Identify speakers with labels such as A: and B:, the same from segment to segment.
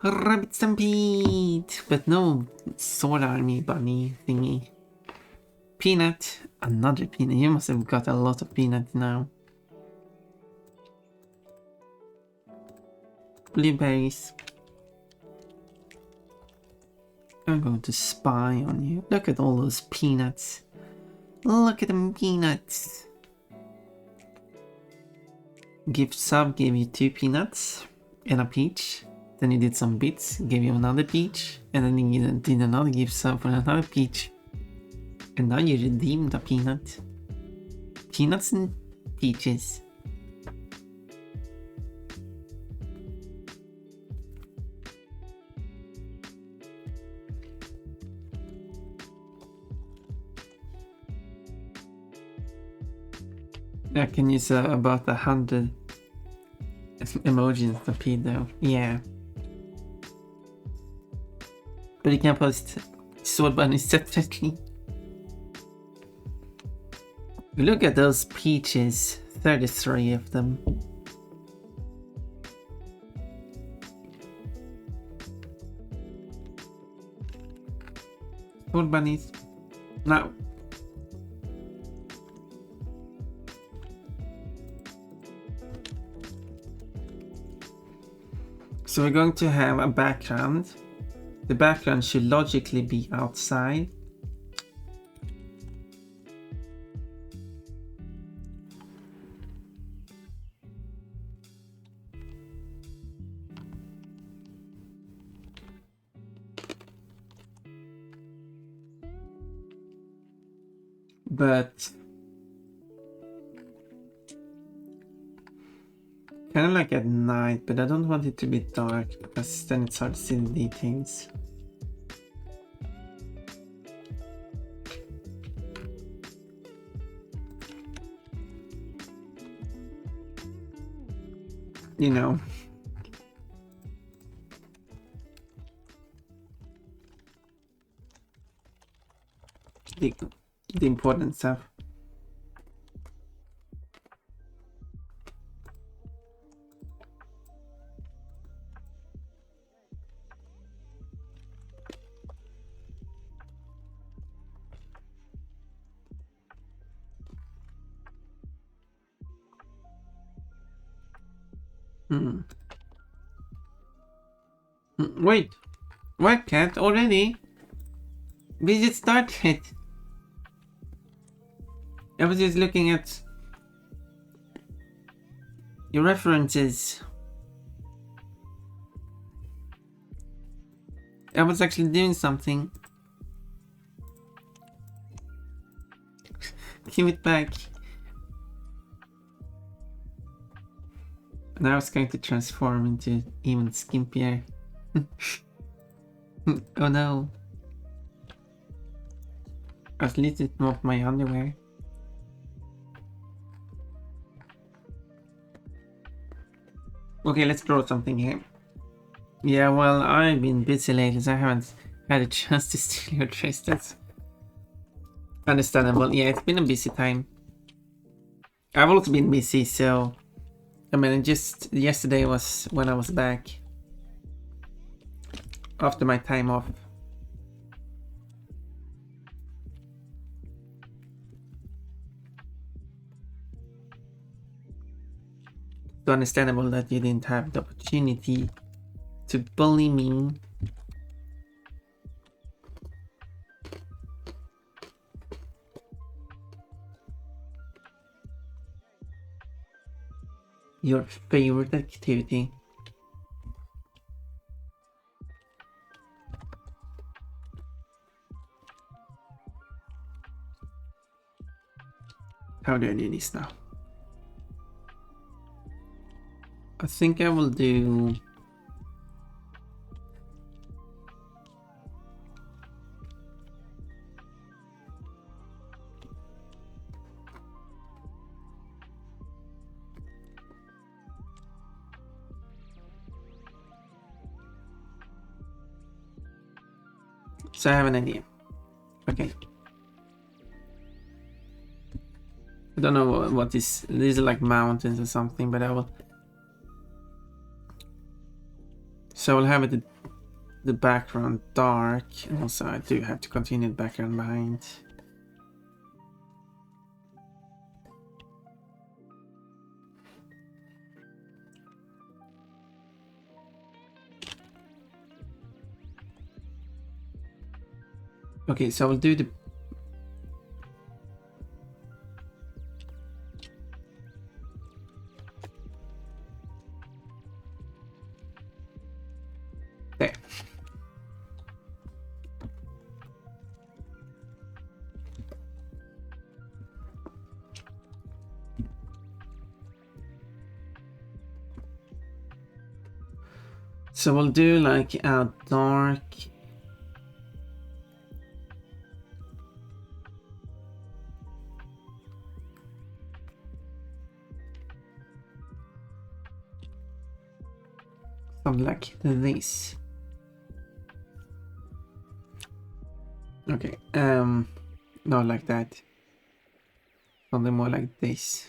A: Rabbit Stampede! But no sword army bunny thingy. Peanut. Another peanut. You must have got a lot of peanuts now. Blueberries. I'm going to spy on you. Look at all those peanuts. Look at them peanuts. Gift sub gave you 2 peanuts and a peach. Then you did some bits, gave you another peach. And then you did another gift sub for another peach. And now you redeemed a peanut. Peanuts and peaches. I can use about 100 emojis to feed though. Yeah. But you can post sword bunnies separately. Look at those peaches. 33 of them. Sword bunnies. Now. So we're going to have a background. The background should logically be outside. But kind of like at night, but I don't want it to be dark because then it's hard to see the details. You know. The important stuff. Wait, what, cat? Already? We just started. I was just looking at your references. I was actually doing something. Give it back. Now it's going to transform into even skimpier. Oh no. At least it's not my underwear. Okay, let's draw something here. Yeah, well, I've been busy lately, so I haven't had a chance to steal your dress. That's understandable. Yeah, it's been a busy time. I've also been busy, so I mean, just yesterday was when I was back after my time off. So understandable that you didn't have the opportunity to bully me. Your favorite activity. How do I do this now? I think I will do so I have an idea. Okay. I don't know what this. These are like mountains or something, but I will. So we'll have the background dark, and also I do have to continue the background behind. Okay, so we'll do the there. So we'll do like a dark. Something like this. Okay, not like that. Something more like this.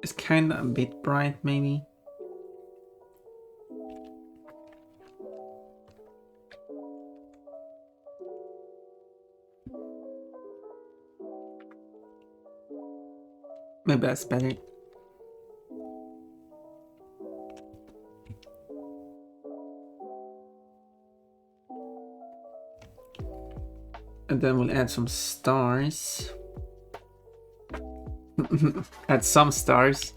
A: It's kind of a bit bright, maybe. Maybe that's better. And then we'll add some stars. Add some stars.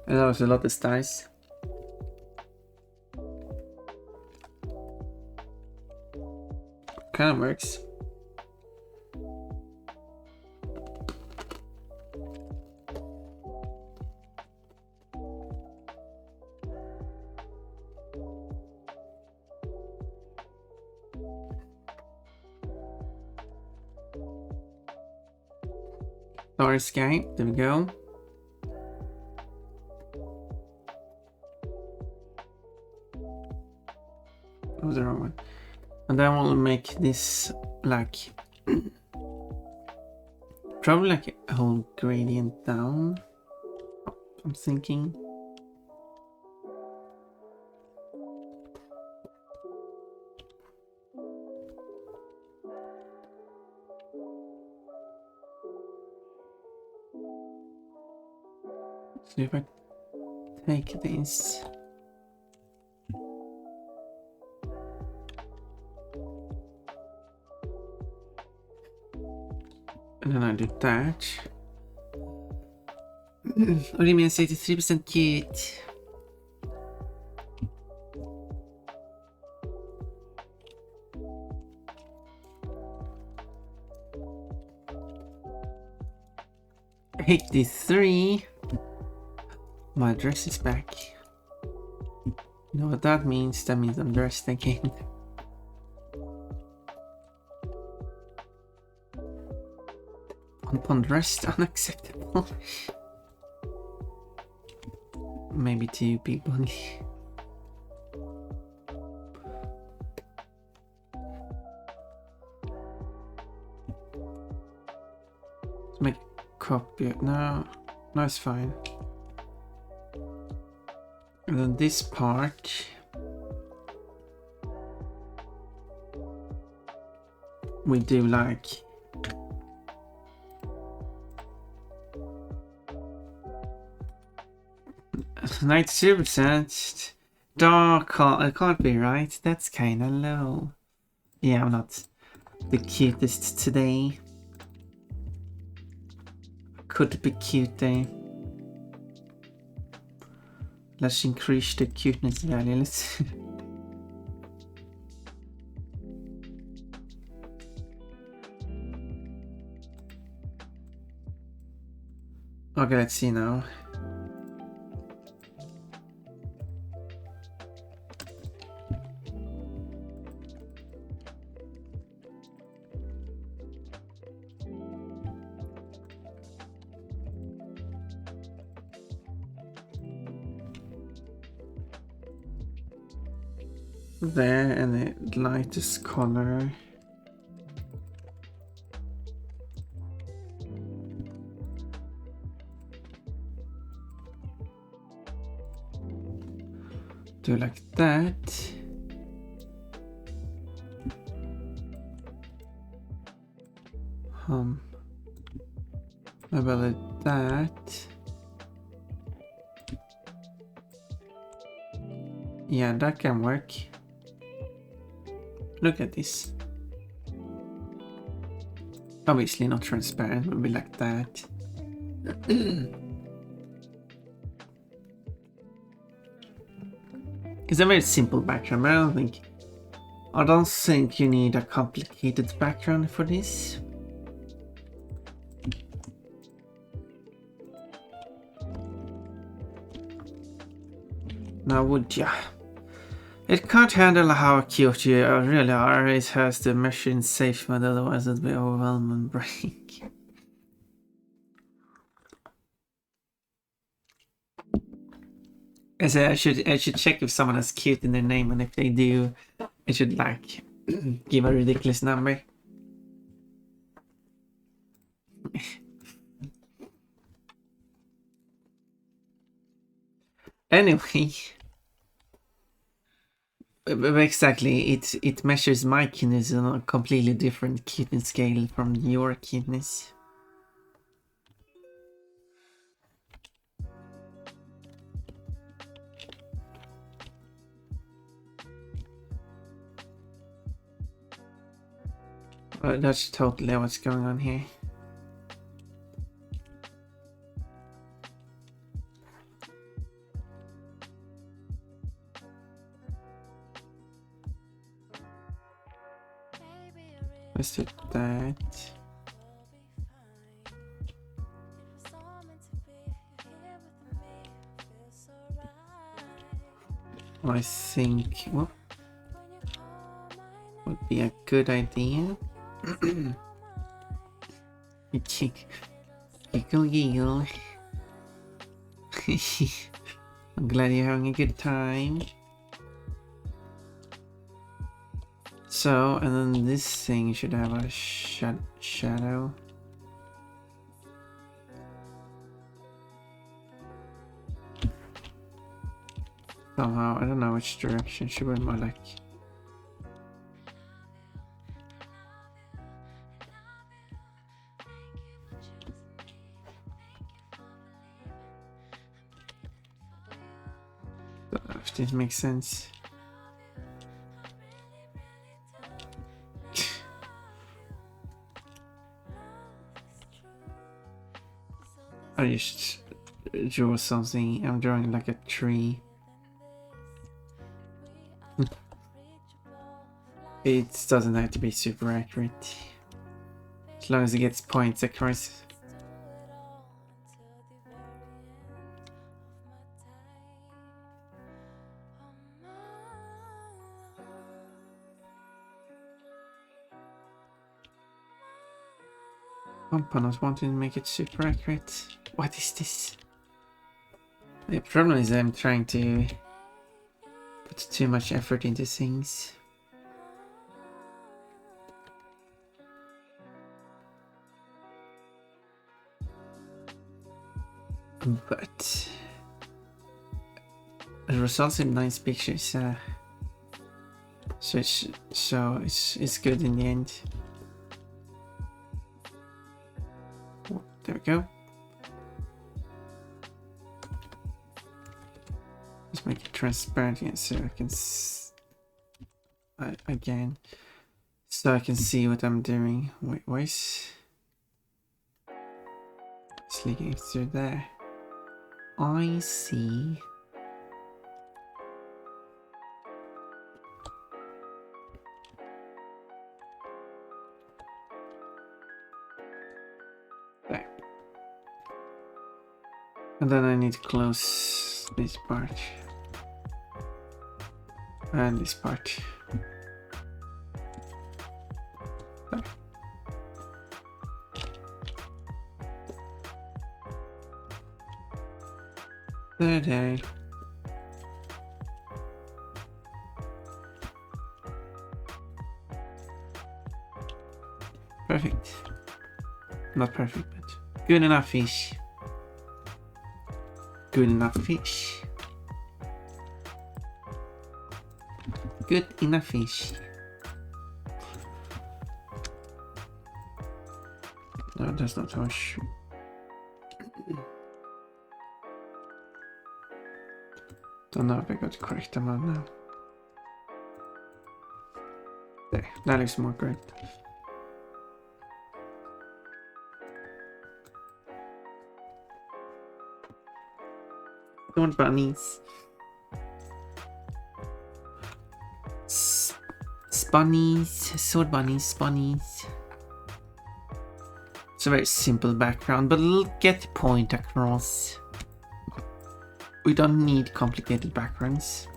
A: I know there's a lot of stars. Kind of works. Star sky, there we go. That was the wrong one. And then we'll make this like probably like a whole gradient down. I'm thinking. So if I take this. And then I do that. Och det är minst 83% cute. $83. My dress is back. You know what that means? That means I'm dressed again. Undressed, unacceptable. Maybe two people. Let's make a copy. No, it's fine. And then this part. We do like 92%. Dark, it can't be right. That's kind of low. Yeah, I'm not the cutest today. Could be cute though. Let's increase the cuteness value. Let's. Okay, let's see now. There, and the lightest color. Do like that. Maybe like that. Yeah, that can work. Look at this. Obviously not transparent, maybe like that. It's a very simple background, but I don't think you need a complicated background for this. Now would ya? It can't handle how cute you really are. It has the machine safe mode, otherwise it'd be overwhelmed and break. I say I should check if someone has cute in their name, and if they do, I should like give a ridiculous number. Anyway, exactly, it measures my cuteness on a completely different cuteness scale from your cuteness. That's totally what's going on here. Let's do that. I think what would be a good idea. Giggle giggle. I'm glad you're having a good time. So, and then this thing should have a shadow. Somehow, I don't know which direction should be more like. Don't know if this makes sense. I just drew something. I'm drawing like a tree. It doesn't have to be super accurate. As long as it gets points across. Components wanting to make it super accurate. What is this? The problem is I'm trying to put too much effort into things. But it results in nice pictures, so it's good in the end. Oh, there we go. Let's make it transparent again, so I can again, so I can see what I'm doing. Wait, why is it's leaking through there? I see. There. And then I need to close this part. And this part. There. Perfect. Not perfect, but good enough fish. Good enough fish. good enough fish. No, that's not how I should. Don't know if I got the correct amount now. There, that looks more correct. Don't bunnies. Bunnies, sword bunnies, bunnies. It's a very simple background, but it'll get the point across. We don't need complicated backgrounds.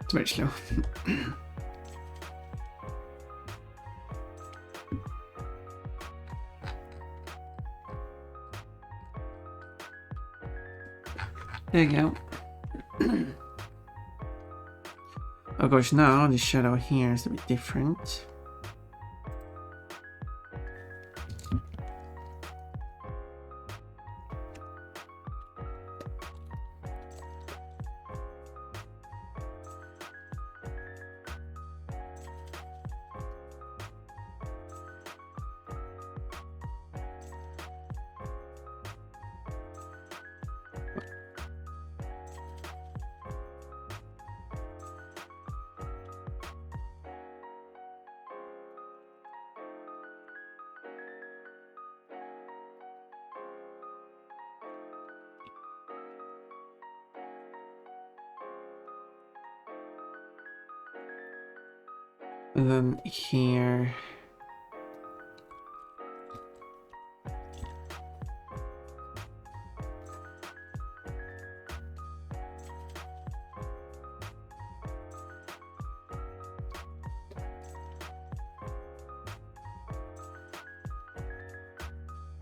A: It's very slow. There you go. Of course, now the shadow here is a bit different. And then here.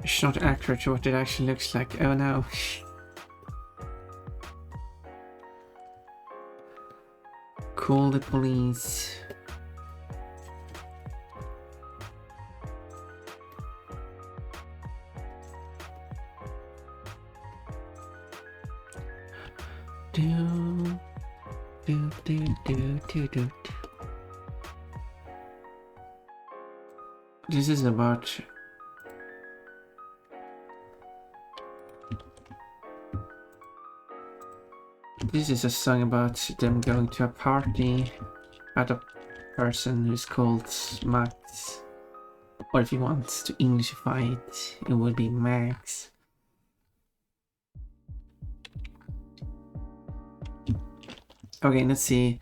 A: It's not accurate to what it actually looks like. Oh no. Call the police. This is about this is a song about them going to a party at a person who's called Max, or if you want to Englishify it, it would be Max. Okay, let's see.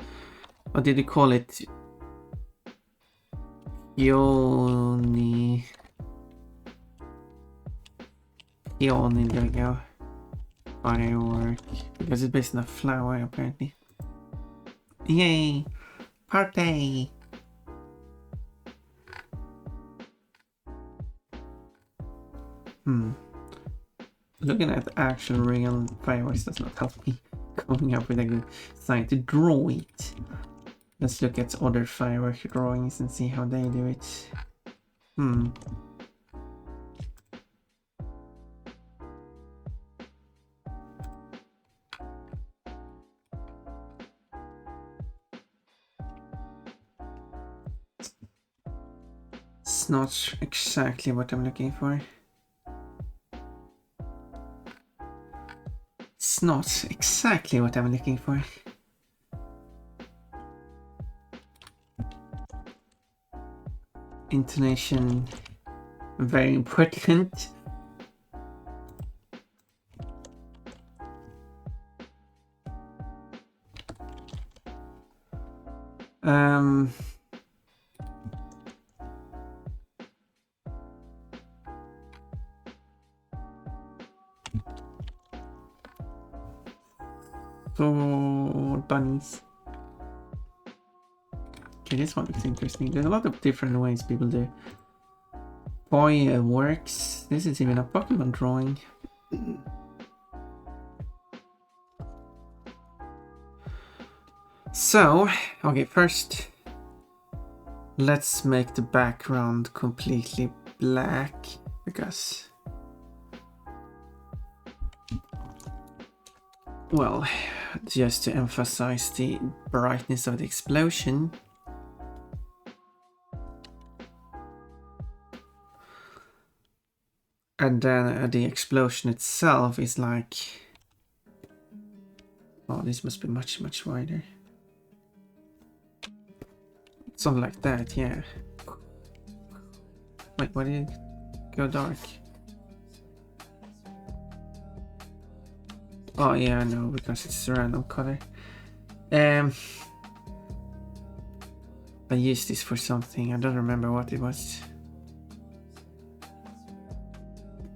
A: What did you call it? Peony, there we go. Firework, because it's based on a flower apparently. Yay! Party! Looking at the actual real fireworks does not help me coming up with a good sign to draw it. Let's look at other firework drawings and see how they do it. It's not exactly what I'm looking for. It's not exactly what I'm looking for. Intonation, very important. So bunnies. Okay, this one looks interesting. There's a lot of different ways people do works. This is even a Pokemon drawing. So, okay, first let's make the background completely black because, well, just to emphasize the brightness of the explosion. And then the explosion itself is like, oh, this must be much wider. Something like that, yeah. Wait, why did it go dark? Oh yeah, I know, because it's a random color. I used this for something, I don't remember what it was.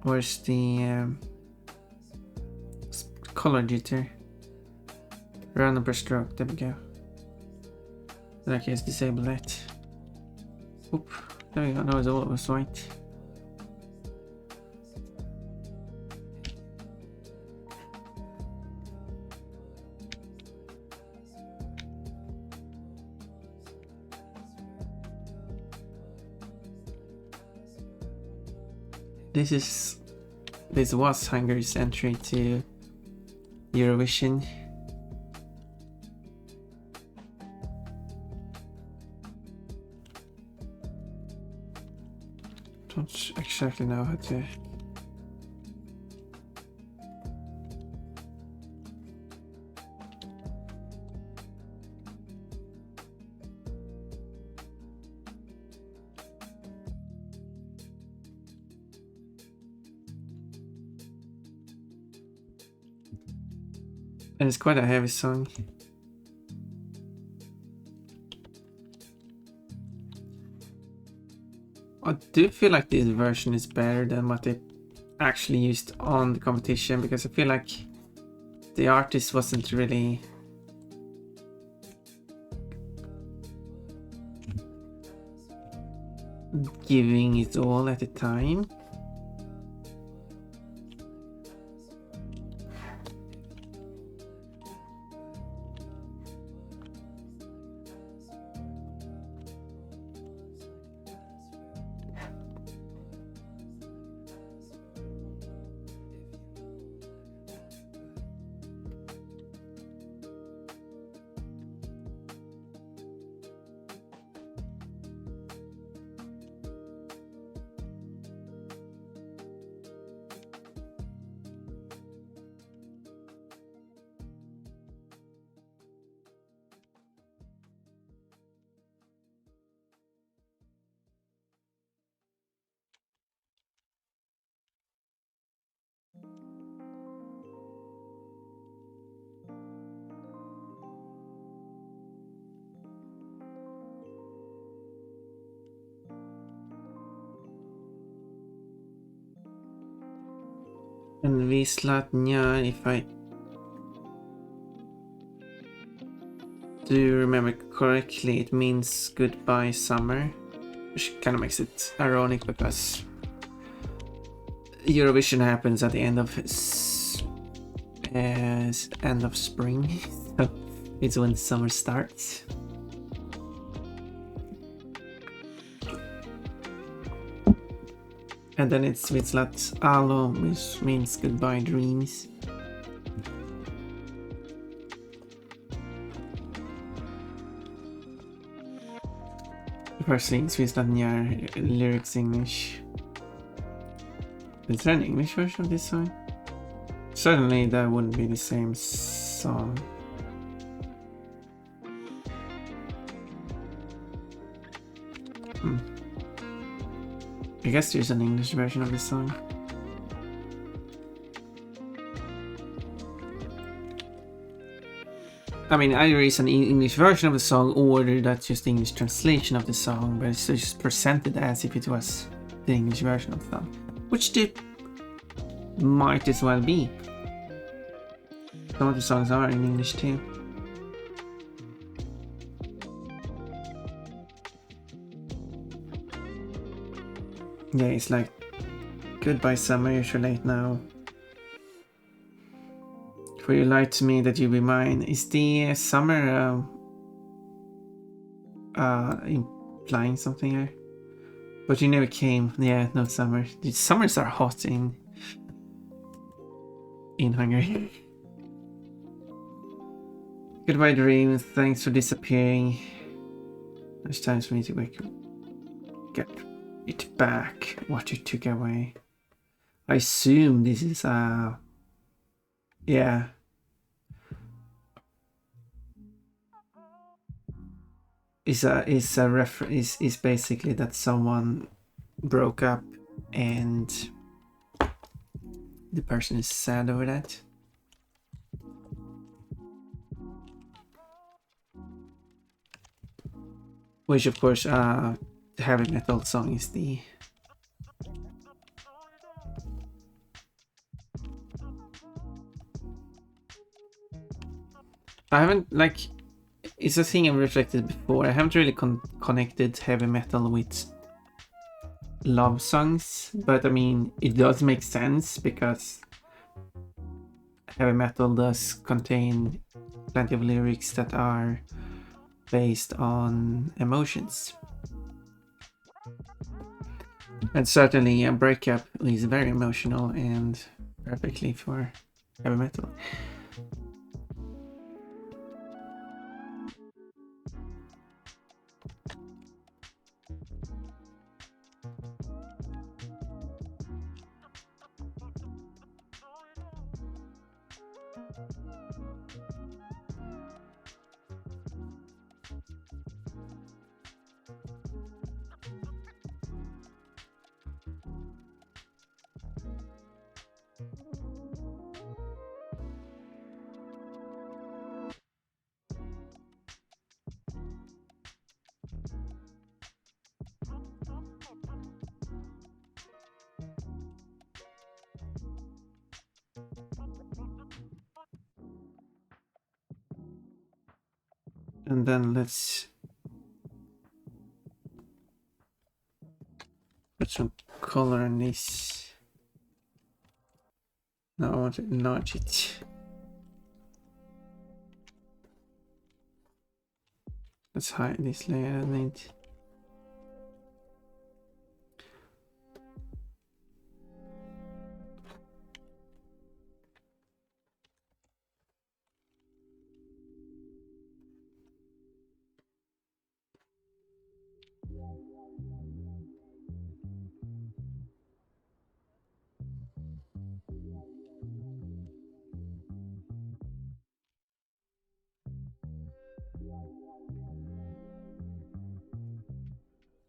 A: Where's the color jitter? Random per stroke, there we go. Then I can just disable that. Oop, there we go, now it's all it was white. This was Hungary's entry to Eurovision. Don't exactly know how to. And it's quite a heavy song. I do feel like this version is better than what they actually used on the competition, because I feel like the artist wasn't really giving it all at the time. And Vislatnya, if I do remember correctly, it means goodbye summer, which kind of makes it ironic because Eurovision happens at the end of spring, so it's when summer starts. And then it's Vitslat Alo, which means goodbye dreams. First things, Vitslat Njar, lyrics English. Is there an English version of this song? Certainly that wouldn't be the same song. I guess there's an English version of this song. I mean, either it's an English version of the song or that's just the English translation of the song, but it's just presented as if it was the English version of the song. Which it might as well be. Some of the songs are in English too. Yeah, it's like, goodbye summer, you're too late now. For you lied to me that you be mine. Is the summer implying something here. But you never came. Yeah, no summer. The summers are hot in Hungary. Goodbye, dream. Thanks for disappearing. It's time for me to get it back. What you took away. I assume this is yeah. Is basically that someone broke up and the person is sad over that. Which of course the heavy metal song is the I haven't it's a thing I've reflected before. I haven't really connected heavy metal with love songs, but I mean it does make sense because heavy metal does contain plenty of lyrics that are based on emotions. And certainly a breakup is very emotional and perfectly for heavy metal. And then let's put some color on this. Now I want to enlarge it. Let's hide this layer. I need.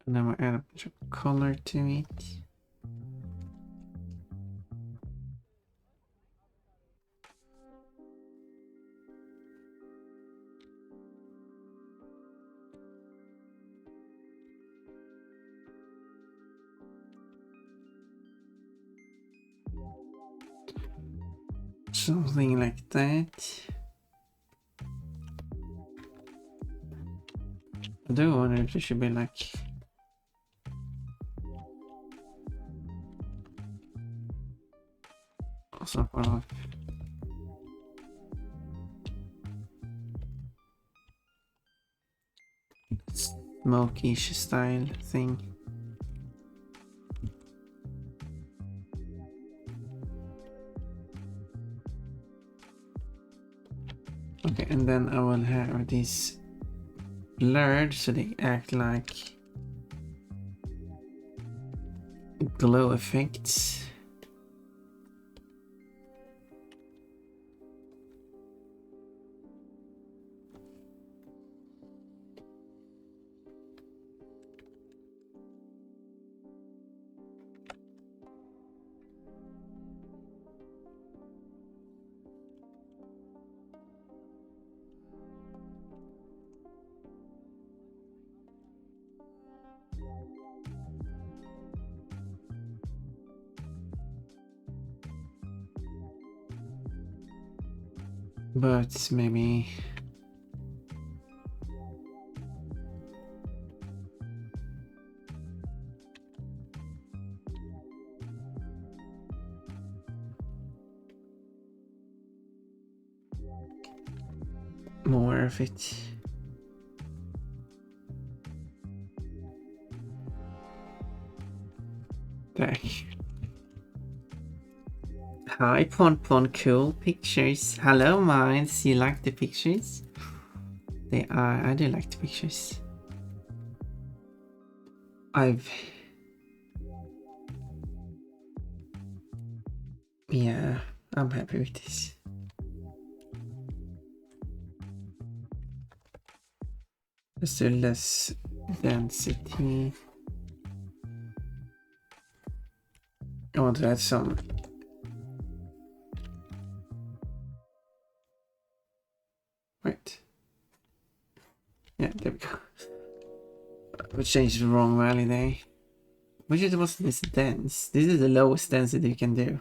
A: And then we'll add a bunch of color to it. Something like that. I do wonder if it should be like some sort of smokish style thing. Okay, and then I will have these blurred so they act like glow effects. But maybe more of it. There. Hi, Pon, cool pictures. Hello, Minds. You like the pictures? I do like the pictures. Yeah, I'm happy with this. Let's do less density. I want to add some. Wait. Yeah, there we go. We changed the wrong value there. Which it was this dense. This is the lowest density you can do.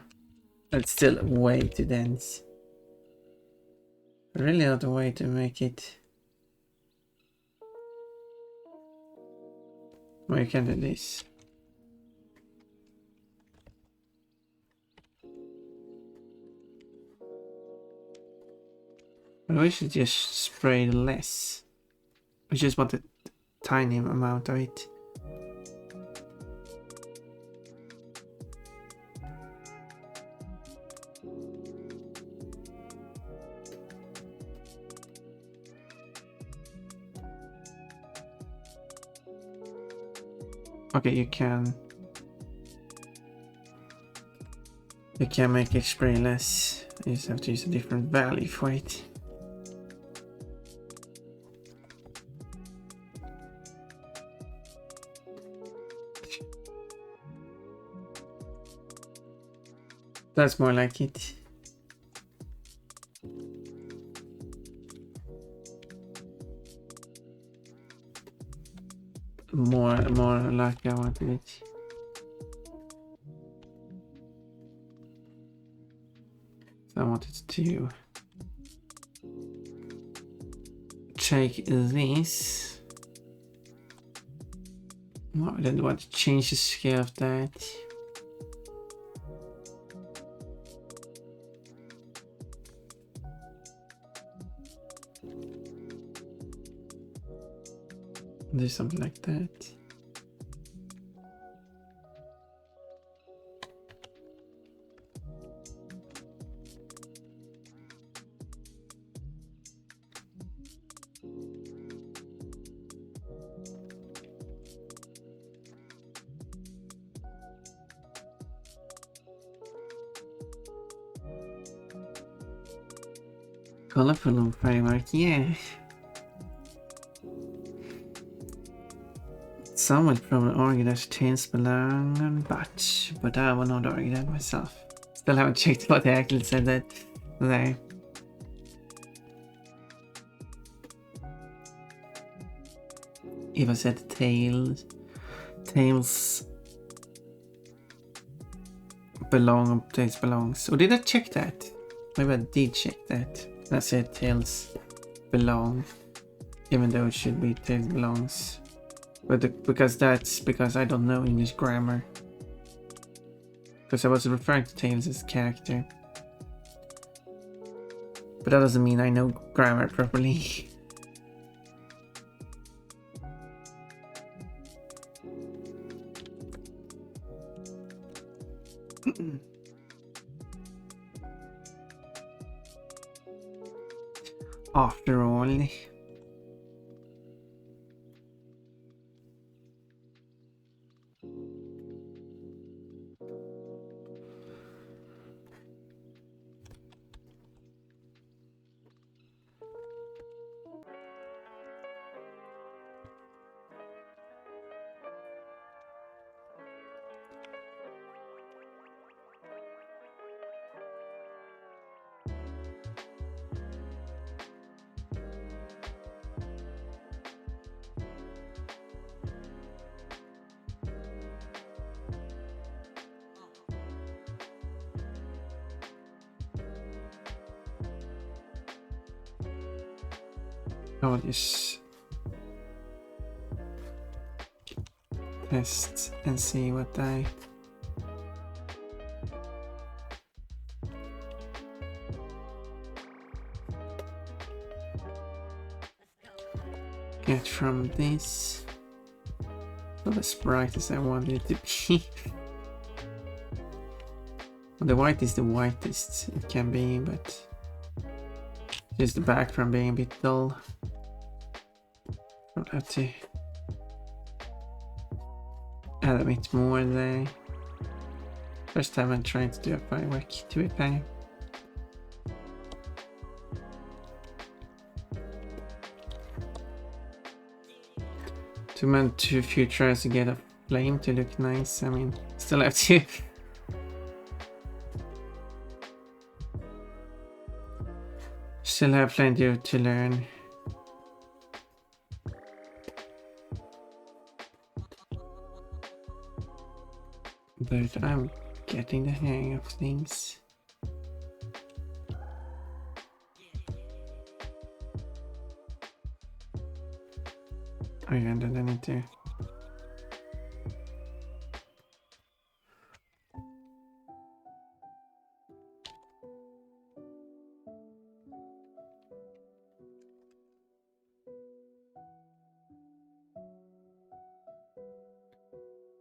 A: It's still way too dense. Really not a way to make it. Well, you can do this. But we should just spray less. We just want a tiny amount of it. Okay, you can make it spray less. You just have to use a different value for it. That's more like it. More like I wanted it. So I wanted to take this. No, I didn't want to change the scale of that. Do something like that. Colorful framework, yeah. Some would probably argue that tails belong on batch, but I will not argue that myself. Still haven't checked what they actually said that there. If I said tails belong, tails belongs. Or did I check that? Maybe I did check that. I said tails belong, even though it should be tails belongs. But because I don't know English grammar. Because I was referring to Tails as character. But that doesn't mean I know grammar properly. After all. I will just test and see what I get from this. Not as bright as I wanted it to be. The white is the whitest it can be, but just the background being a bit dull. I'll have to add a bit more there. First time I'm trying to do a firework to a bang. Too few tries to get a flame to look nice. I mean, still have to still have plenty to learn. But I'm getting the hang of things. Oh yeah, and then I need to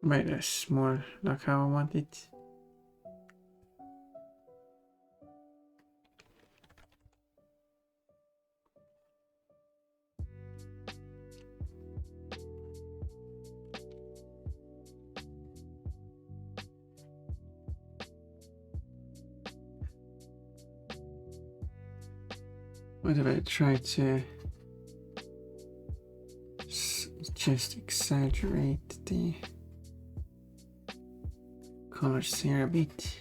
A: make this more like how I want it. What if I try to just exaggerate the colors here a bit?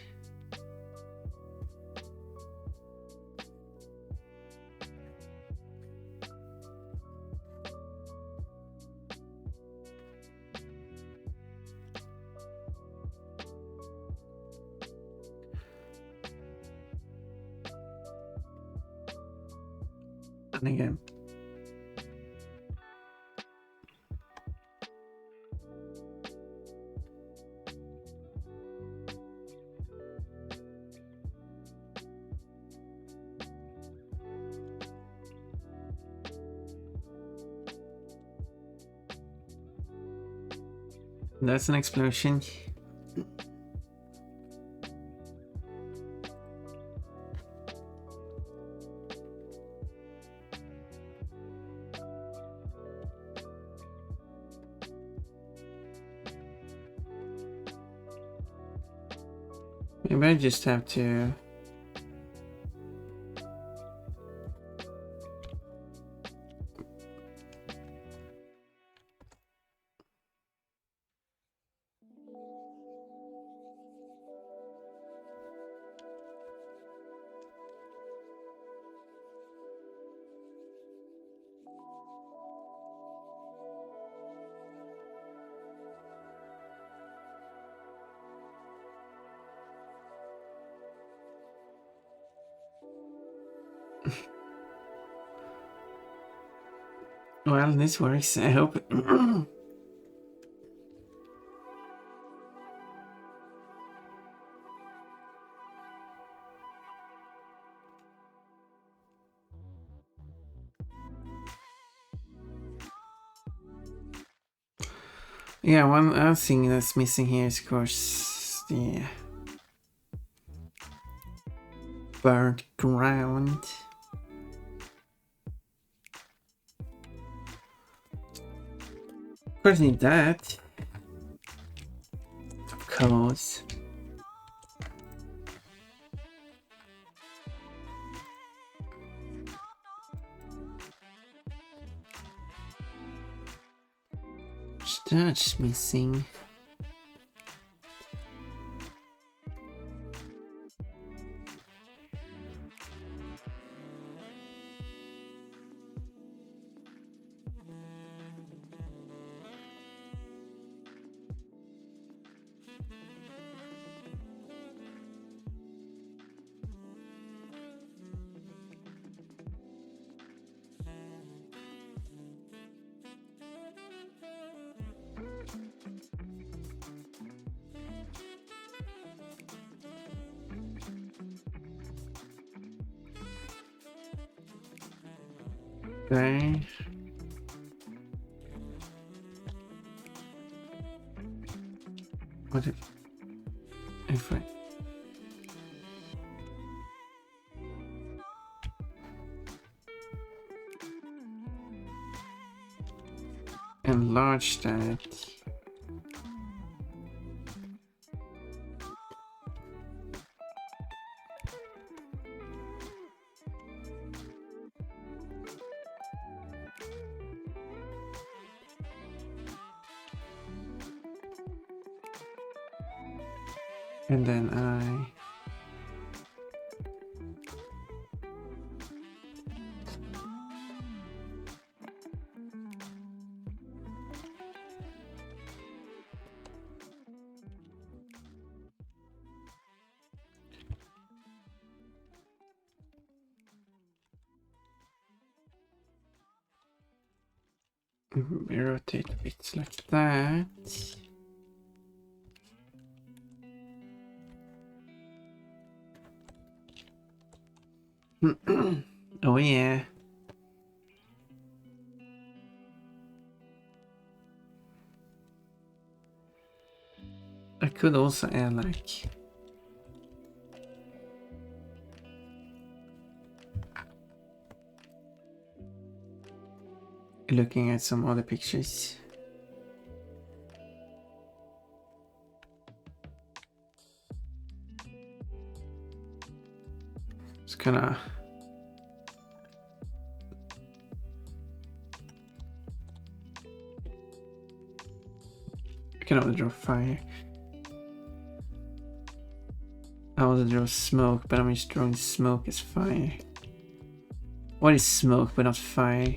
A: And again, that's an explosion. Maybe I just have to well, this works, I hope. Yeah, one other thing that's missing here is, of course, the burnt ground. Of course, I need that. Of course. That's missing. Okay. What if I enlarge that. And then we rotate a bit like that. Oh yeah. I could also add like looking at some other pictures. It's kinda I can only draw fire. I want to draw smoke, but I'm just drawing smoke as fire. What is smoke but not fire?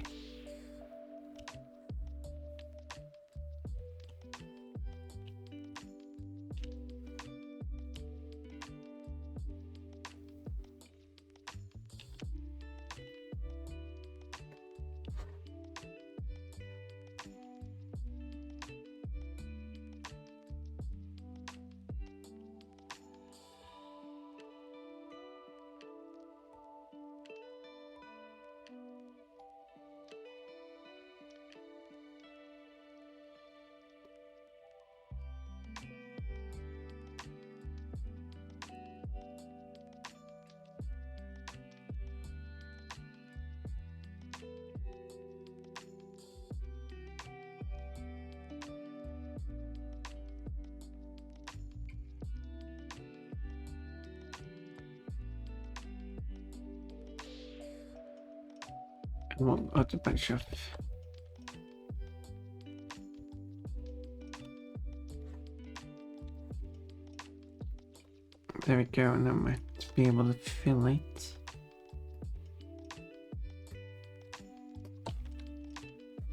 A: I want a bunch of there we go, and I might be able to fill it.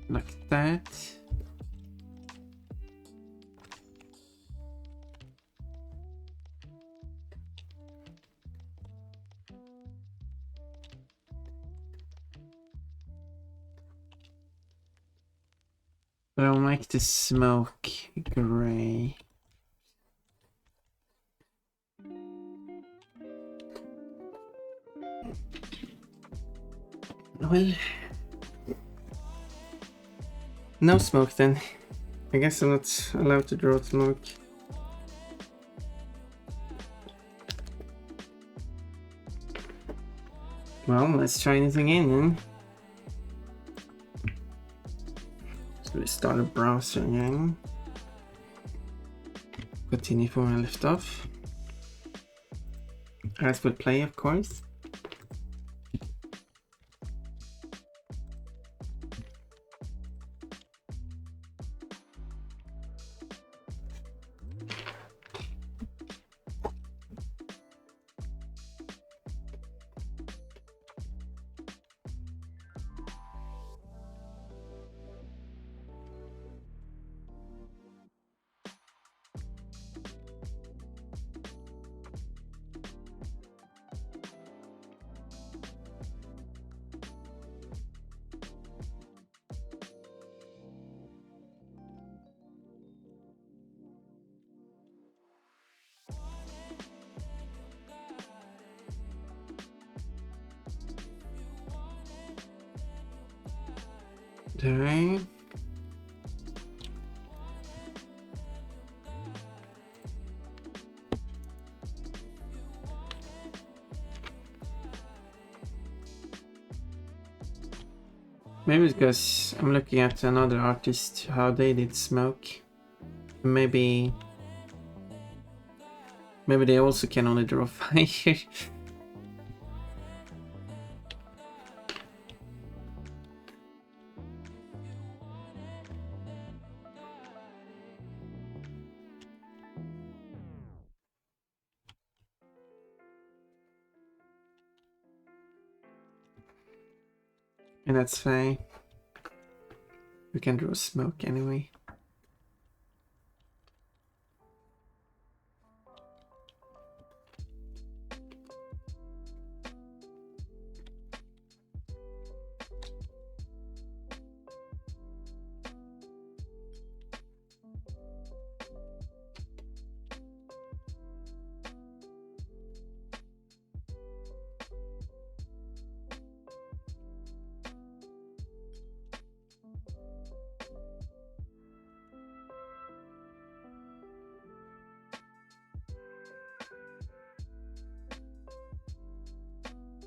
A: Like that. But I'll make the smoke gray. Well, no smoke then. I guess I'm not allowed to draw smoke. Well, let's try anything in then. So we start a browser again. Continue from where I left off. As will play, of course. Okay. Maybe because I'm looking at another artist, how they did smoke. Maybe they also can only draw fire. And that's fine. We can draw smoke anyway.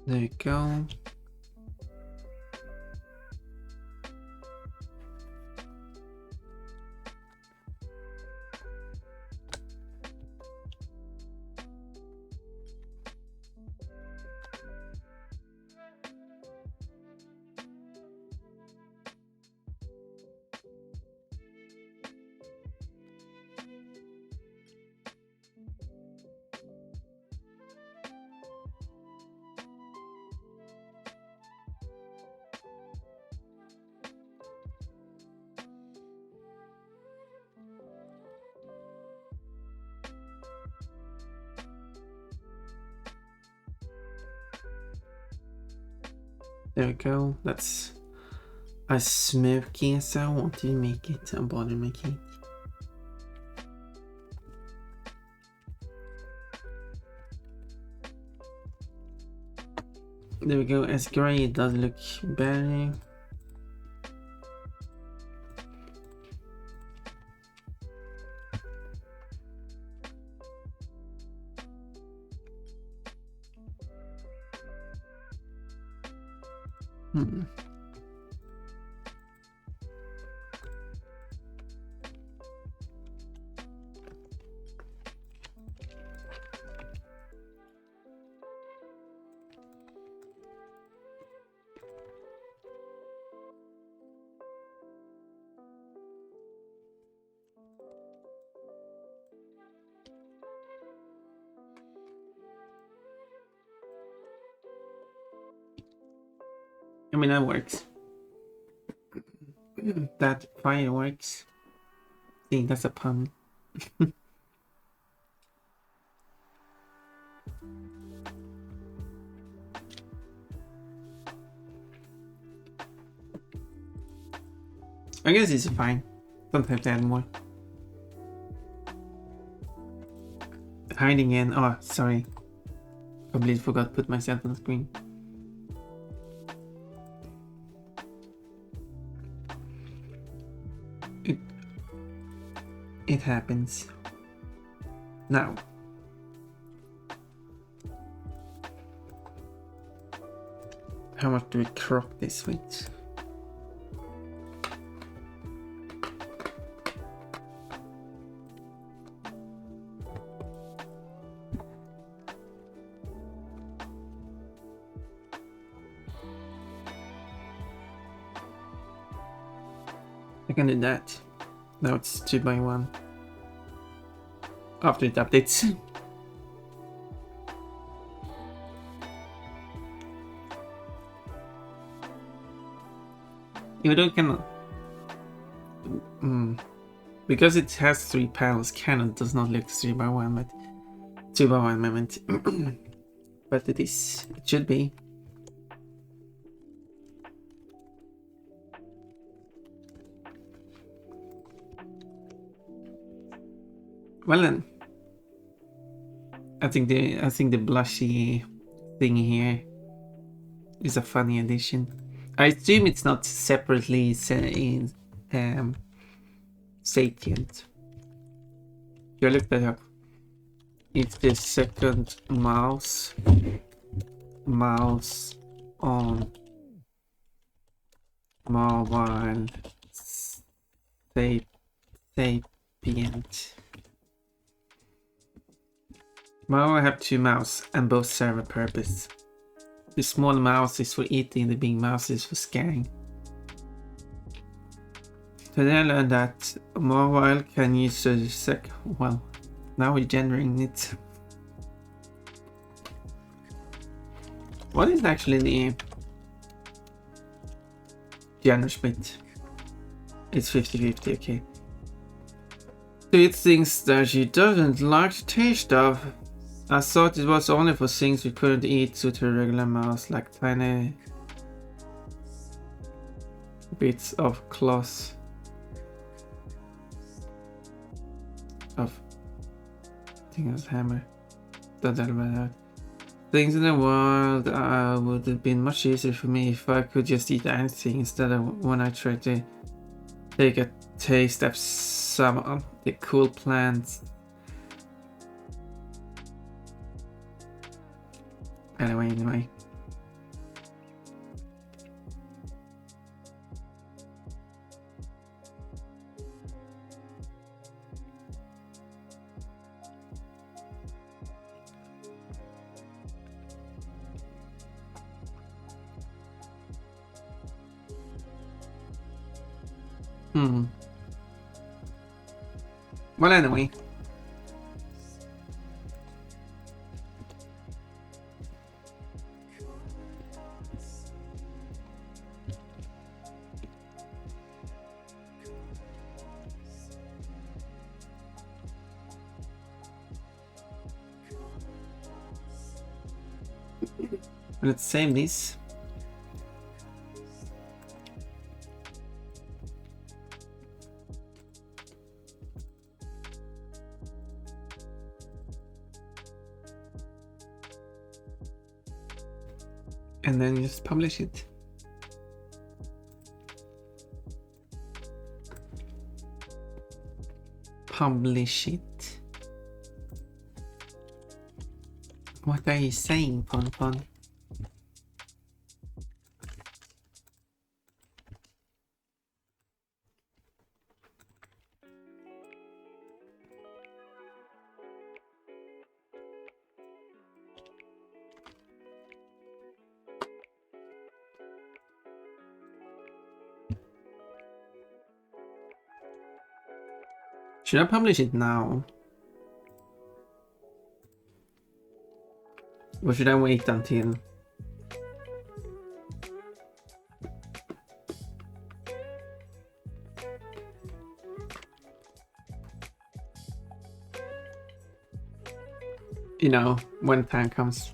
A: There you go. There we go. That's as smoky as I want to make it. I'm bothering my cake. There we go. As gray, it does look better. I mean, that works. That fireworks. See, that's a pun. I guess it's fine. Don't have to add more. Hiding in. Oh, sorry. Completely forgot to put myself on the screen. It happens. Now. How much do we crop this with? I can do that. Now it's 2x1. After it updates. Even though it cannot. Because it has 3 panels, Canon does not look 3x1, but 2x1 moment. But it is. It should be. Well then, I think the blushy thing here is a funny addition. I assume it's not separately sapient. You look that up. It's the second mouse on Mobile sapient. Now I have 2 mouse and both serve a purpose. The small mouse is for eating, the big mouse is for scaring. Today I learned that mobile can use a well, now we're gendering it. What is actually the gender split? It's 50-50, okay. To eat things that she doesn't like the taste of. I thought it was only for things we couldn't eat with a regular mouse, like tiny bits of cloth. I think it was hammer. Don't tell about that. Things in the world would have been much easier for me if I could just eat anything instead of when I try to take a taste of some of the cool plants. Anyway. Well, anyway. Let's save this. And then just publish it. Publish it. What are you saying, Pon? Should I publish it now? Or should I wait until... you know, when time comes.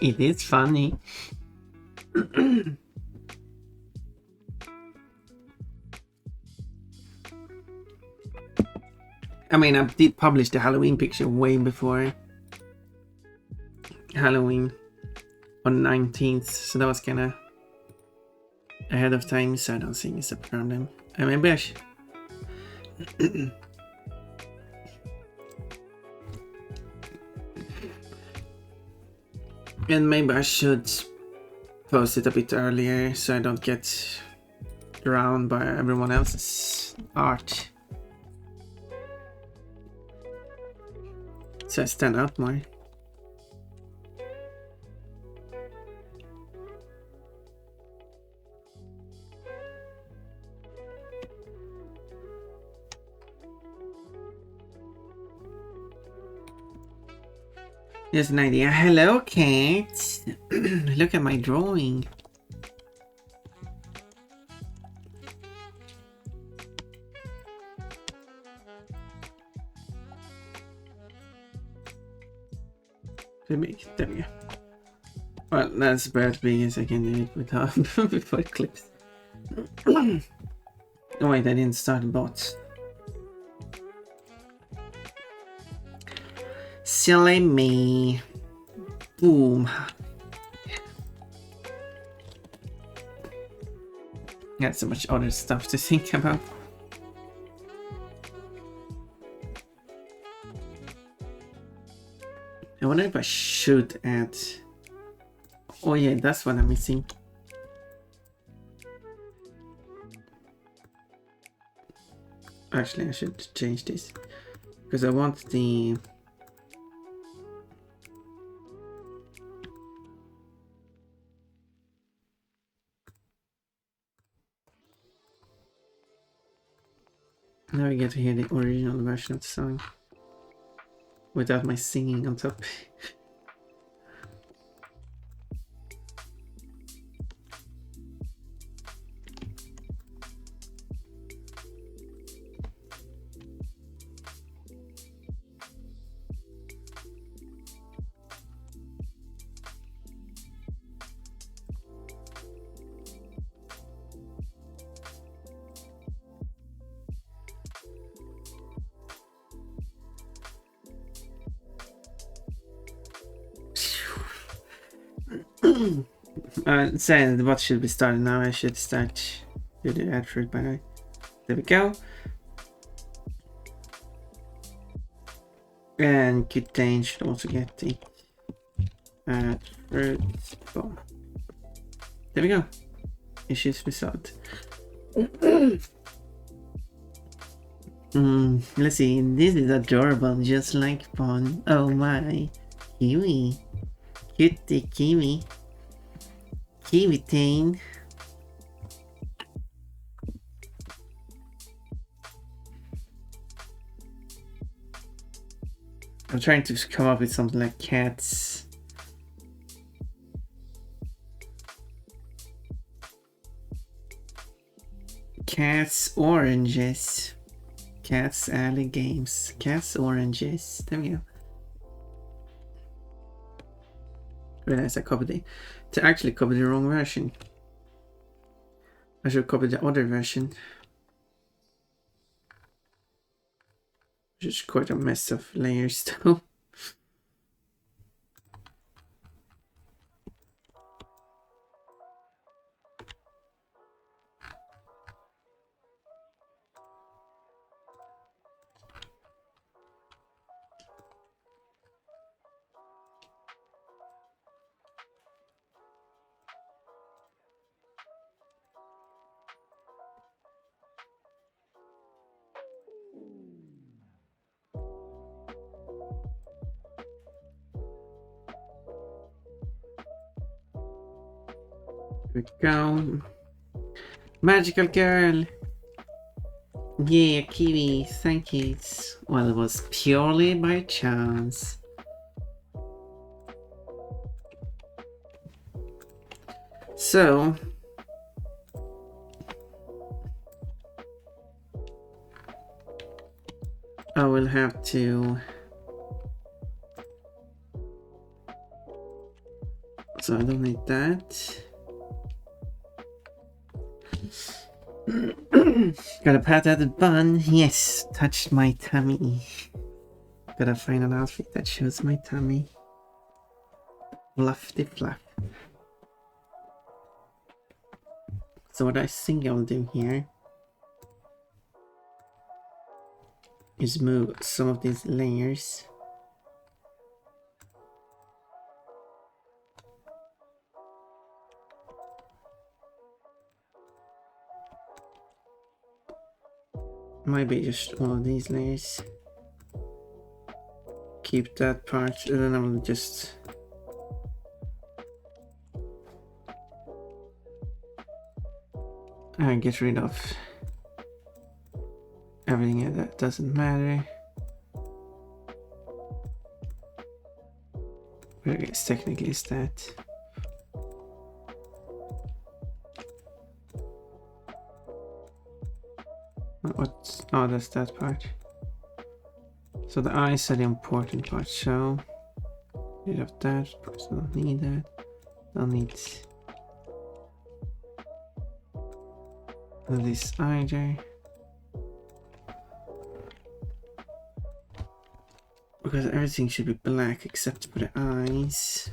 A: It is funny. I mean, I did publish the Halloween picture way before Halloween on 19th, so that was kind of ahead of time, so I don't think it's a problem. Maybe I should... and maybe I should post it a bit earlier so I don't get drowned by everyone else's art. So I stand out more. Here's an idea. Hello, Kate. Look at my drawing. There we go. Well, that's about as big as I can do it without before it clips. Oh wait, I didn't start a bot. Silly me. Boom. Got so much other stuff to think about. wonder if I should add... Oh yeah, that's what I'm missing. Actually, I should change this. Because I want the... Now we get to hear the original version of the song. Without my singing on top. Saying the bot should be started now. I should start do the ad for it by the way. There we go. And Kitane should also get the ad fruit. Boom. There we go. Issues resolved. Let's see. This is adorable, just like Pon. Oh my. Kiwi. Cutie Kiwi. Kitane. I'm trying to come up with something like cats. Cats oranges. Cats alley games. Cats oranges. There we go. Realize I copied it. To actually copy the wrong version. I should copy the other version. Just quite a mess of layers though. Here we go. Magical girl. Yeah, Kiwi, thank you. Well, it was purely by chance. So, I will have to... So I don't need that. Gotta pat out the bun. Yes, touched my tummy. Gotta find an outfit that shows my tummy. Fluffy fluff. So what I think I'll do here is move some of these layers. Maybe just all of these layers. Keep that part, and then I will just get rid of everything that doesn't matter. But I guess technically it's that. What? Oh, that's that part. So the eyes are the important part. So rid of that. Because I don't need that. Don't need this either. Because everything should be black except for the eyes.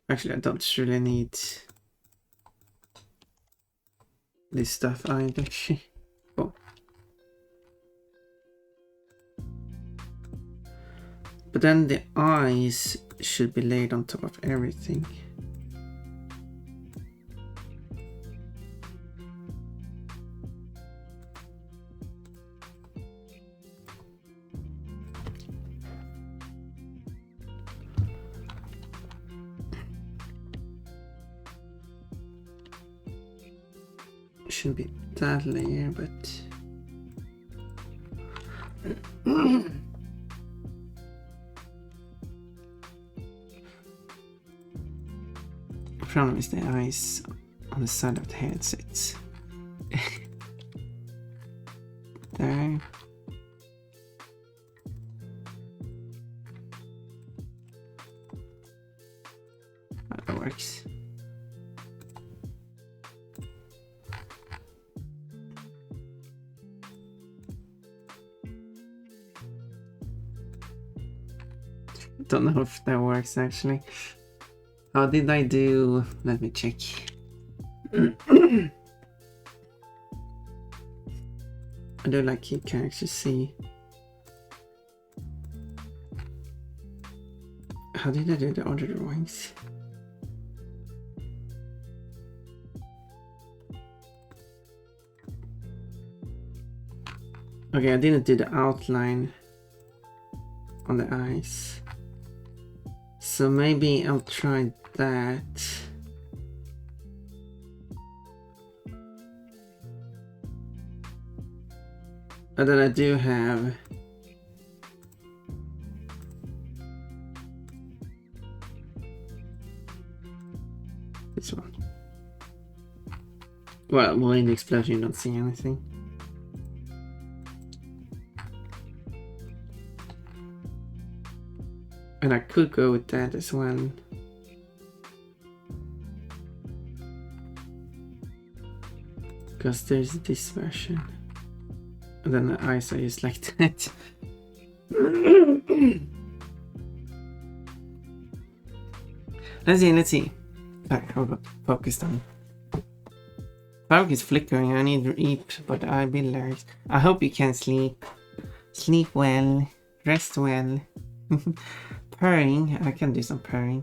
A: Actually, I don't really need this stuff either. Cool. But then the eyes should be laid on top of everything. Shouldn't be that layer, but the problem is the eyes on the side of the head, so it's there. That works. Don't know if that works actually. How did I do? Let me check. I do like you can actually see. How did I do the other drawings? Okay, I didn't do the outline on the eyes. So maybe I'll try that. And then I do have this one. Well, in the explosion you don't see anything. And I could go with that as well. Because there's this version. And then the eyes are just like that. Let's see. Sorry, hold on. Focus on. Fog is flickering. I need to eat, but I'll be late. I hope you can sleep. Sleep well. Rest well. Purring. I can do some purring.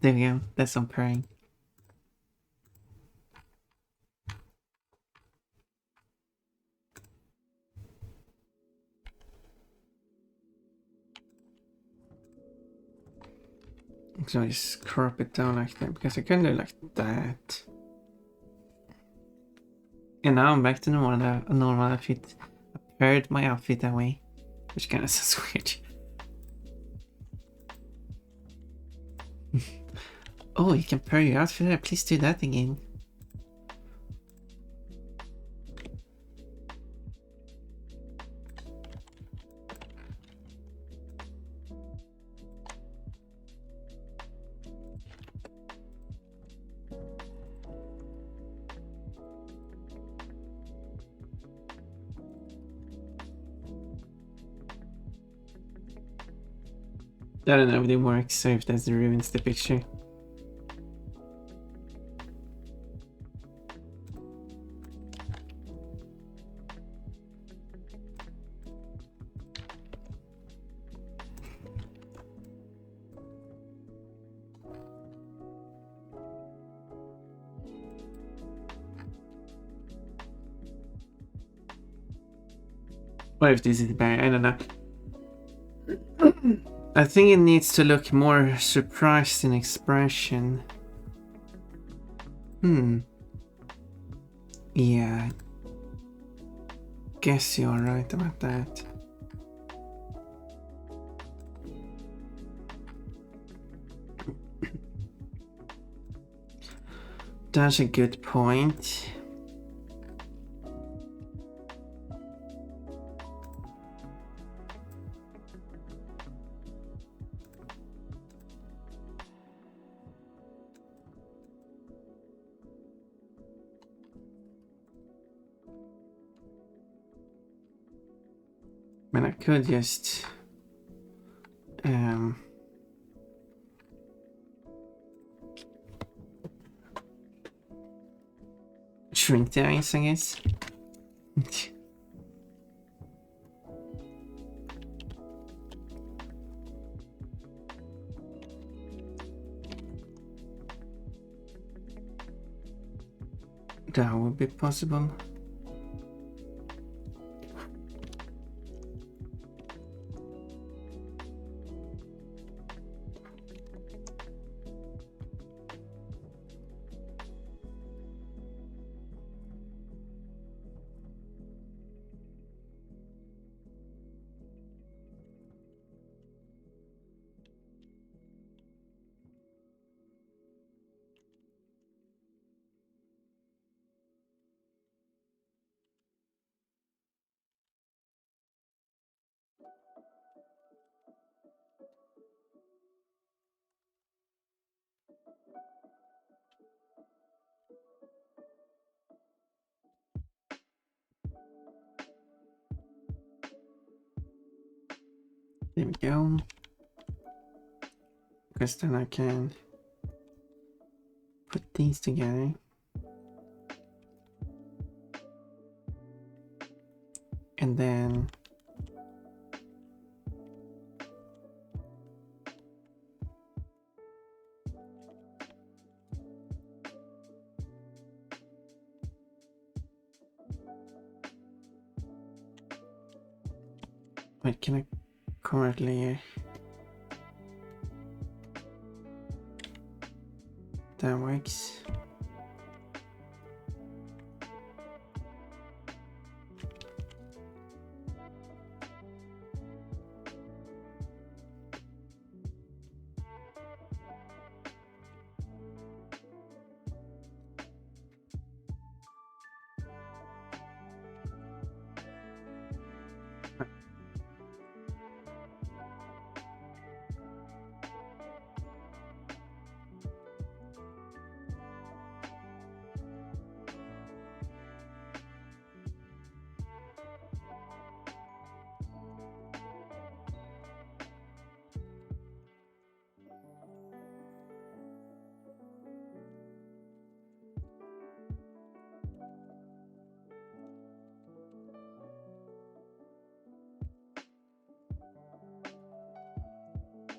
A: There we go. That's some purring. So I just crop it down like that because I can do like that. And now I'm back to normal outfit. I paired my outfit that way, which kind of sounds weird. Oh, you can pair your outfit. Please do that again. I don't know if it works, so if that ruins the picture. What if this is bad? I don't know. I think it needs to look more surprised in expression. Yeah. Guess you're right about that. That's a good point. I could just shrink the eyes, I guess. That would be possible. There we go. Because then I can put these together. And then wait, can I convert layer? That works.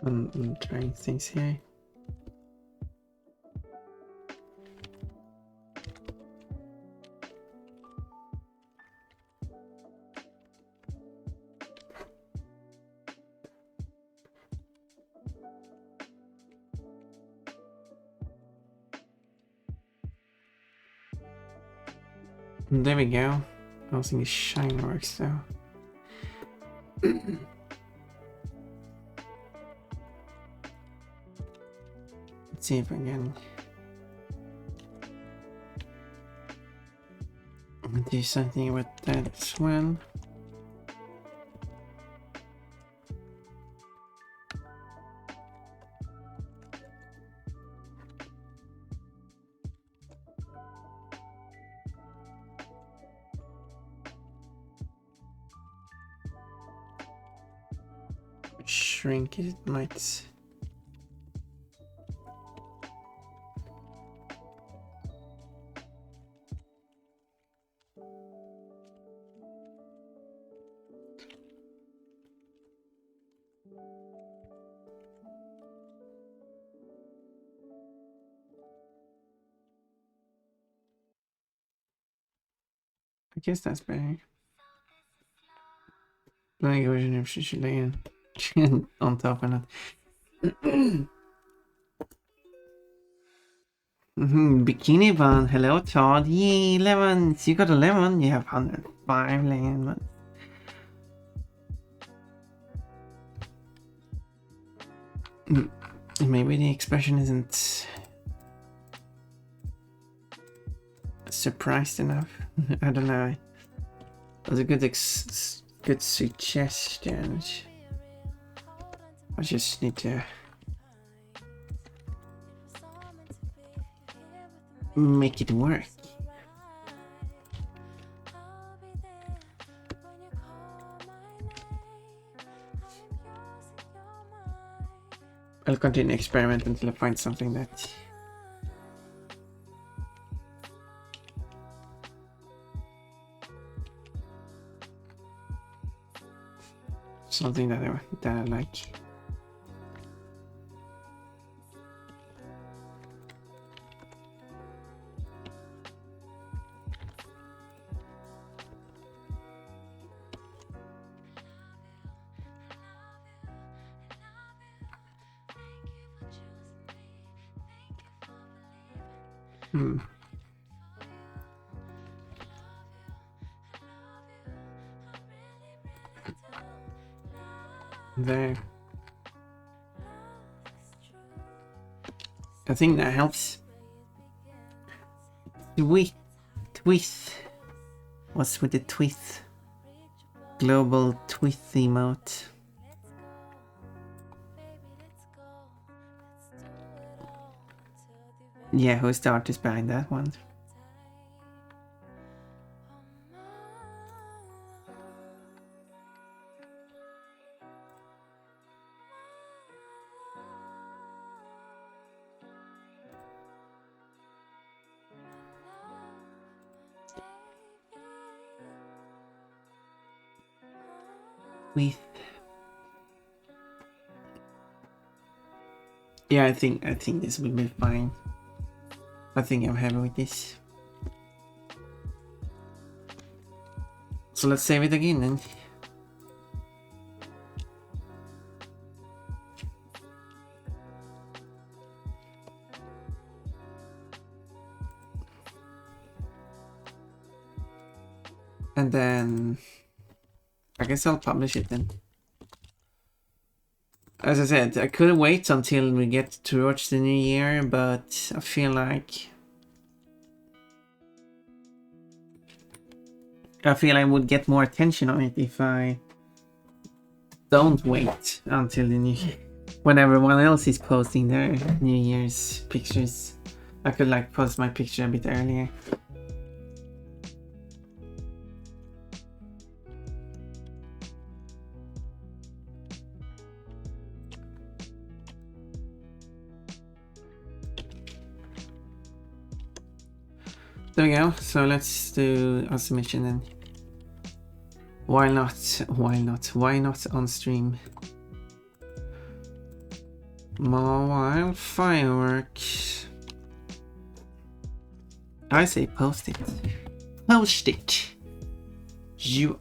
A: I'm trying things here. There we go. I don't think the shine works though. Let's see if I can do something with that as well. Shrink it, might. I guess that's better. Like version of Sicilian on top of it. Bikini Bun, hello Todd. Yay, lemons! You got a lemon, you have 105 lemons. Maybe the expression isn't surprised enough. I don't know. That's a good suggestion. I just need to make it work. I'll continue experiment until I find something that something that I like. There. I think that helps. Tweet. What's with the tweet? Global tweet emote. Yeah, who's the artist behind that one? Yeah, I think this will be fine. I think I'm happy with this. So let's save it again then. And then I guess I'll publish it then. As I said, I could wait until we get towards the new year, but I feel like I would get more attention on it if I don't wait until the new year. When everyone else is posting their New Year's pictures, I could like post my picture a bit earlier. There we go. So let's do a submission then. Why not? Why not? Why not on stream? Mobile fireworks. I say post it. Post it. You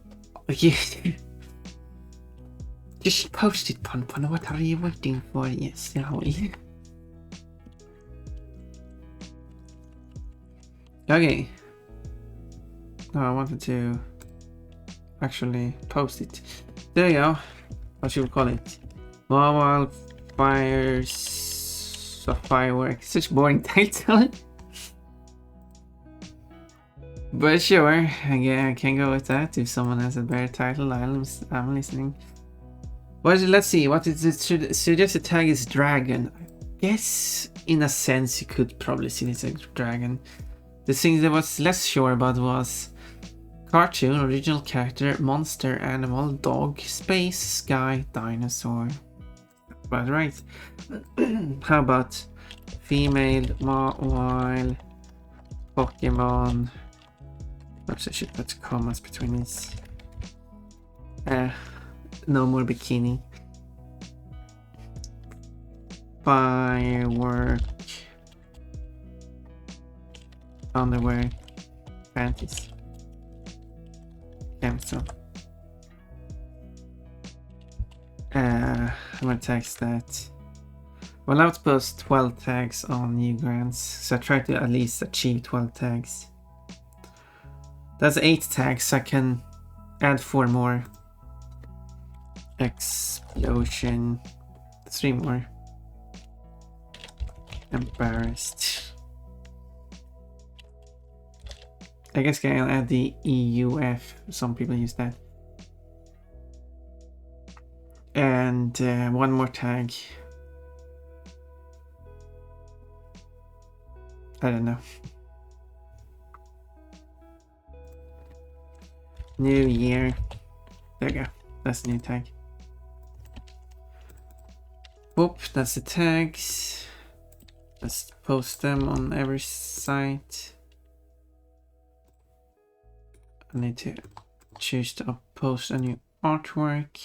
A: just post it, Pon. What are you waiting for? Yes, Raoul. Okay. No, I wanted to actually post it. There you go. What should we call it? Mobile fireworks. Such boring title. But sure, I can go with that. If someone has a better title, I'm listening. Let's see. What is it? Suggested tag is dragon. I guess in a sense you could probably see this as dragon. The thing that I was less sure about was cartoon, original character, monster, animal, dog, space, sky, dinosaur. But right. How about female, male, Pokemon? Perhaps I should put commas between these. No more bikini. Firework. Underwear. Panties. Camstone. I'm gonna text that. Well, I would post 12 tags on new grants, so I try to at least achieve 12 tags. That's 8 tags, so I can add 4 more. Explosion. 3 more. Embarrassed. I guess I can add the EUF. Some people use that. And 1 more tag. I don't know. New year. There you go. That's the new tag. Whoop, that's the tags. Let's post them on every site. I need to choose to post a new artwork.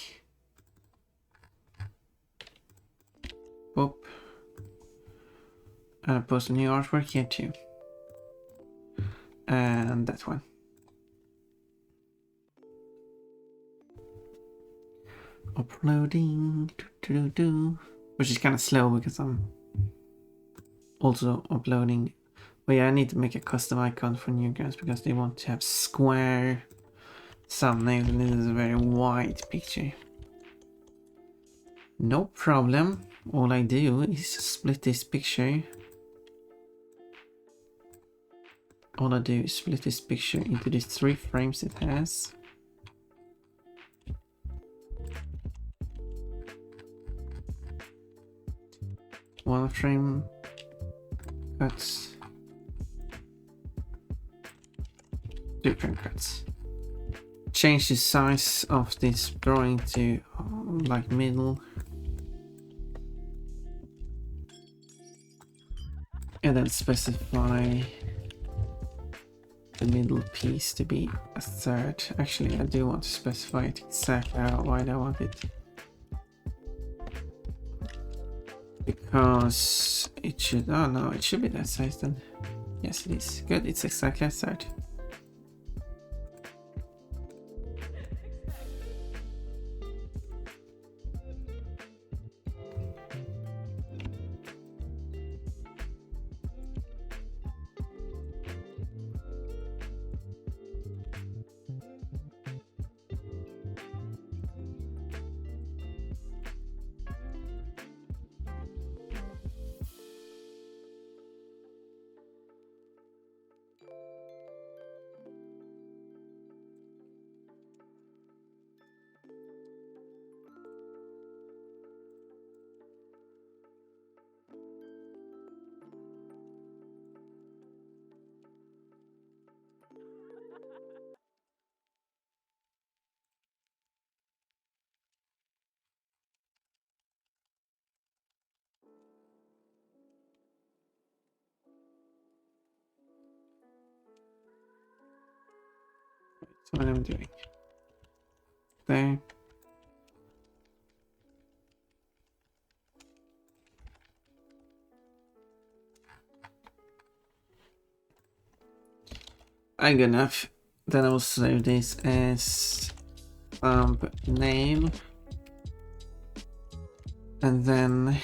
A: Whoop. And I post a new artwork here too. And that one. Uploading. Which is kind of slow because I'm also uploading. But yeah, I need to make a custom icon for new guys because they want to have square thumbnails and this is a very wide picture. No problem. All I do is split this picture. All I do is split this picture into these 3 frames it has. One frame cuts. 2 frame cuts. Change the size of this drawing to like middle. And then specify the middle piece to be a third. Actually, I do want to specify it exactly how wide I want it. Because it should, oh no, it should be that size then. Yes, it is. Good, it's exactly a third. That's what I'm doing. There. Good enough. Then I will save this as name. And then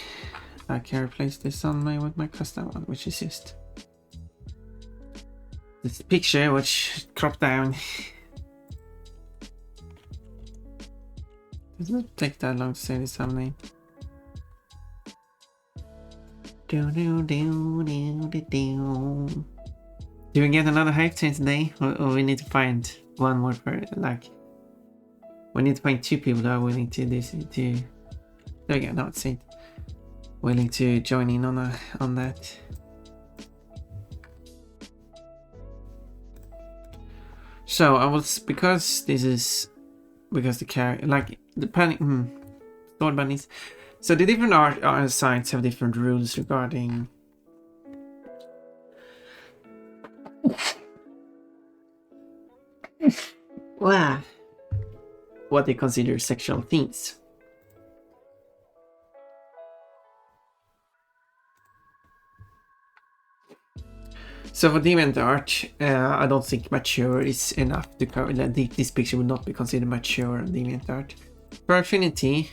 A: I can replace this on with my custom one, which is just this picture, which cropped down. Doesn't take that long to say this thumbnail. Do. Do we get another hype chain today, or we need to find one more for like? We need to find 2 people that are willing to do. There we go. Now it's 8. Willing to join in on that. So I was because the character like depending Sword bunnies. So the different art sites have different rules regarding what they consider sexual themes. So for DeviantArt, I don't think mature is enough to cover that. This picture would not be considered mature on DeviantArt. For Affinity,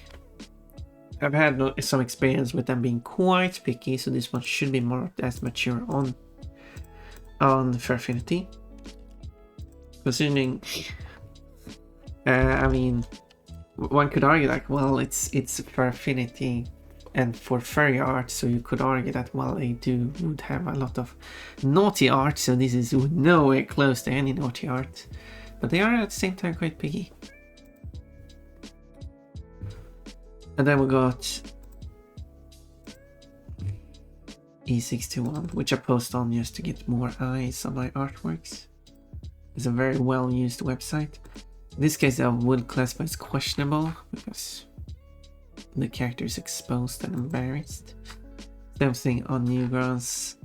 A: I've had some experience with them being quite picky, so this one should be marked as mature on for Affinity. Considering, I mean, one could argue like, well, it's for Affinity and for furry art, so you could argue that, well, they would have a lot of naughty art, so this is nowhere close to any naughty art, but they are at the same time quite picky. And then we got E621, which I post on just to get more eyes on my artworks. It's a very well used website. In this case, I would classify as questionable because the character is exposed and embarrassed. Same thing on Newgrounds.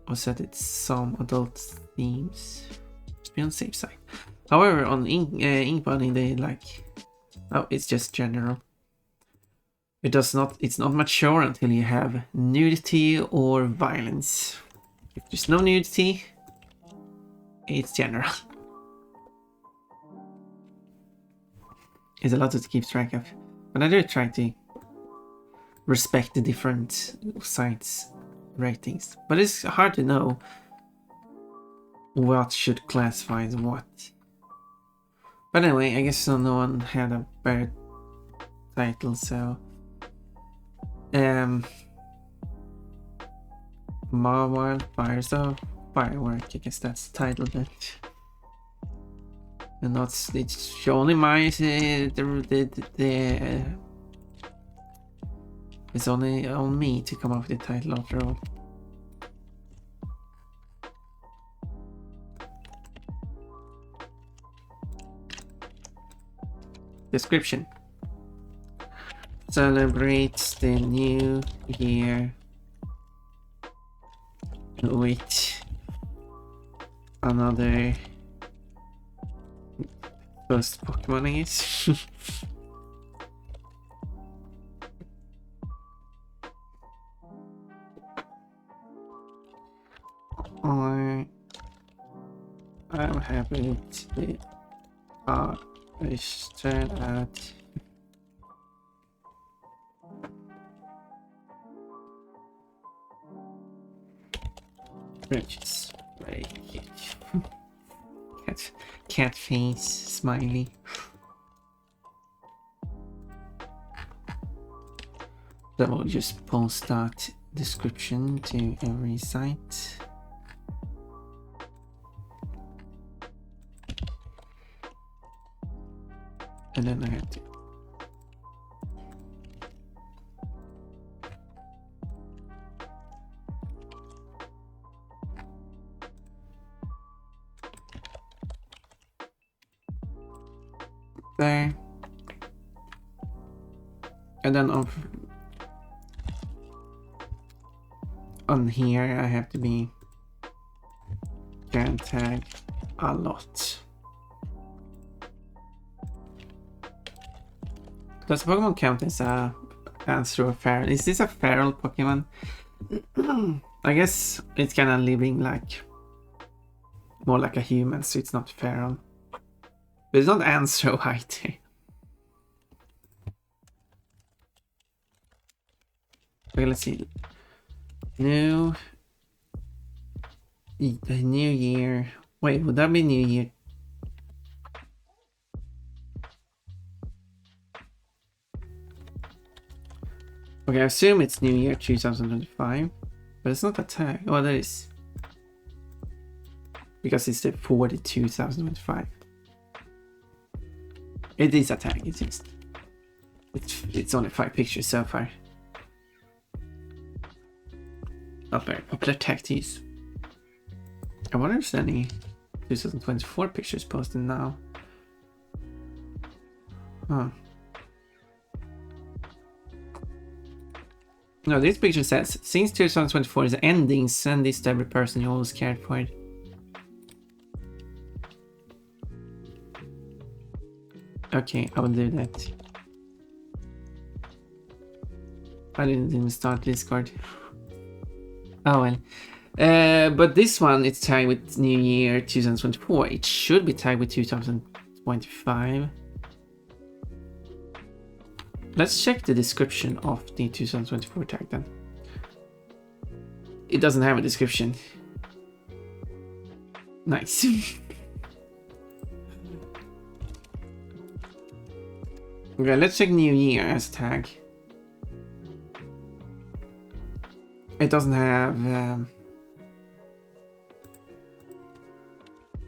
A: Was that it's some adult themes. Just be on the safe side. However, on Ink Bunny, they like, oh, it's just general. It's not mature until you have nudity or violence. If there's no nudity, it's general. It's a lot to keep track of. But I do try to respect the different sites' ratings. But it's hard to know what should classify as what. But anyway, I guess no one had a better title, so... Wildfires of Firework, I guess that's the title of it. And not it's only my it's only on me to come up with the title after all. Description: celebrates the new year with another first Pokemon, I guess. I'm happy to start at bridges. Very cute. Cat face, smiley. So we'll just post that description to every site. And then I have to there, and then on here I have to be can tag a lot. Does Pokemon count as a answer or feral? Is this a feral Pokemon? I guess it's kind of living like more like a human, so it's not feral. But it's not Anthro either. Okay, let's see. The new year. Wait, would that be new year? Okay, I assume it's new year 2025, but it's not a tag. Oh, that is. Because it's the 2025. It is a tag, it's just. It's only 5 pictures so far. Not very popular tag to use. I wonder if there's any 2024 pictures posted now. Huh. No, this picture says, since 2024 is ending, send this to every person you always cared for. Okay, I will do that. I didn't even start Discord. Oh well. But this one, it's tagged with New Year 2024. It should be tagged with 2025. Let's check the description of the 2024 tag then. It doesn't have a description. Nice. Okay, let's check New Year as a tag. It doesn't have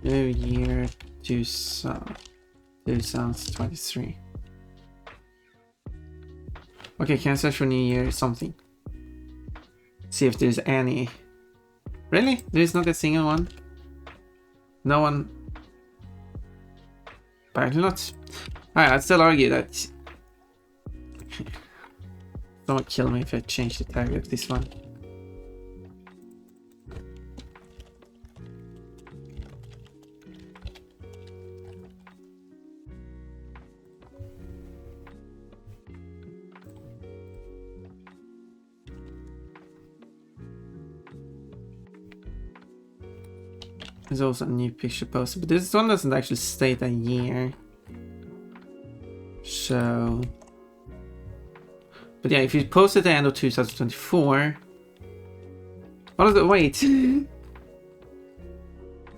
A: New Year 2023. Okay, can I search for New Year something? See if there's any. Really? There is not a single one? No one? Apparently not. Alright, I'd still argue that. Don't kill me if I change the tag of this one. There's also a new picture posted, but this one doesn't actually state a year. So, but yeah, if you post at the end of 2024, what is it? Wait.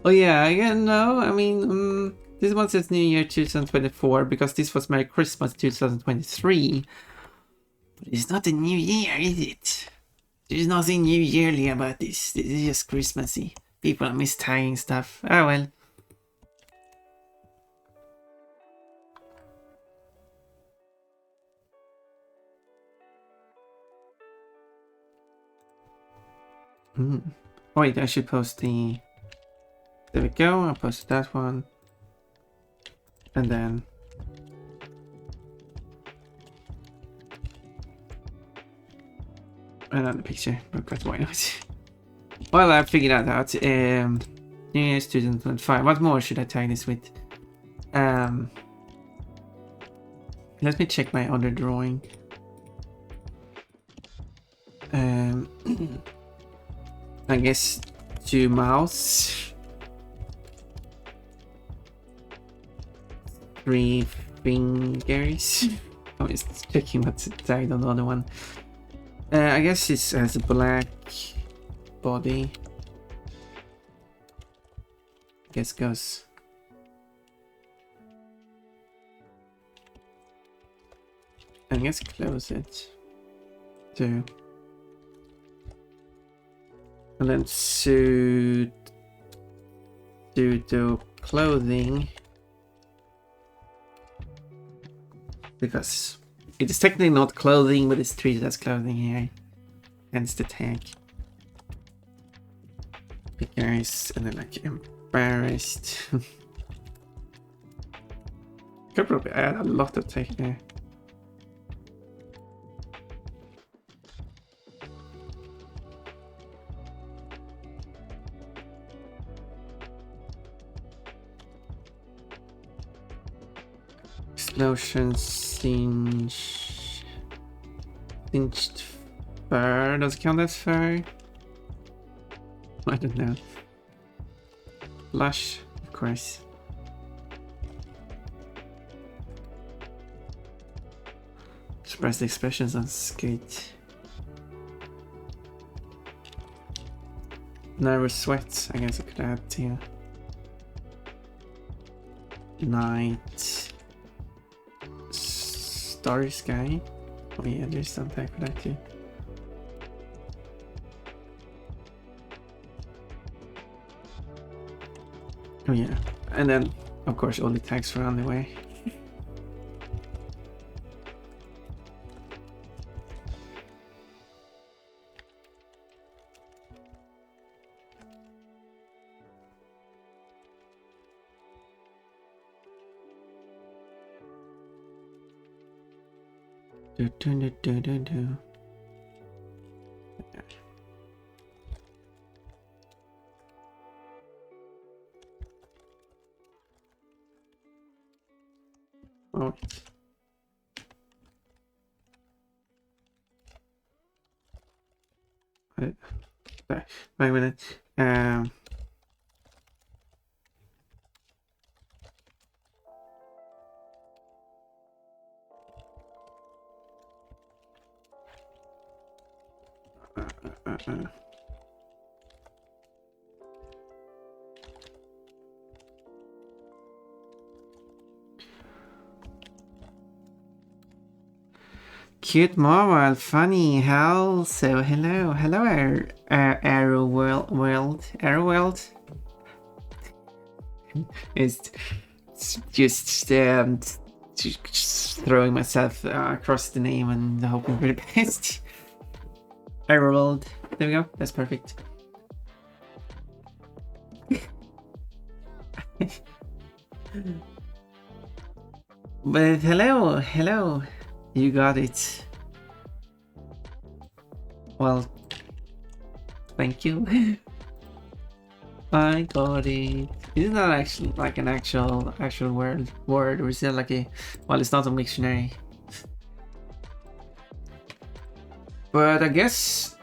A: Oh yeah, no. I mean, this one says New Year 2024 because this was Merry Christmas 2023. But it's not a new year, is it? There's nothing new yearly about this. This is just Christmassy. People are mistying stuff. Oh well. Wait, I should post the... There we go, I posted that one. And then... another picture, because why not? Well, I figured that out. New Year's 2025. What more should I tag this with? Let me check my other drawing. I guess 2 mouths, 3 fingers. I'm just checking what's tagged on the other one. I guess it has a black body. I guess goes. I guess close it too. And then pseudo clothing, because it is technically not clothing, but it's treated as clothing here. Hence the tag. Because, and then like embarrassed. Could probably add a lot of tech there. Explosion, singed fur. Does it count as fur? I don't know. Blush, of course. Express the expressions on skate. Nervous sweat, I guess I could add here. Night. Starry sky. Oh yeah, there's some tag for that too. Oh yeah, and then of course all the tags for on the way. Do. Oh. Wait a minute. Cute mobile, funny, hell. So hello, Arrow World. It's just throwing myself across the name and hoping for the best. Arrow World. There we go. That's perfect. But hello. You got it. Well, thank you. I got it. Isn't that actually like an actual word, or is it like a? Well, it's not a dictionary. But I guess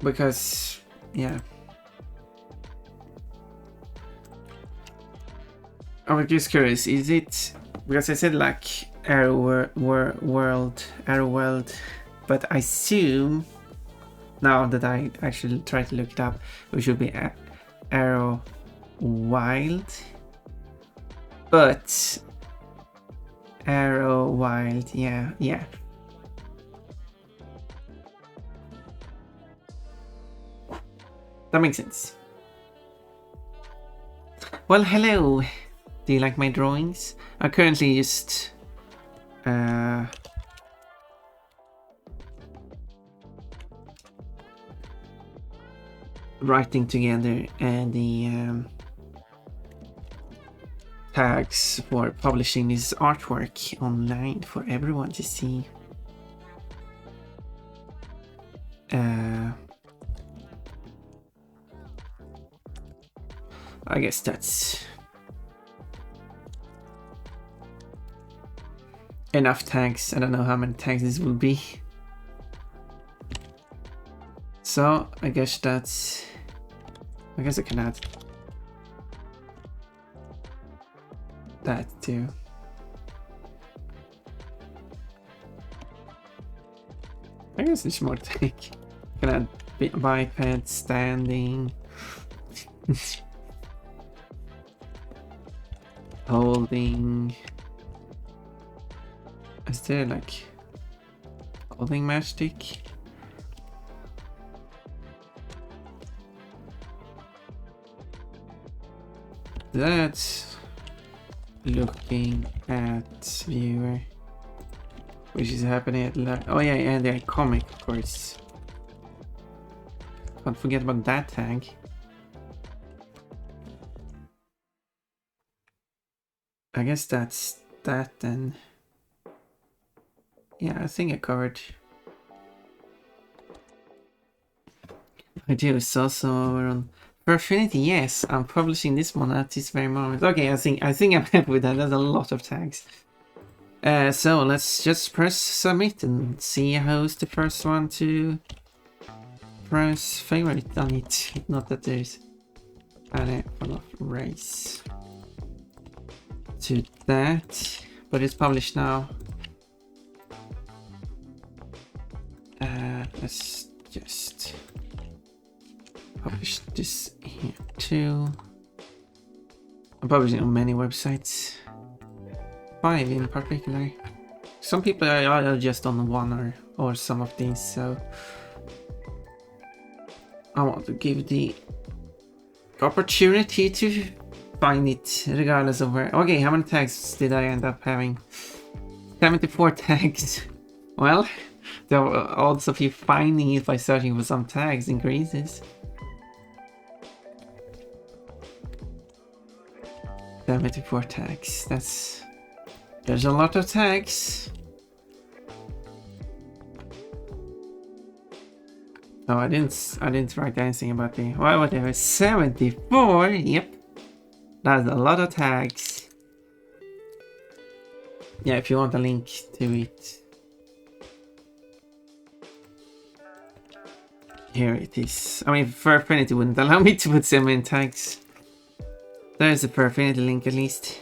A: Because, yeah. I was just curious, is it, because I said like Arrow World, but I assume, now that I actually try to look it up, it should be Arrow Wild, but Arrow Wild, yeah. That makes sense. Well, hello. Do you like my drawings? I'm currently just writing together the tags for publishing this artwork online for everyone to see. I guess that's enough tags. I don't know how many tags this will be. So I guess that's, I guess I can add that too. I guess there's more tag. Can add biped, standing, holding. Is there like holding matchstick? That's looking at viewer, which is happening at oh yeah, and the comic, of course. Can't forget about that tag. I guess that's that then. Yeah, I think I covered. I do. It's also on Perfinity. Yes, I'm publishing this one at this very moment. Okay, I think I'm happy with that. That's a lot of tags. So let's just press submit and see who's the first one to press favorite on it. Not that there's any race to that, but it's published now. Let's just publish this here too. I'm publishing on many websites, 5 in particular. Some people are just on one or some of these, so I want to give the opportunity to find it regardless of where. Okay, how many tags did I end up having? 74 tags. Well, the odds of you finding it by searching for some tags increases. 74 tags. There's a lot of tags. No, I didn't write anything about the, well, whatever. 74. Yep, that's a lot of tags. Yeah, if you want a link to it, here it is. I mean, Perfinity wouldn't allow me to put so many tags. There's a Perfinity link at least.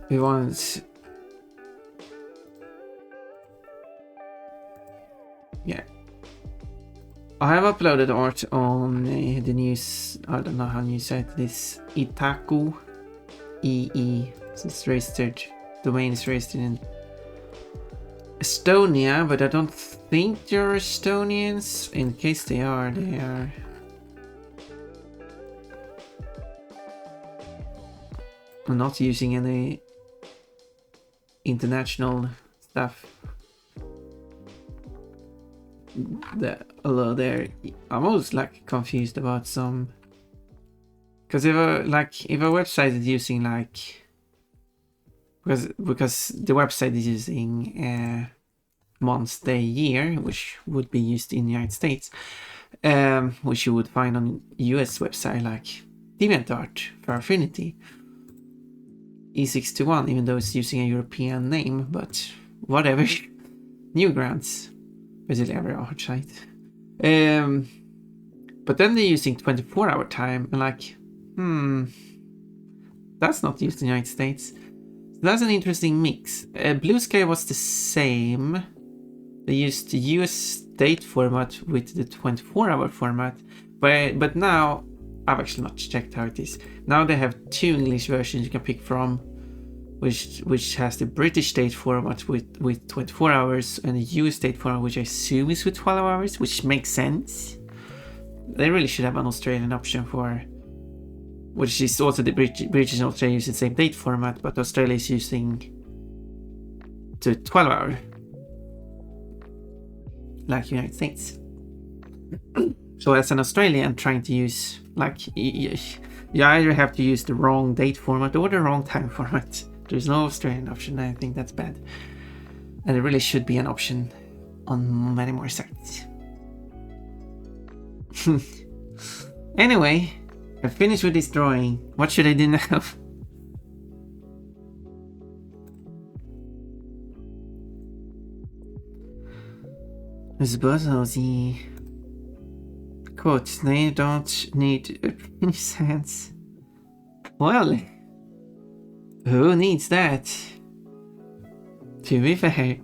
A: We want, yeah. I have uploaded art on the news. I don't know how new site it is. Itaku EE. So it's registered. Domain is registered in Estonia, but I don't think they're Estonians. In case they are, they are. I'm not using any international stuff. Although I'm always like confused about some, because if a website is using like, because the website is using months, day, year, which would be used in the United States, which you would find on US website like DeviantArt for Affinity E621, even though it's using a European name, but whatever. Newgrounds. basically every art site. But then they're using 24-hour time, and like, that's not used in the United States. So that's an interesting mix. Blue Sky was the same. They used the US date format with the 24-hour format, but now I've actually not checked how it is. Now they have 2 English versions you can pick from, which has the British date format with 24 hours and the US date format, which I assume is with 12 hours, which makes sense. They really should have an Australian option for, which is also the British and Australia use the same date format, but Australia is using the 12 hour, like United States. So as an Australian trying to use, like, you either have to use the wrong date format or the wrong time format. There's no Australian option. I think that's bad. And it really should be an option on many more sites. Anyway, I finished with this drawing. What should I do now? I suppose I'll see. Quotes, they don't need any sense. Well, who needs that? To be fair.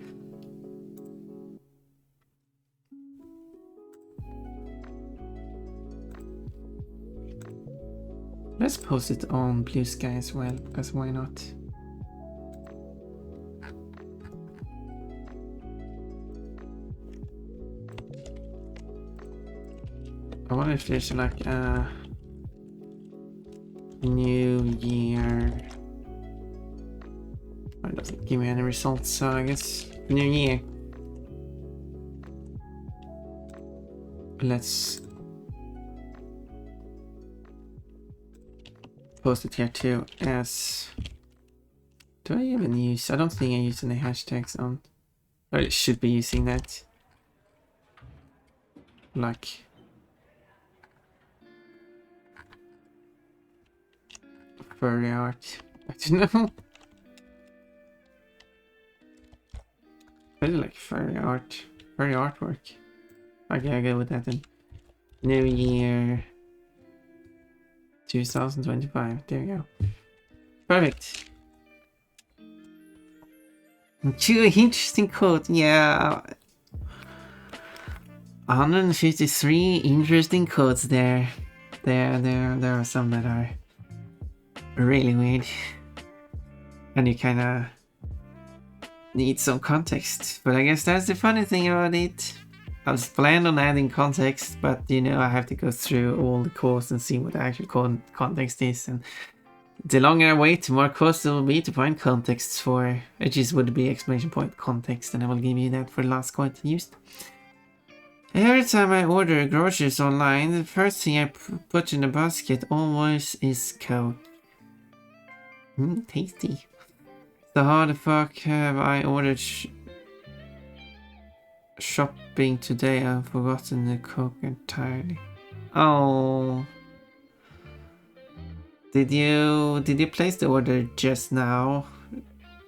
A: Let's post it on Blue Sky as well, because why not? I wonder if there's like a New Year. It doesn't give me any results, so I guess New Year. Let's post it here too as... Do I even use... I don't think I use any hashtags on... Or it should be using that. Like... furry art. I don't know. I really like furry art. Furry artwork. Okay, I go with that then. New Year 2025. There we go. Perfect. 2 interesting quotes. Yeah. 153 interesting quotes there. There are some that are really weird. And you kinda need some context. But I guess that's the funny thing about it. I was planned on adding context, but you know, I have to go through all the quotes and see what the actual context is. And the longer I wait, the more quotes there will be to find context for. It just would be exclamation point context, and I will give you that for the last quote I used. Every time I order groceries online, the first thing I put in the basket always is Coke. Tasty. So how the fuck have I ordered shopping today? I've forgotten the Coke entirely. Oh. Did you place the order just now?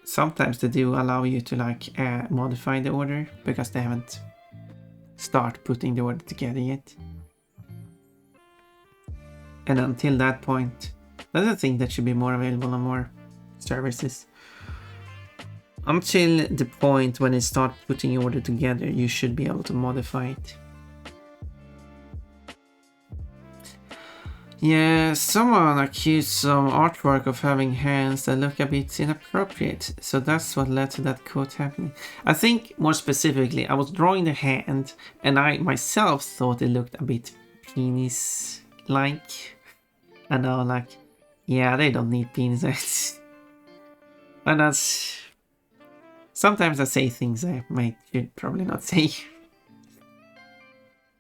A: Sometimes they do allow you to like modify the order because they haven't started putting the order together yet. And until that point, that's a thing that should be more available on more services. Until the point when they start putting your order together, you should be able to modify it. Yeah, someone accused some artwork of having hands that look a bit inappropriate, so that's what led to that quote happening. I think more specifically, I was drawing the hand and I myself thought it looked a bit penis-like. And I was like, yeah, they don't need penis. And that's... Sometimes I say things I should probably not say.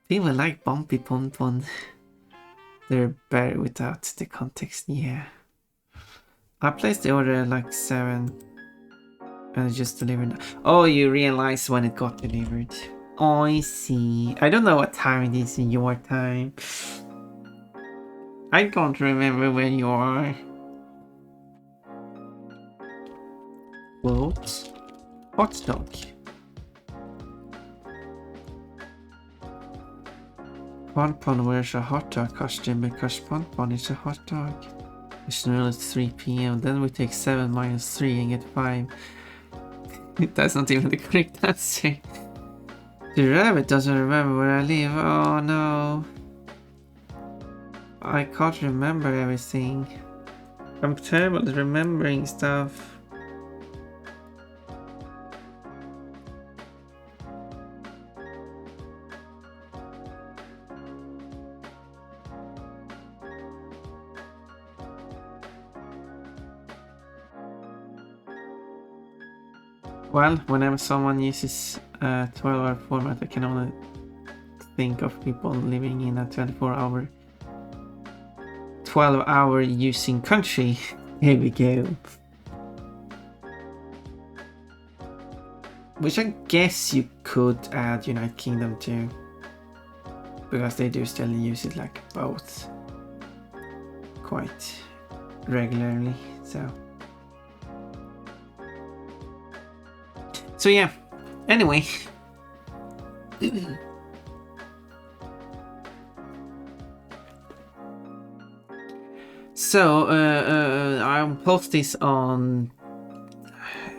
A: People like bumpy pon. They're better without the context, yeah. I placed the order at like 7 and it just delivered. Oh, you realize when it got delivered. Oh, I see. I don't know what time it is in your time. I can't remember where you are. Quote. Hot dog. Pon wears a hot dog costume because Pon is a hot dog. It's nearly 3 p.m. Then we take 7 minus 3 and get 5. That's not even the correct answer. The rabbit doesn't remember where I live. Oh no. I can't remember everything. I'm terrible at remembering stuff. Well, whenever someone uses a 12-hour format, I can only think of people living in a 12-hour using country. Here we go. Which I guess you could add United Kingdom to, because they do still use it like both quite regularly, so yeah, anyway. So I'll post this on,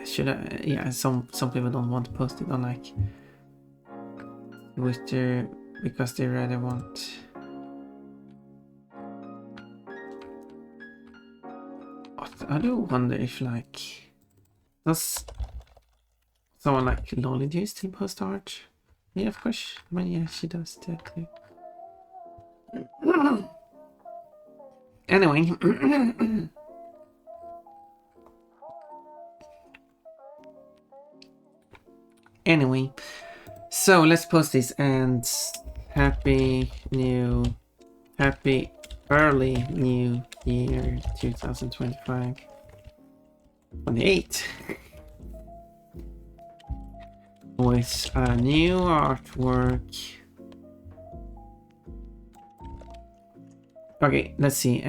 A: should I? Yeah, some people don't want to post it on like Twitter because they rather want. I do wonder if like, does someone like Lolly do still post art? Yeah, of course. I mean, yeah, she does that too. Anyway. Anyway, so let's post this and happy early new year 2025. 28. With a new artwork. Okay, let's see.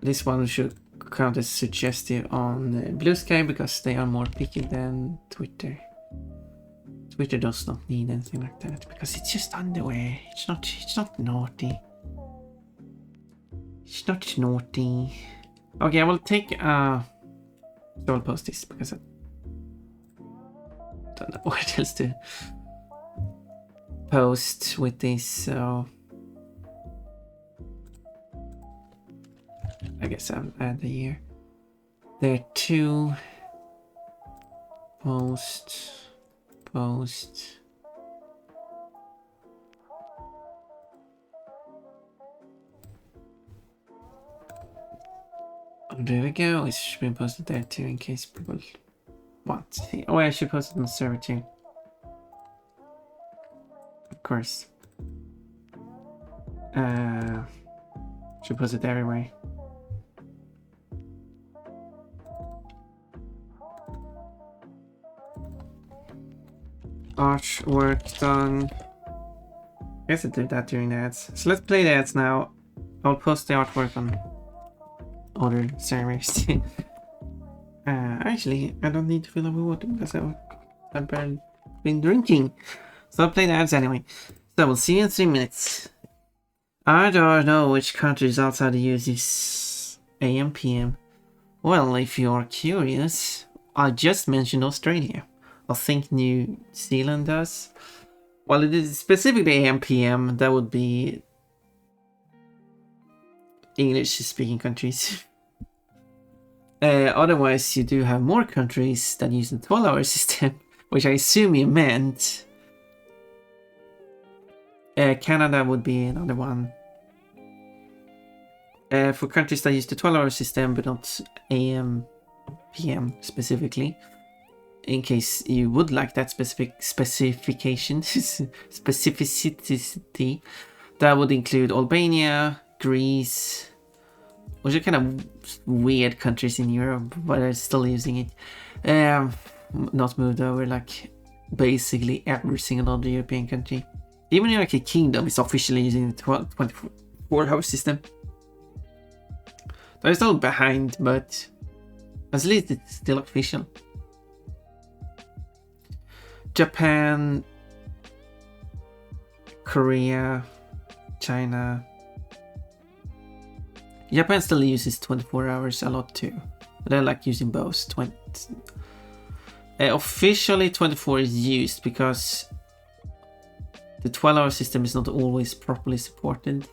A: This one should count as suggestive on Blue Sky because they are more picky than Twitter. Twitter does not need anything like that because it's just underwear. It's not naughty. It's not naughty. Okay, I will take so I'll post this because I don't know what else to post with this, so I guess I'll add the year. There are 2 post. Oh, there we go. It should be posted there too in case people want to see. Oh, I should post it on the server too. Of course. Should post it everywhere. Artwork done. I guess I did that during the ads. So let's play the ads now. I'll post the artwork on other servers. Actually, I don't need to fill up with water because I've been drinking. So I'll play the ads anyway. So we'll see you in 3 minutes. I don't know which countries outside the US is AM PM. Well, if you are curious, I just mentioned Australia. I think New Zealand does. Well, it is specifically AM PM. That would be English-speaking countries. Otherwise, you do have more countries that use the 12-hour system, which I assume you meant. Canada would be another one. For countries that use the 12-hour system, but not AM, PM specifically. In case you would like that specification, specificity, that would include Albania, Greece, which are kind of weird countries in Europe, but are still using it. Not moved over, like basically every single other European country. Even the United Kingdom is officially using the 24-hour system. They're still behind, but at least it's still official. Japan, Korea, China. Japan still uses 24 hours a lot too. But I like using both. Officially 24 is used because the 12-hour system is not always properly supported.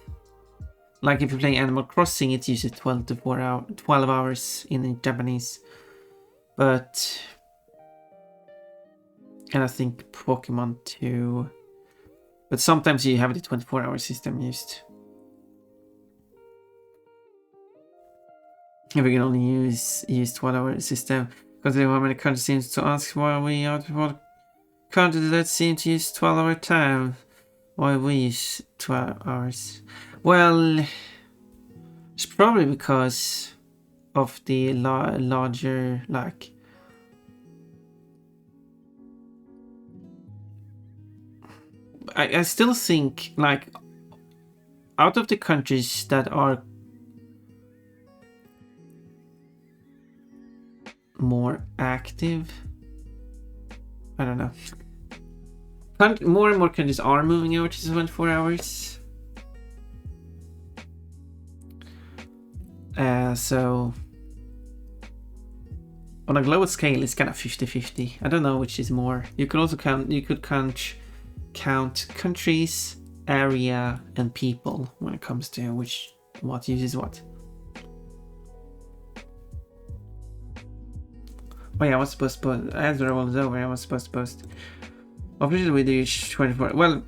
A: Like if you play Animal Crossing, it uses 12 hours in Japanese. But... and I think Pokemon too. But sometimes you have the 24-hour system used. If we can only use 12-hour system, because how many countries seems to ask why we are what country that seem to use 12-hour time. Why we use 12 hours? Well, it's probably because of the larger like. I still think like out of the countries that are more active, I don't know. More and more countries are moving over to 24 hours. So on a global scale, it's kind of 50-50. I don't know which is more. You could also count countries, area, and people when it comes to what uses what. Oh yeah, I was supposed to post, as the roll is over, I was supposed to post. Officially we do 24, well,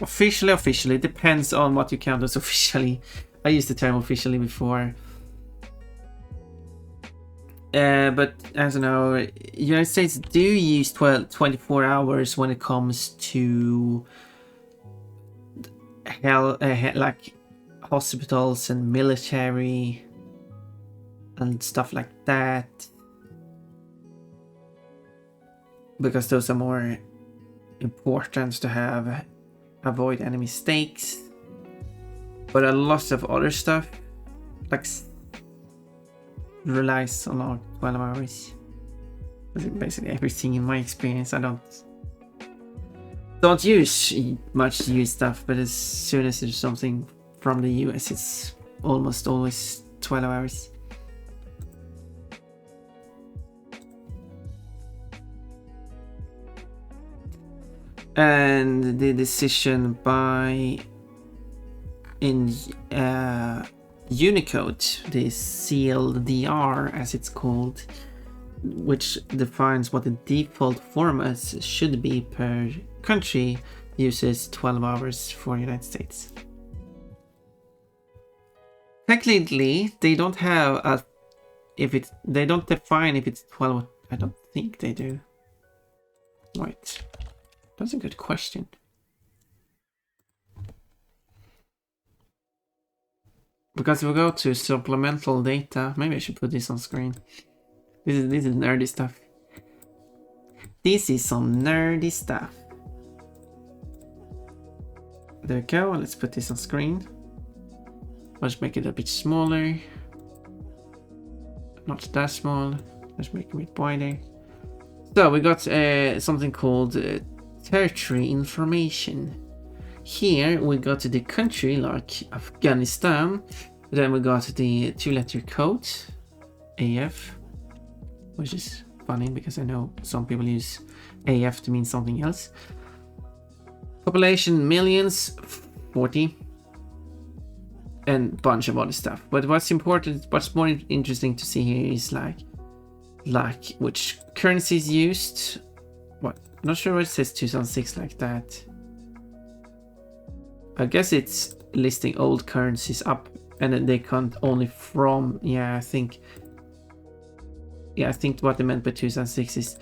A: officially, it depends on what you count as officially. I used the term officially before. But as you know, United States do use 24 hours when it comes to like hospitals and military and stuff like that, because those are more important to have, avoid any mistakes. But a lot of other stuff like relies on 12 hours. Basically everything in my experience. I don't use much US stuff, but as soon as there's something from the US, it's almost always 12 hours. And the decision by in Unicode, the CLDR as it's called, which defines what the default formats should be per country, uses 12 hours for United States. Technically, they don't have they don't define if it's 12. I don't think they do. Wait, that's a good question. Because if we go to supplemental data, maybe I should put this on screen. This is nerdy stuff. This is some nerdy stuff. There we go. Let's put this on screen. Let's make it a bit smaller. Not that small. Let's make it a bit wider. So we got something called territory information. Here we got the country like Afghanistan. Then we got the 2-letter code AF, which is funny because I know some people use AF to mean something else. Population millions, 40, and bunch of other stuff. But what's more interesting to see here is like which currency is used. What? I'm not sure why it says 2006 like that. I guess it's listing old currencies up, and then they count only from, I think what they meant by 2006 is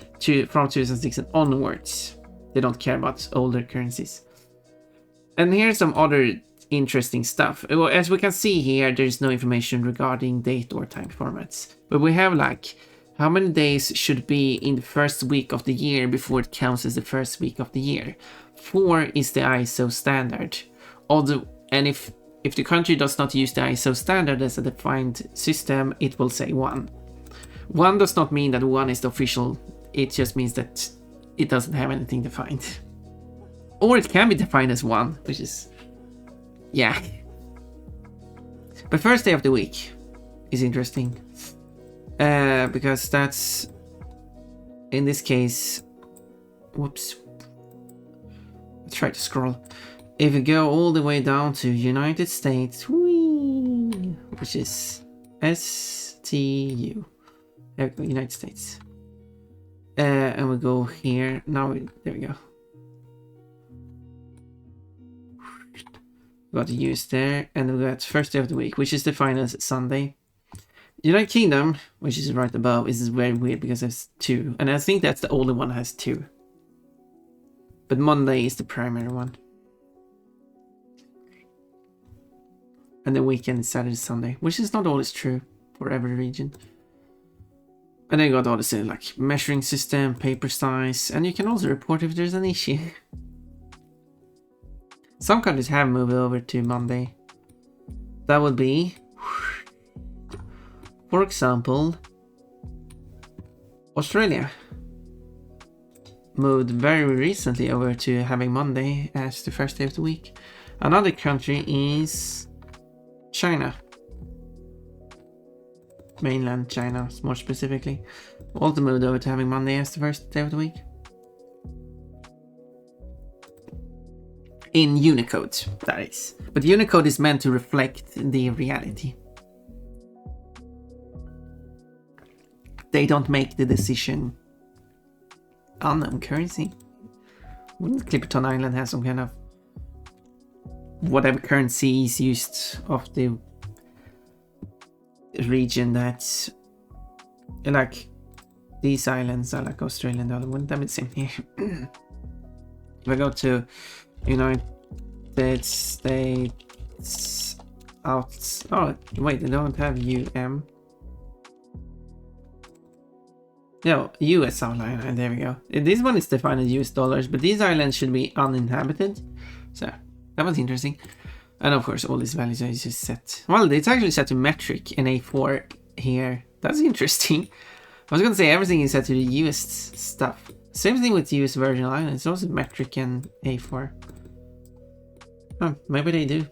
A: from 2006 and onwards. They don't care about older currencies. And here's some other interesting stuff. Well, as we can see here, there's no information regarding date or time formats. But we have like how many days should be in the first week of the year before it counts as the first week of the year. 4 is the ISO standard. And if the country does not use the ISO standard as a defined system, it will say 1. 1 does not mean that 1 is the official. It just means that it doesn't have anything defined. Or it can be defined as 1, which is... yeah. But first day of the week is interesting. Because that's... in this case... whoops. Let's try to scroll. If you go all the way down to United States, whee, which is STU. There we go, United States. And we go here. Now, there we go. We got the use there. And we got first day of the week, which is defined as Sunday. United Kingdom, which is right above, is very weird because there's 2. And I think that's the only one that has 2. But Monday is the primary one. And the weekend is Saturday, Sunday, which is not always true for every region. And then you got all the like measuring system, paper size, and you can also report if there's an issue. Some countries have moved over to Monday. That would be, for example, Australia moved very recently over to having Monday as the first day of the week. Another country is China. Mainland China, more specifically. Also moved over to having Monday as the first day of the week. In Unicode, that is. But Unicode is meant to reflect the reality. They don't make the decision unknown currency. Wouldn't Clipperton Island have some kind of whatever currency is used of the region that's like these islands are like Australian dollar? Wouldn't that be the same here? If I go to United States out, oh wait, they don't have UM. No, US island, there we go. This one is defined as US dollars, but these islands should be uninhabited. So, that was interesting. And of course, all these values are just set. Well, it's actually set to metric in A4 here. That's interesting. I was going to say everything is set to the US stuff. Same thing with US Virgin Islands. It's also metric and A4. Oh, maybe they do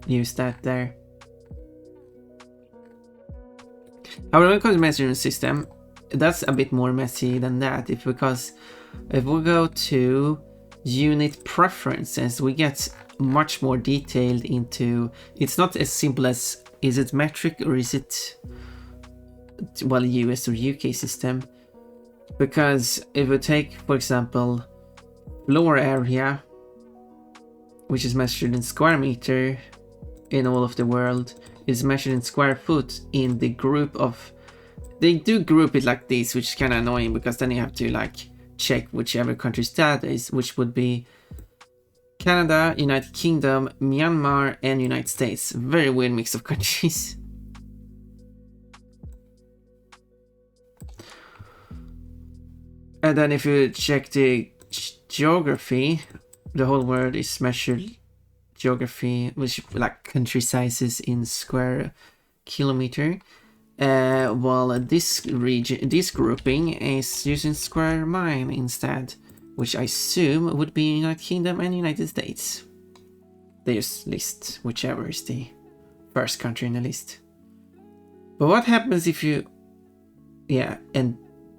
A: use that there. However, when it comes to measuring system, that's a bit more messy than that. Because if we go to unit preferences, we get much more detailed into. It's not as simple as is it metric or is it, well, US or UK system. Because if we take, for example, floor area, which is measured in square meter in all of the world, is measured in square foot in the group of... They do group it like this, which is kind of annoying because then you have to like check whichever country's that is, which would be Canada, United Kingdom, Myanmar, and United States. Very weird mix of countries. And then if you check the geography, the whole world is measured geography, which like country sizes in square kilometer. While this region, this grouping is using square mile instead, which I assume would be United Kingdom and United States. They just list whichever is the first country in the list. But what happens if you, and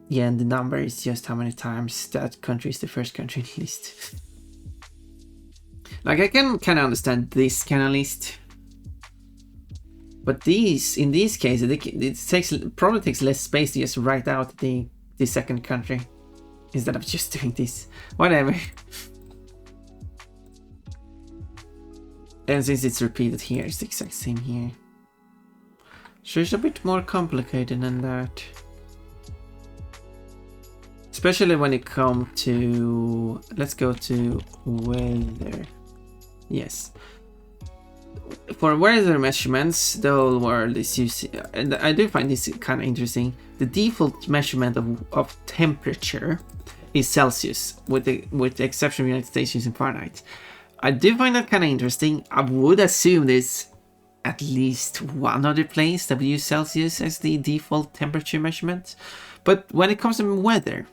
A: the number is just how many times that country is the first country in the list. Like, I can kind of understand this kind of list, but in these cases, it probably takes less space to just write out the second country instead of just doing this. Whatever. And since it's repeated here, it's the exact same here. So it's a bit more complicated than that. Especially when it comes to, let's go to weather. Yes. For weather measurements, the whole world is using, and I do find this kind of interesting. The default measurement of temperature is Celsius, with the exception of the United States using Fahrenheit. I do find that kind of interesting. I would assume this at least one other place that we use Celsius as the default temperature measurement. But when it comes to weather,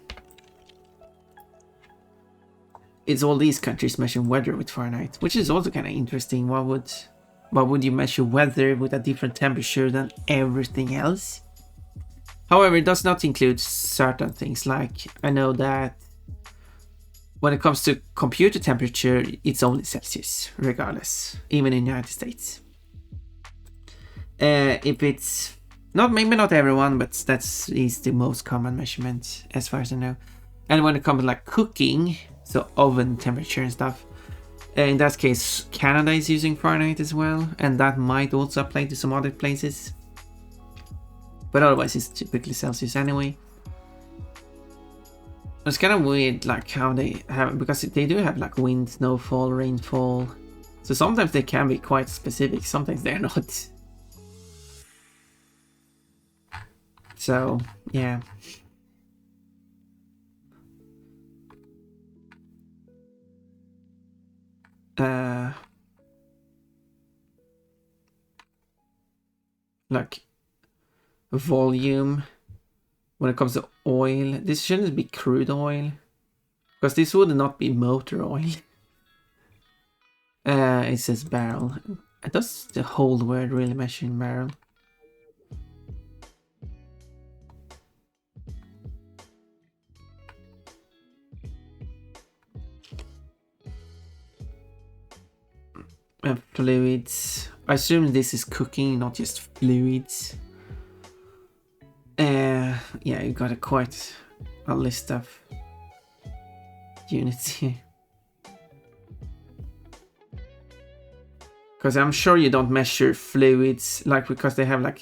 A: it's all these countries measuring weather with Fahrenheit, which is also kind of interesting. Why would you measure weather with a different temperature than everything else? However, it does not include certain things. Like, I know that when it comes to computer temperature, it's only Celsius, regardless, even in the United States. If it's maybe not everyone, but is the most common measurement as far as I know. And when it comes to like cooking, so oven temperature and stuff, in that case, Canada is using Fahrenheit as well, and that might also apply to some other places. But otherwise, it's typically Celsius anyway. It's kind of weird, like how they have, because they do have like wind, snowfall, rainfall. So sometimes they can be quite specific, sometimes they're not. So, yeah. Like volume when it comes to oil, this shouldn't be crude oil, because this would not be motor oil. It says barrel. Does the whole word really measure in barrel? Fluids. I assume this is cooking, not just fluids. Yeah, you got quite a list of units here. Because I'm sure you don't measure fluids, like, because they have like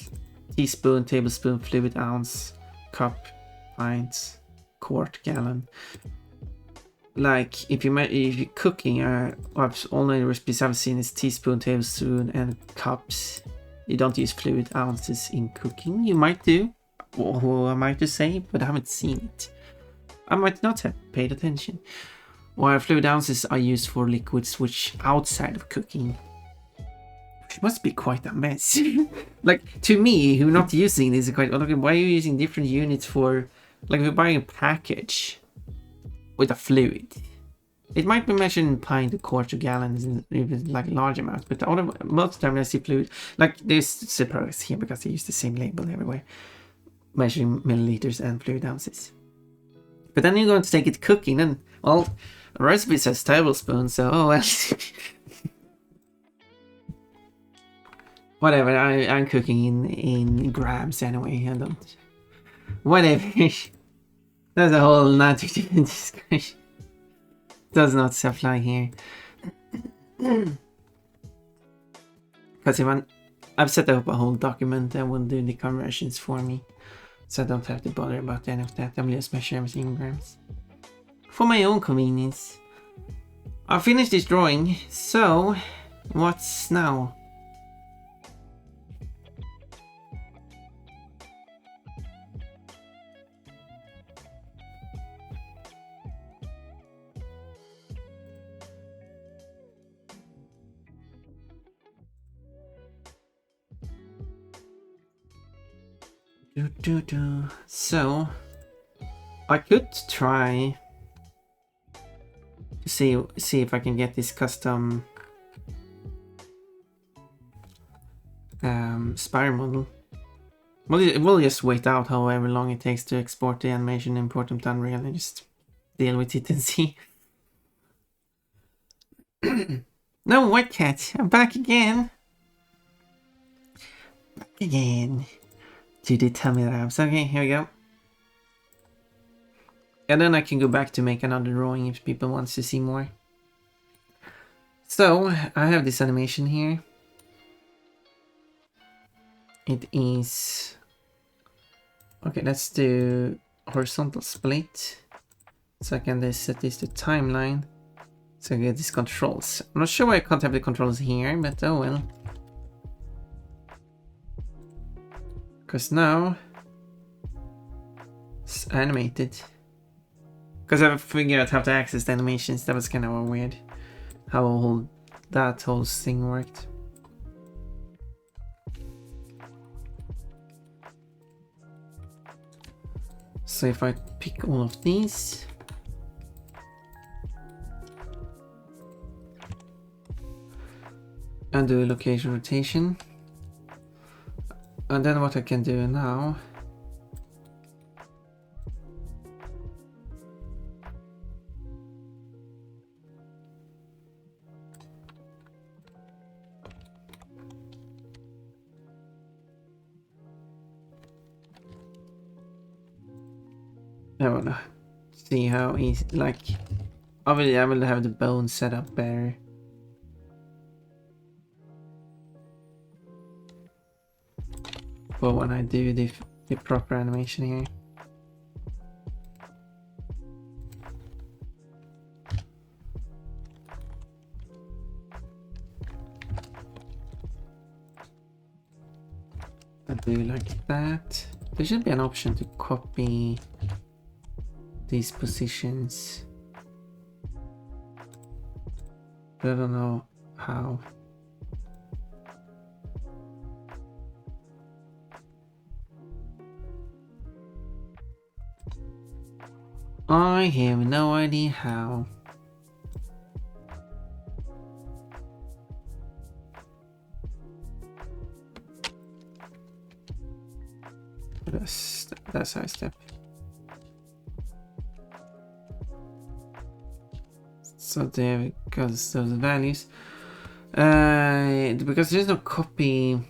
A: teaspoon, tablespoon, fluid, ounce, cup, pints, quart, gallon. Like if you're cooking, only recipes I've seen is teaspoon, tablespoon, and cups. You don't use fluid ounces in cooking. You might do. Who am I to say? But I haven't seen it. I might not have paid attention. While fluid ounces are used for liquids which outside of cooking. It must be quite a mess. Like, to me, who not using this, quite. Why are you using different units for? Like, if you're buying a package with a fluid, it might be measured in pint, a quart, or gallons, if it's like large amounts. But most of the time I see fluid, like there's separate here because they use the same label everywhere, measuring milliliters and fluid ounces. But then you're going to take it cooking, and well, the recipe says tablespoon, so oh well. Whatever. I'm cooking in grams anyway. I don't. Whatever. That's a whole nother different discussion. Does not apply here. Because I've set up a whole document that will do the conversions for me. So I don't have to bother about any of that. I'll just measure everything in grams. For my own convenience. I've finished this drawing. So, what's now? So, I could try to see if I can get this custom spiral model. We'll just wait out however long it takes to export the animation, import them to Unreal, and just deal with it and see. No, White Cat, I'm back again. Back again. To the tummy labs. Okay, here we go. And then I can go back to make another drawing if people want to see more. So, I have this animation here. It is... Okay, let's do horizontal split. So I can just set this to timeline. So I get these controls. I'm not sure why I can't have the controls here, but oh well. Because now it's animated. Because I figured out how to access the animations. That was kind of weird. How that whole thing worked. So if I pick all of these, and do a location rotation, and then what I can do now, I wanna see how easy, like, obviously I will have the bone set up better. But when I do the proper animation here. I do like that. There should be an option to copy these positions. But I don't know how. I have no idea how. That's how I step. So there goes those values. Because there's no copy.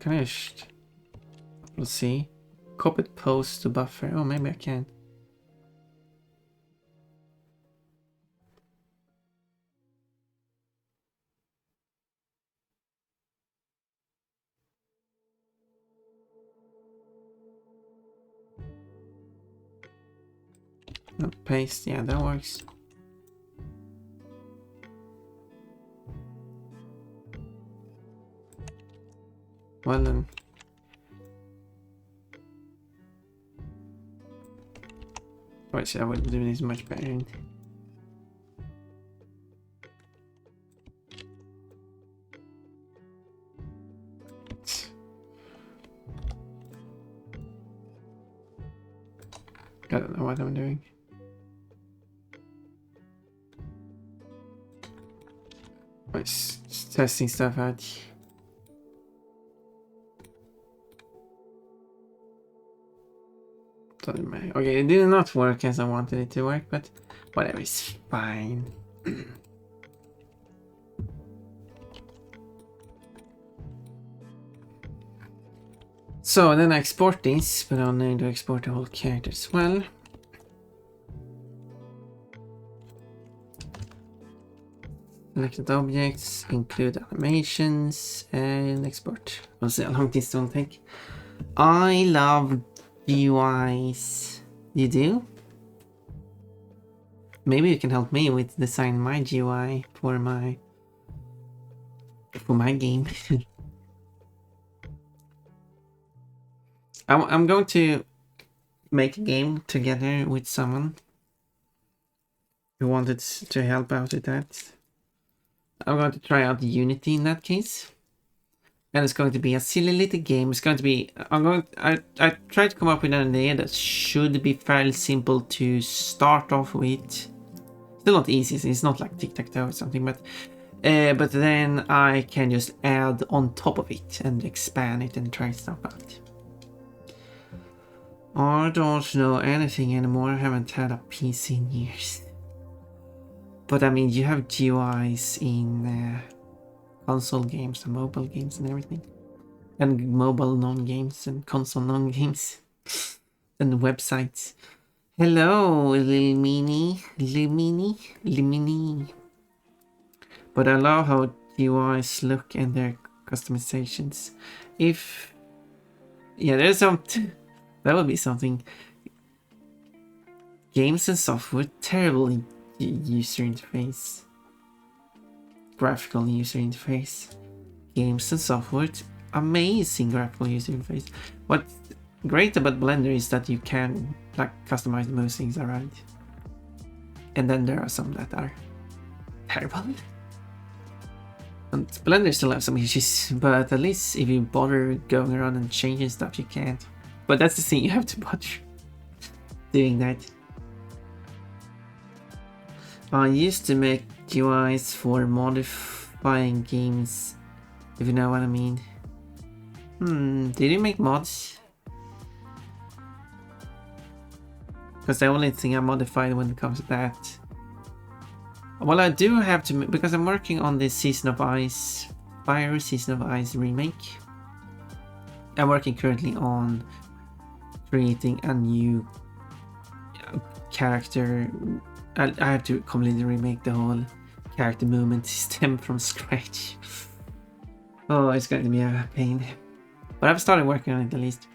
A: Can I just... Let's see. Copy post to buffer. Oh, maybe I can. No, paste. Yeah, that works. Well then. Right, so I would do this much better. I don't know what I'm doing. Right, just testing stuff out. Doesn't matter. Okay, it did not work as I wanted it to work, but whatever, it's fine. So then I export this, but I'll need to export the whole character as well. Selected objects, include animations, and export. We'll see how long this will take. I love GUIs. You do? Maybe you can help me with design my GUI for my game. I'm going to make a game together with someone who wanted to help out with that. I'm going to try out Unity in that case. And it's going to be a silly little game. It's going to be... I tried to come up with an idea that should be fairly simple to start off with. Still not easy. It's not like tic-tac-toe or something, but then I can just add on top of it and expand it and try stuff out. I don't know anything anymore. I haven't had a PC in years. But I mean, you have GUIs in console games and mobile games and everything. And mobile non-games and console non-games. And websites. Hello, little mini. But I love how GUIs look and their customizations. If... Yeah, there's some... That would be something. Games and software, terrible user interface. Graphical user interface. Games and software, amazing graphical user interface. What's great about Blender is that you can like customize most things around. And then there are some that are terrible. And Blender still have some issues, but at least if you bother going around and changing stuff, you can't. But that's the thing, you have to bother doing that. I used to make UIs for modifying games, if you know what I mean. Did you make mods? Because the only thing I modified when it comes to that. Well, I do have to, because I'm working on this Season of Ice, Fire Season of Ice remake. I'm working currently on creating a new character. I have to completely remake the whole character movement system from scratch. Oh, it's going to be a pain. But I've started working on it at least.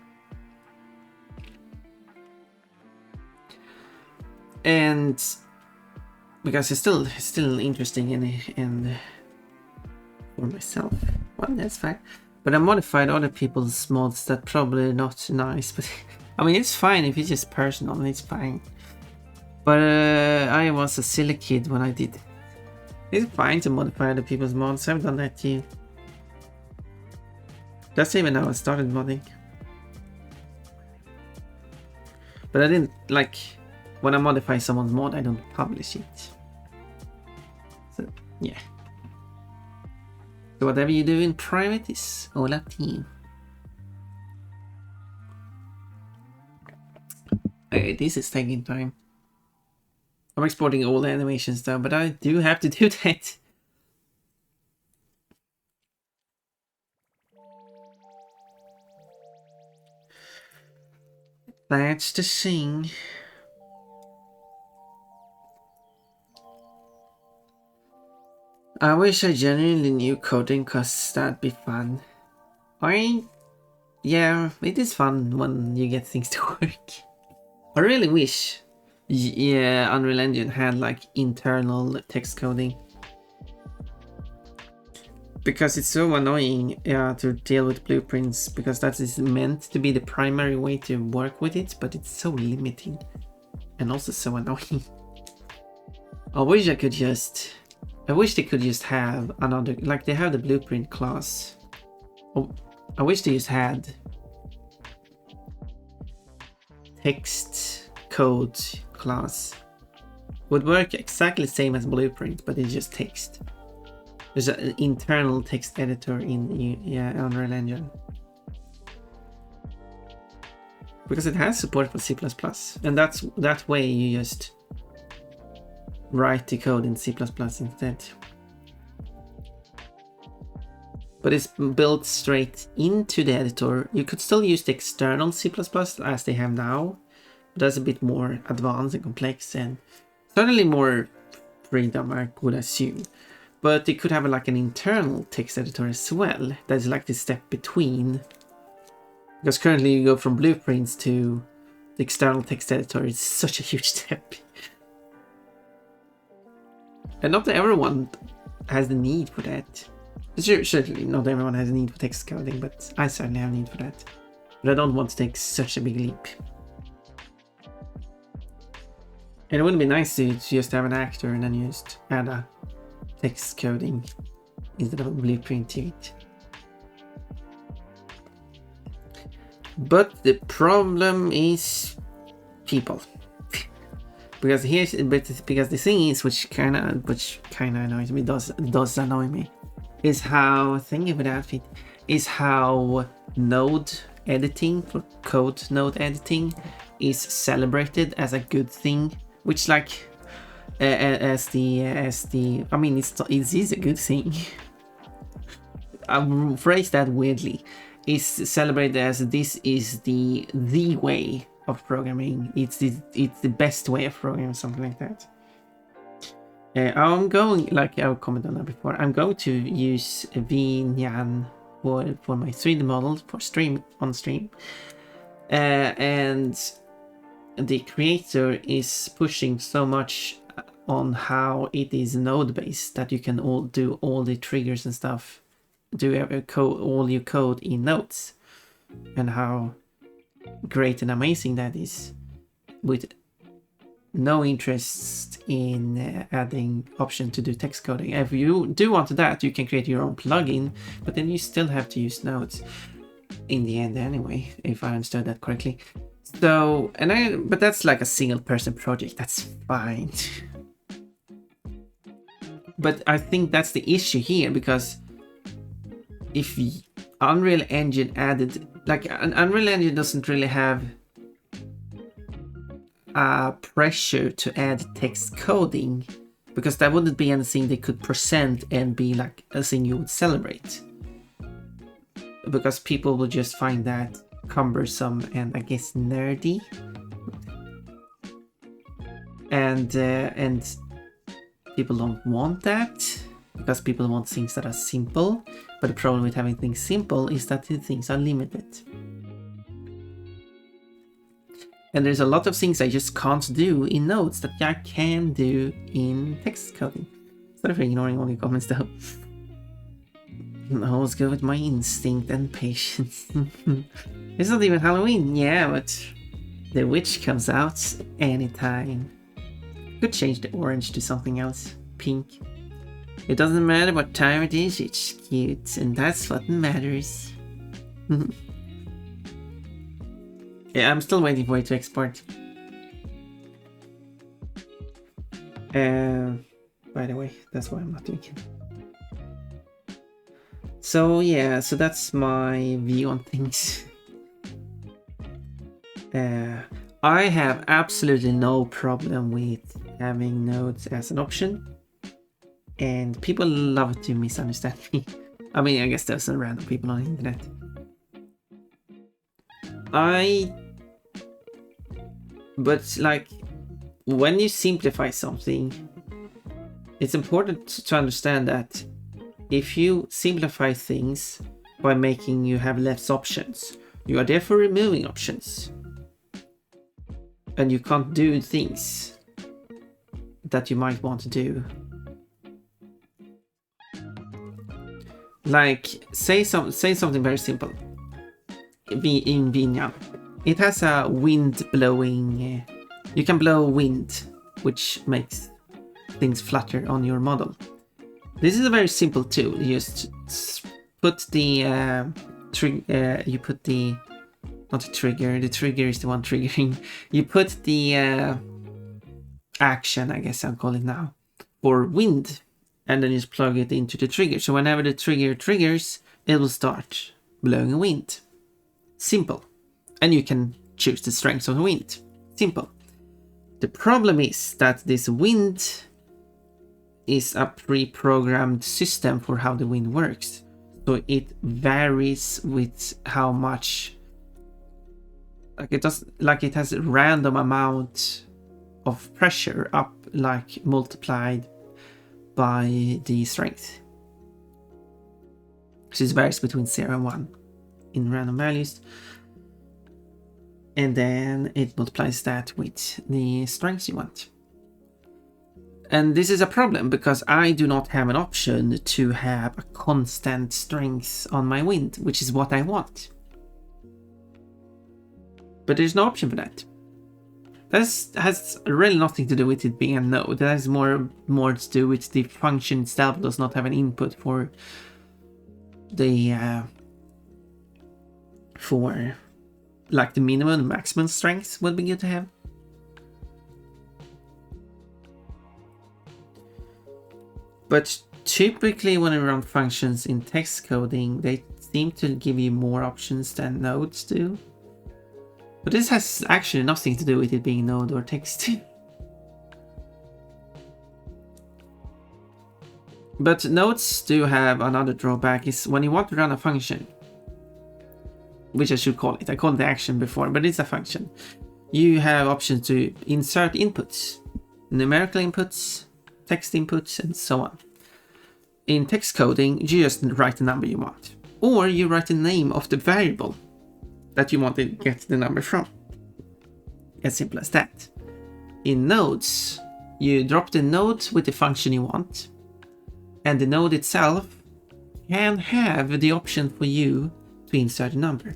A: And because it's still interesting and for myself. Well, that's fine. But I modified other people's mods that probably not nice. But I mean, it's fine if it's just personal. It's fine. But I was a silly kid when I did. It's fine to modify other people's mods. I've done that too. That's even how I started modding. But I didn't like when I modify someone's mod, I don't publish it. So yeah. So whatever you do in private is all up to you. Okay, this is taking time. I'm exporting all the animations now, but I do have to do that. That's the thing. I wish I genuinely knew coding, cause that'd be fun. Yeah, it is fun when you get things to work. I really wish, yeah, Unreal Engine had like internal text coding. Because it's so annoying to deal with blueprints, because that is meant to be the primary way to work with it, but it's so limiting and also so annoying. I wish they could just have another, like they have the blueprint class. Oh, I wish they just had text code class. Would work exactly the same as blueprint, but it's just text. There's an internal text editor in Unreal Engine. Because it has support for C++, and that way you just write the code in C++ instead. But it's built straight into the editor. You could still use the external C++ as they have now, but that's a bit more advanced and complex and certainly more freedom, I would assume. But it could have like an internal text editor as well. That's like the step between. Because currently you go from blueprints to the external text editor. It's such a huge step. And not everyone has the need for that. Certainly not everyone has a need for text coding, but I certainly have a need for that. But I don't want to take such a big leap. And it wouldn't be nice to just have an actor and then just add a text coding instead of a blueprint to it. But the problem is people. because the thing is, which kinda annoys me, does annoy me, is how node editing, for code node editing, is celebrated as a good thing, which like I mean, it is a good thing. I'll phrase that weirdly. Is celebrated as this is the way of programming. It's the best way of programming, something like that. I'm going, like I've commented on that before, I'm going to use VNyan for my 3D model for on stream. And the creator is pushing so much on how it is node based that you can do all the triggers and stuff, all your code in nodes, and how great and amazing that is with no interest in adding option to do text coding. If you do want that, you can create your own plugin, but then you still have to use nodes in the end anyway, if I understood that correctly. So, but that's like a single person project, that's fine. But I think that's the issue here, because if Unreal Engine added, like an Unreal Engine doesn't really have pressure to add text coding, because that wouldn't be anything they could present and be like a thing you would celebrate, because people will just find that cumbersome and I guess nerdy, and people don't want that, because people want things that are simple. But the problem with having things simple is that the things are limited. And there's a lot of things I just can't do in nodes that I can do in text coding. Instead of ignoring all the comments though. I always go with my instinct and patience. It's not even Halloween, yeah, but the witch comes out anytime. Could change the orange to something else. Pink. It doesn't matter what time it is, it's cute, and that's what matters. Yeah, I'm still waiting for it to export. By the way, that's why I'm not doing it. So yeah, so that's my view on things. I have absolutely no problem with having nodes as an option. And people love to misunderstand me. I mean, I guess there's some random people on the internet. But like, when you simplify something, it's important to understand that if you simplify things by making you have less options, you are therefore removing options. And you can't do things that you might want to do. Like, say something very simple. In Vinja, it has a wind blowing. You can blow wind, which makes things flutter on your model. This is a very simple tool. You just put the you put the, not the trigger. The trigger is the one triggering. You put the action, I guess I'll call it now, for wind. And then just plug it into the trigger. So whenever the trigger triggers, it will start blowing a wind. Simple. And you can choose the strength of the wind. Simple. The problem is that this wind is a pre-programmed system for how the wind works. So it varies with how much, it has a random amount of pressure up, like multiplied by the strength. So it varies between 0 and 1 in random values. And then it multiplies that with the strengths you want. And this is a problem because I do not have an option to have a constant strength on my wind, which is what I want. But there's no option for that. That has really nothing to do with it being a node. That has more to do with the function itself does not have an input for the for like the minimum and maximum strength would be good to have. But typically when you run functions in text coding, they seem to give you more options than nodes do. But this has actually nothing to do with it being node or text. But nodes do have another drawback, is when you want to run a function, which I should call it. I called it the action before, but it's a function. You have options to insert inputs, numerical inputs, text inputs, and so on. In text coding, you just write the number you want. Or you write the name of the variable that you want to get the number from. As simple as that. In nodes, you drop the node with the function you want, and the node itself can have the option for you to insert a number.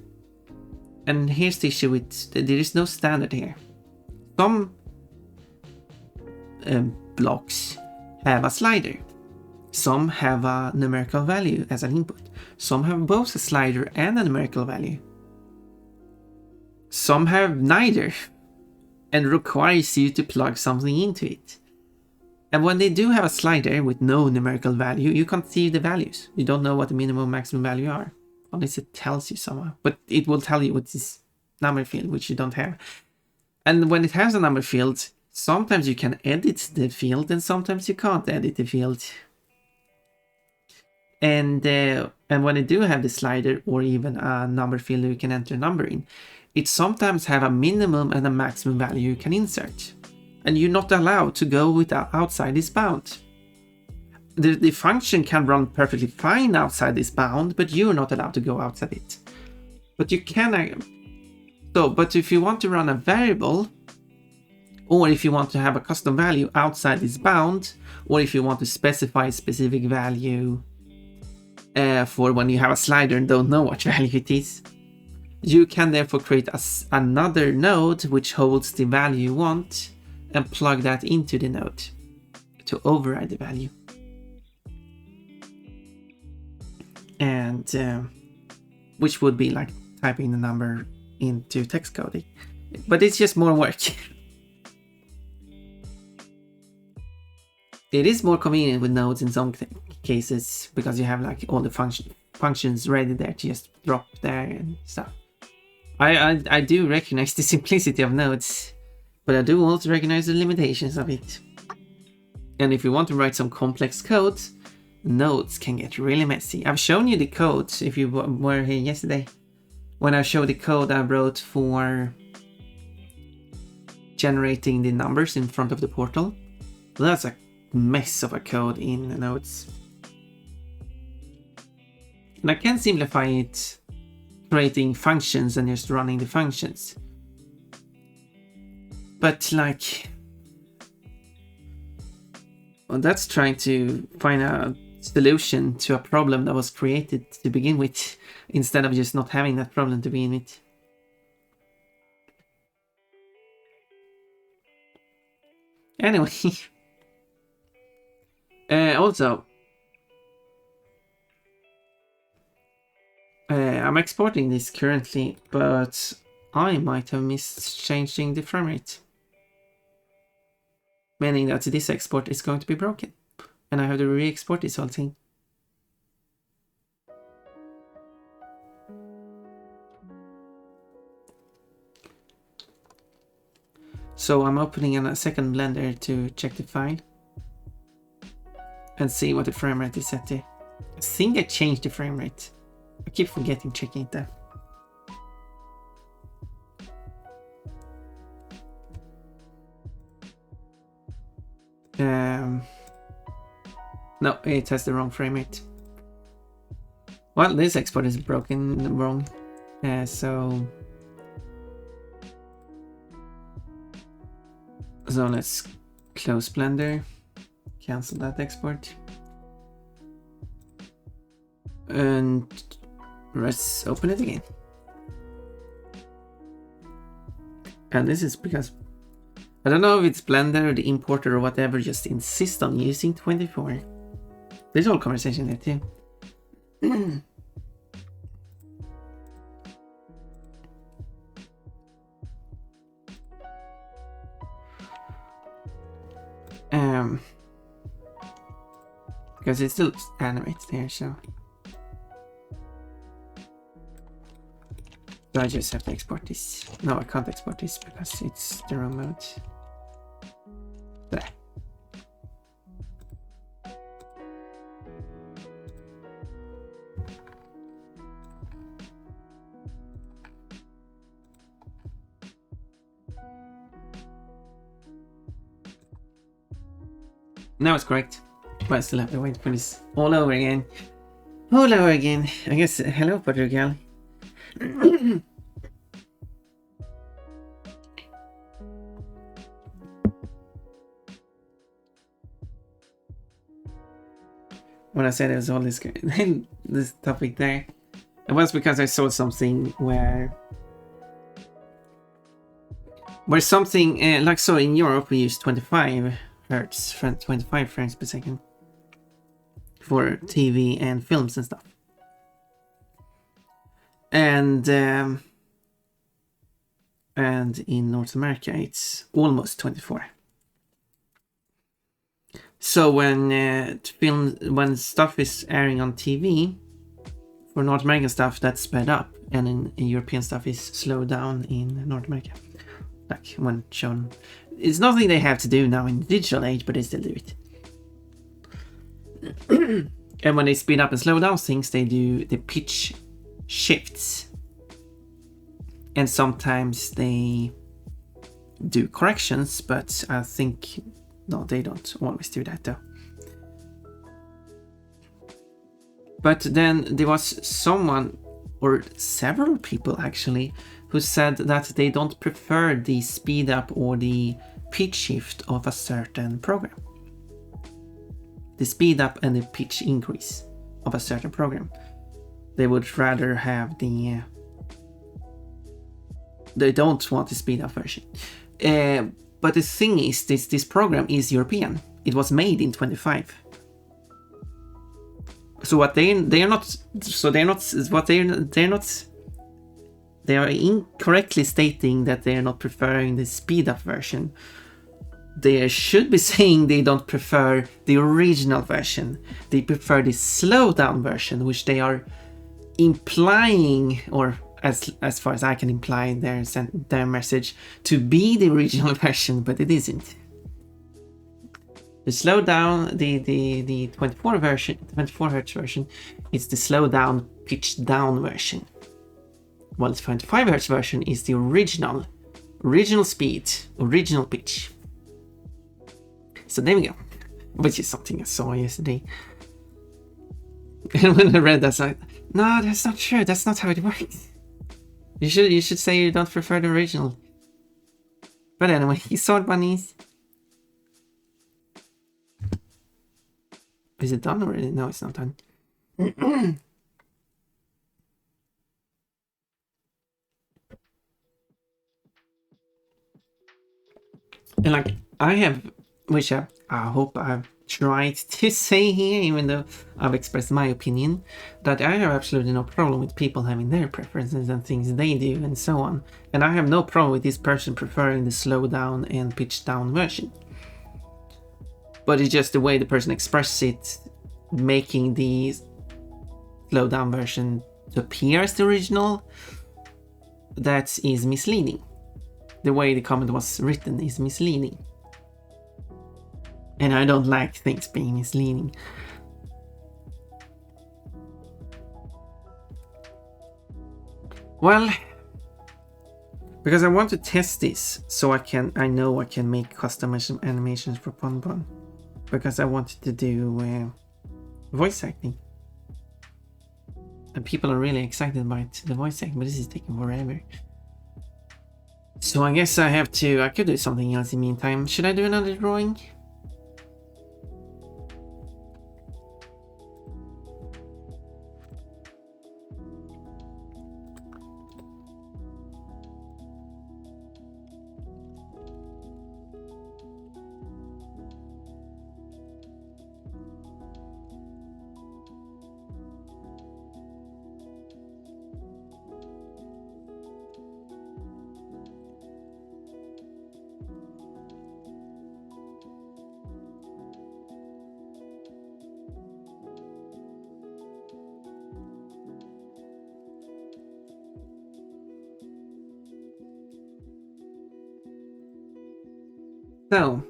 A: And here's the issue with, there is no standard here. Some blocks have a slider. Some have a numerical value as an input. Some have both a slider and a numerical value. Some have neither and requires you to plug something into it. And when they do have a slider with no numerical value, you can't see the values. You don't know what the minimum and maximum value are, unless it tells you somehow. But it will tell you what this number field, which you don't have. And when it has a number field, sometimes you can edit the field and sometimes you can't edit the field. And when they do have the slider or even a number field you can enter a number in, it sometimes have a minimum and a maximum value you can insert. And you're not allowed to go outside this bound. The function can run perfectly fine outside this bound, but you're not allowed to go outside it. But you can... but if you want to run a variable, or if you want to have a custom value outside this bound, or if you want to specify a specific value for when you have a slider and don't know what value it is, you can therefore create another node which holds the value you want and plug that into the node to override the value. And which would be like typing the number into text coding, but it's just more work. It is more convenient with nodes in some cases because you have like all the functions ready there to just drop there and stuff. I do recognize the simplicity of nodes, but I do also recognize the limitations of it. And if you want to write some complex code, nodes can get really messy. I've shown you the code if you were here yesterday, when I showed the code I wrote for generating the numbers in front of the portal. That's a mess of a code in nodes. And I can simplify it, creating functions and just running the functions. But like, well, that's trying to find a solution to a problem that was created to begin with, instead of just not having that problem to begin with. Anyway, also, I'm exporting this currently, but I might have missed changing the frame rate. Meaning that this export is going to be broken. And I have to re-export this whole thing. So I'm opening a second Blender to check the file. And see what the frame rate is set to. I think I changed the frame rate. I keep forgetting checking it there. No, it has the wrong frame rate. Well, this export is broken wrong. So let's close Blender, cancel that export, and let's open it again. And this is because I don't know if it's Blender or the importer or whatever just insists on using 24. There's a whole conversation there too. Because it still animates there, so I just have to export this. No, I can't export this because it's the wrong mode. There. Now it's correct, but I still have to wait for this all over again. All over again. I guess, hello, Portugal. When I said there was all this this topic there, it was because I saw something where something like, so in Europe we use 25 hertz, 25 frames per second for TV and films and stuff. And in North America it's almost 24. So when stuff is airing on TV, for North American stuff that's sped up, and in European stuff is slowed down in North America. Like when shown, it's nothing they have to do now in the digital age, but they still do it. And when they speed up and slow down things, they do the pitch shifts, and sometimes they do corrections, but I think no, they don't always do that though. But then there was someone, or several people actually, who said that they don't prefer the speed up or the pitch shift of a certain program. The speed up and the pitch increase of a certain program. They would rather have the... they don't want the speed up version. But the thing is, this program is European. It was made in 25. So what they are incorrectly stating that they are not preferring the speed up version. They should be saying they don't prefer the original version. They prefer the slow down version, which they are implying, or as far as I can imply their message, to be the original version, but it isn't. The slow down, the 24 Hz version, is the slow down, pitch down version. While the 25 Hz version is the original speed, original pitch. So there we go, which is something I saw yesterday. And when I read that, I was like, no, that's not true. That's not how it works. You should say you don't prefer the original. But anyway, you saw bunnies. Is it done already? No, it's not done. And like I have, which I hope I've tried to say here, even though I've expressed my opinion, that I have absolutely no problem with people having their preferences and things they do and so on. And I have no problem with this person preferring the slow down and pitch down version. But it's just the way the person expresses it, making the slow down version to appear as the original, that is misleading. The way the comment was written is misleading. And I don't like things being misleading. Well, because I want to test this, so I know I can make custom animations for Bonbon. Because I wanted to do voice acting. And people are really excited about the voice acting, but this is taking forever. So I guess I could do something else in the meantime. Should I do another drawing? So,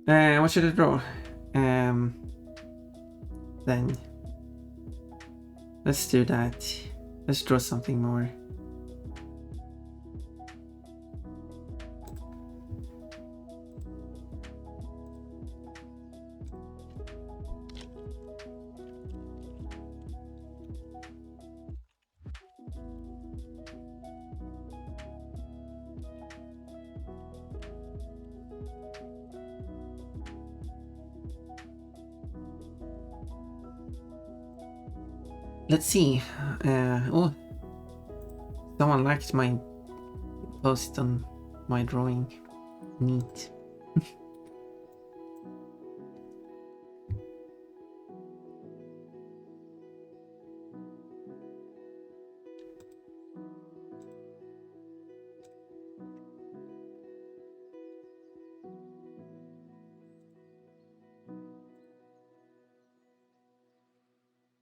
A: what should I draw? Then let's do that. Let's draw something more. Let's see. Oh, someone liked my post on my drawing. Neat.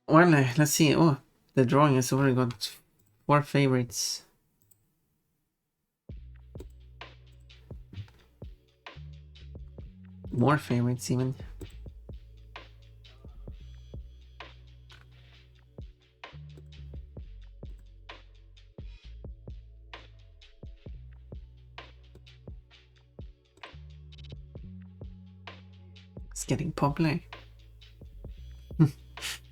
A: Well, let's see. Oh, the drawing has already got 4 favorites. More favorites even. It's getting popular.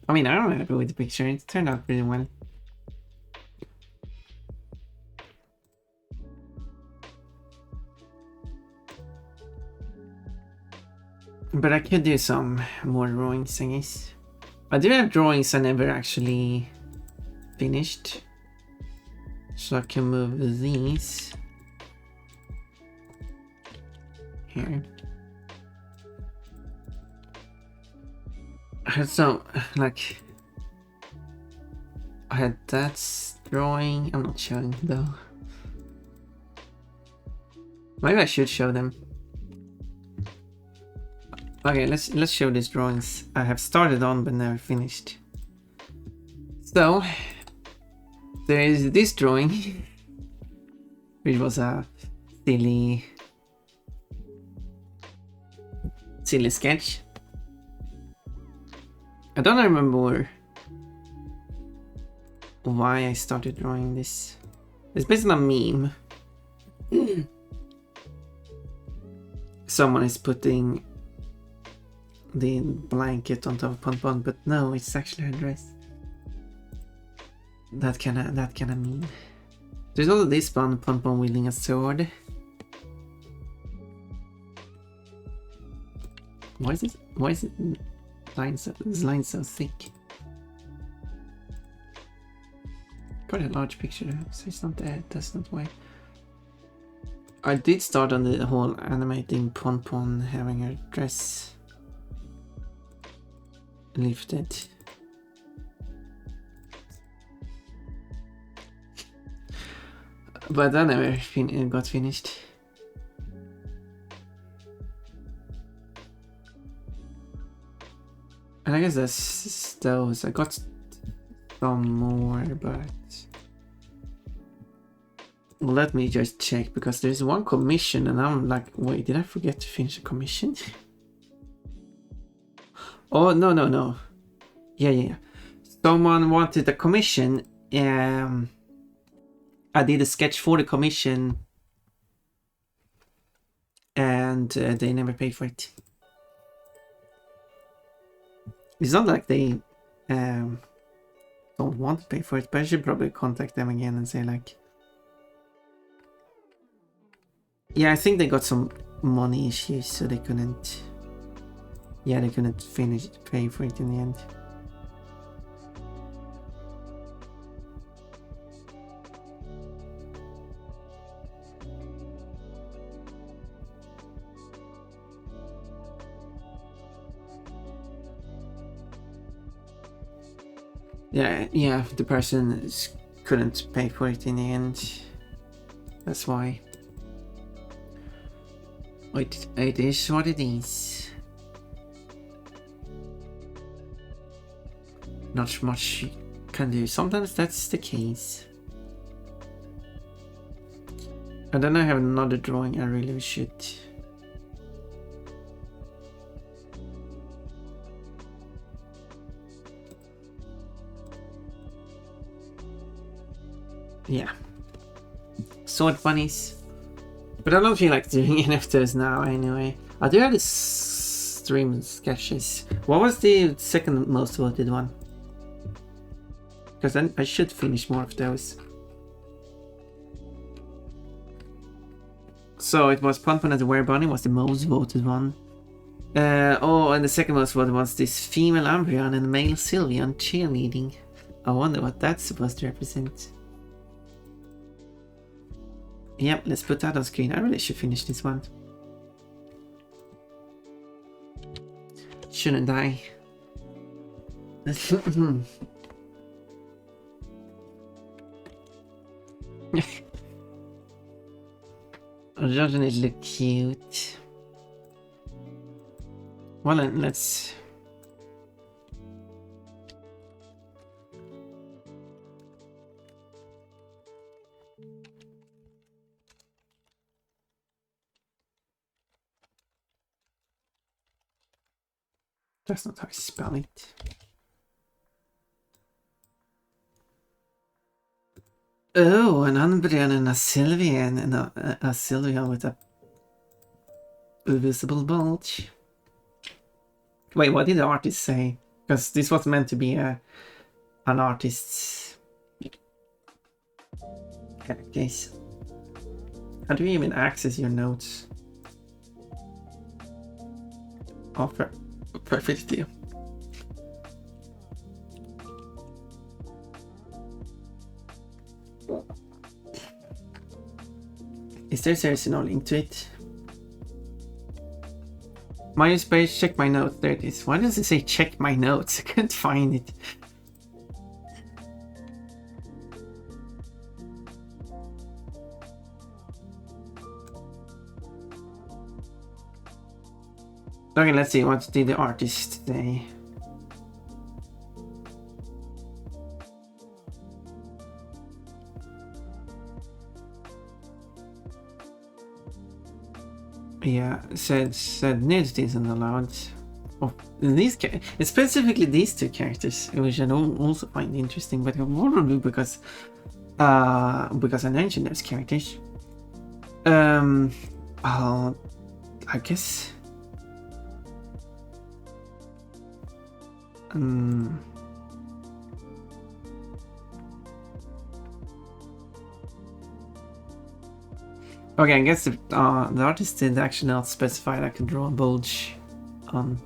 A: I mean, I'm happy with the picture. It turned out pretty well. But I could do some more drawings, I guess. I do have drawings I never actually finished. So I can move these here. I had some, like, I had that drawing. I'm not showing though. Maybe I should show them. Okay, let's show these drawings I have started on but never finished. So there is this drawing, which was a silly sketch. I don't remember why I started drawing this. It's based on a meme. Someone is putting the blanket on top of Pon Pon, but no, it's actually her dress. That kind of meme. There's also this one, Pon Pon wielding a sword. Why is it this line so thick? Quite a large picture, so it's not that. That's not why. I did start on the whole animating Pon Pon having her dress lifted. But I never got finished. And I guess that's those. I got some more, but let me just check, because there's one commission and I'm like, wait, did I forget to finish a commission? Oh, no. Yeah. Someone wanted a commission. I did a sketch for the commission and they never paid for it. It's not like they don't want to pay for it, but I should probably contact them again and say like, yeah, I think they got some money issues, so they couldn't. Yeah, they couldn't pay for it in the end. Yeah, the person couldn't pay for it in the end. That's why. It is what it is. Not much you can do. Sometimes that's the case. And then I have another drawing I really should. Yeah. Sword bunnies. But I don't feel like doing any of those now anyway. I do have the stream sketches. What was the second most voted one? Because then I should finish more of those. So it was Pon Pon as a Werebunny was the most voted one. Oh, and the second most voted was this female Umbreon and male Sylveon cheerleading. I wonder what that's supposed to represent. Yep, let's put that on screen. I really should finish this one. Shouldn't I? Doesn't it look cute? Well, then let's... That's not how I spell it. Oh, an Umbreon and a Sylveon and a Sylveon with a visible bulge. Wait, what did the artist say? Because this was meant to be an artist's case. How do you even access your notes? Oh, perfect. Is there seriously no link to it? MySpace, check my notes. There it is. Why does it say check my notes? I can't find it. Okay, let's see. What did the artist say? Yeah, said nudity isn't allowed. Oh, these specifically these two characters, which I don't also find interesting, but probably because I mentioned those characters. I guess. Okay, I guess the artist did actually not specify that I could draw a bulge on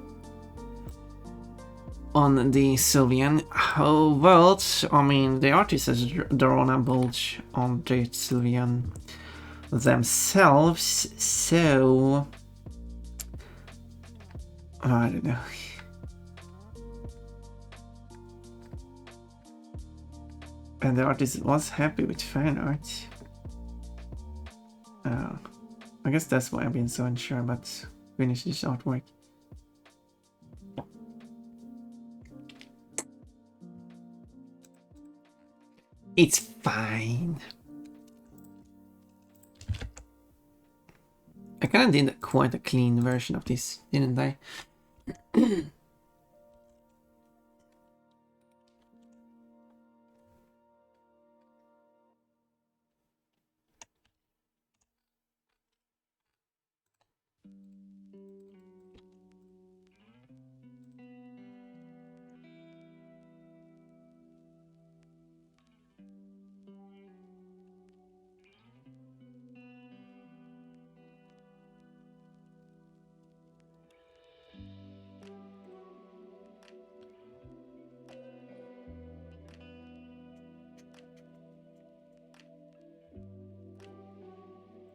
A: the Sylveon. Oh, well, I mean, the artist has drawn a bulge on the Sylveon themselves, so I don't know. And the artist was happy with fan art. I guess that's why I've been so unsure about finishing this artwork. It's fine. I kind of did quite a clean version of this, didn't I?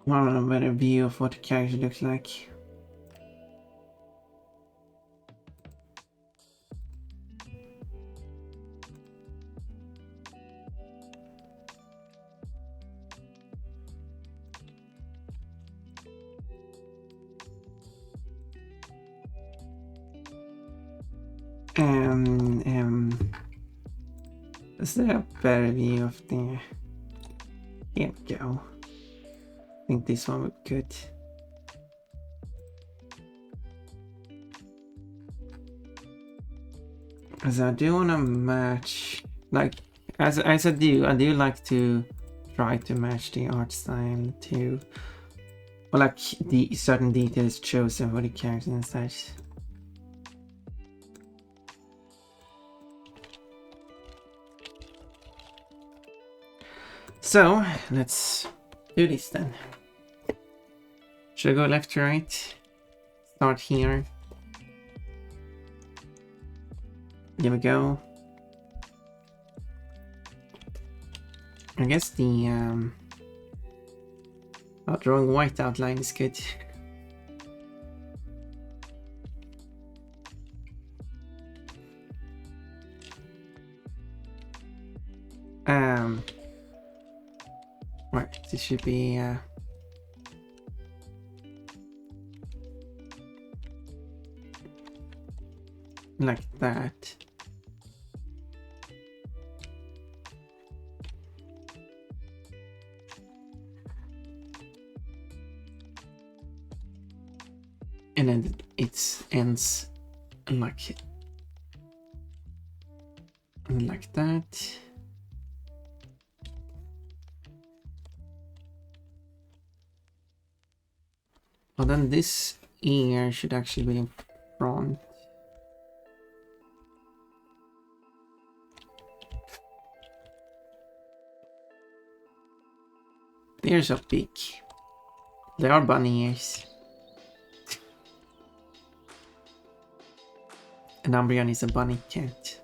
A: Want a better view of what the character looks like. Is there a better view of the... Here we go. I think this one would be good. As I do want to match, like, as I do like to try to match the art style to, or like the certain details chosen for the character and such. So let's do this then. Should I go left to right? Start here. There we go. I guess the Oh, drawing white outline is good. Right, this should be like that. And then it ends like that. Well, then this ear should actually be in front. The ears are big. They are bunny ears. And Umbreon is a bunny cat.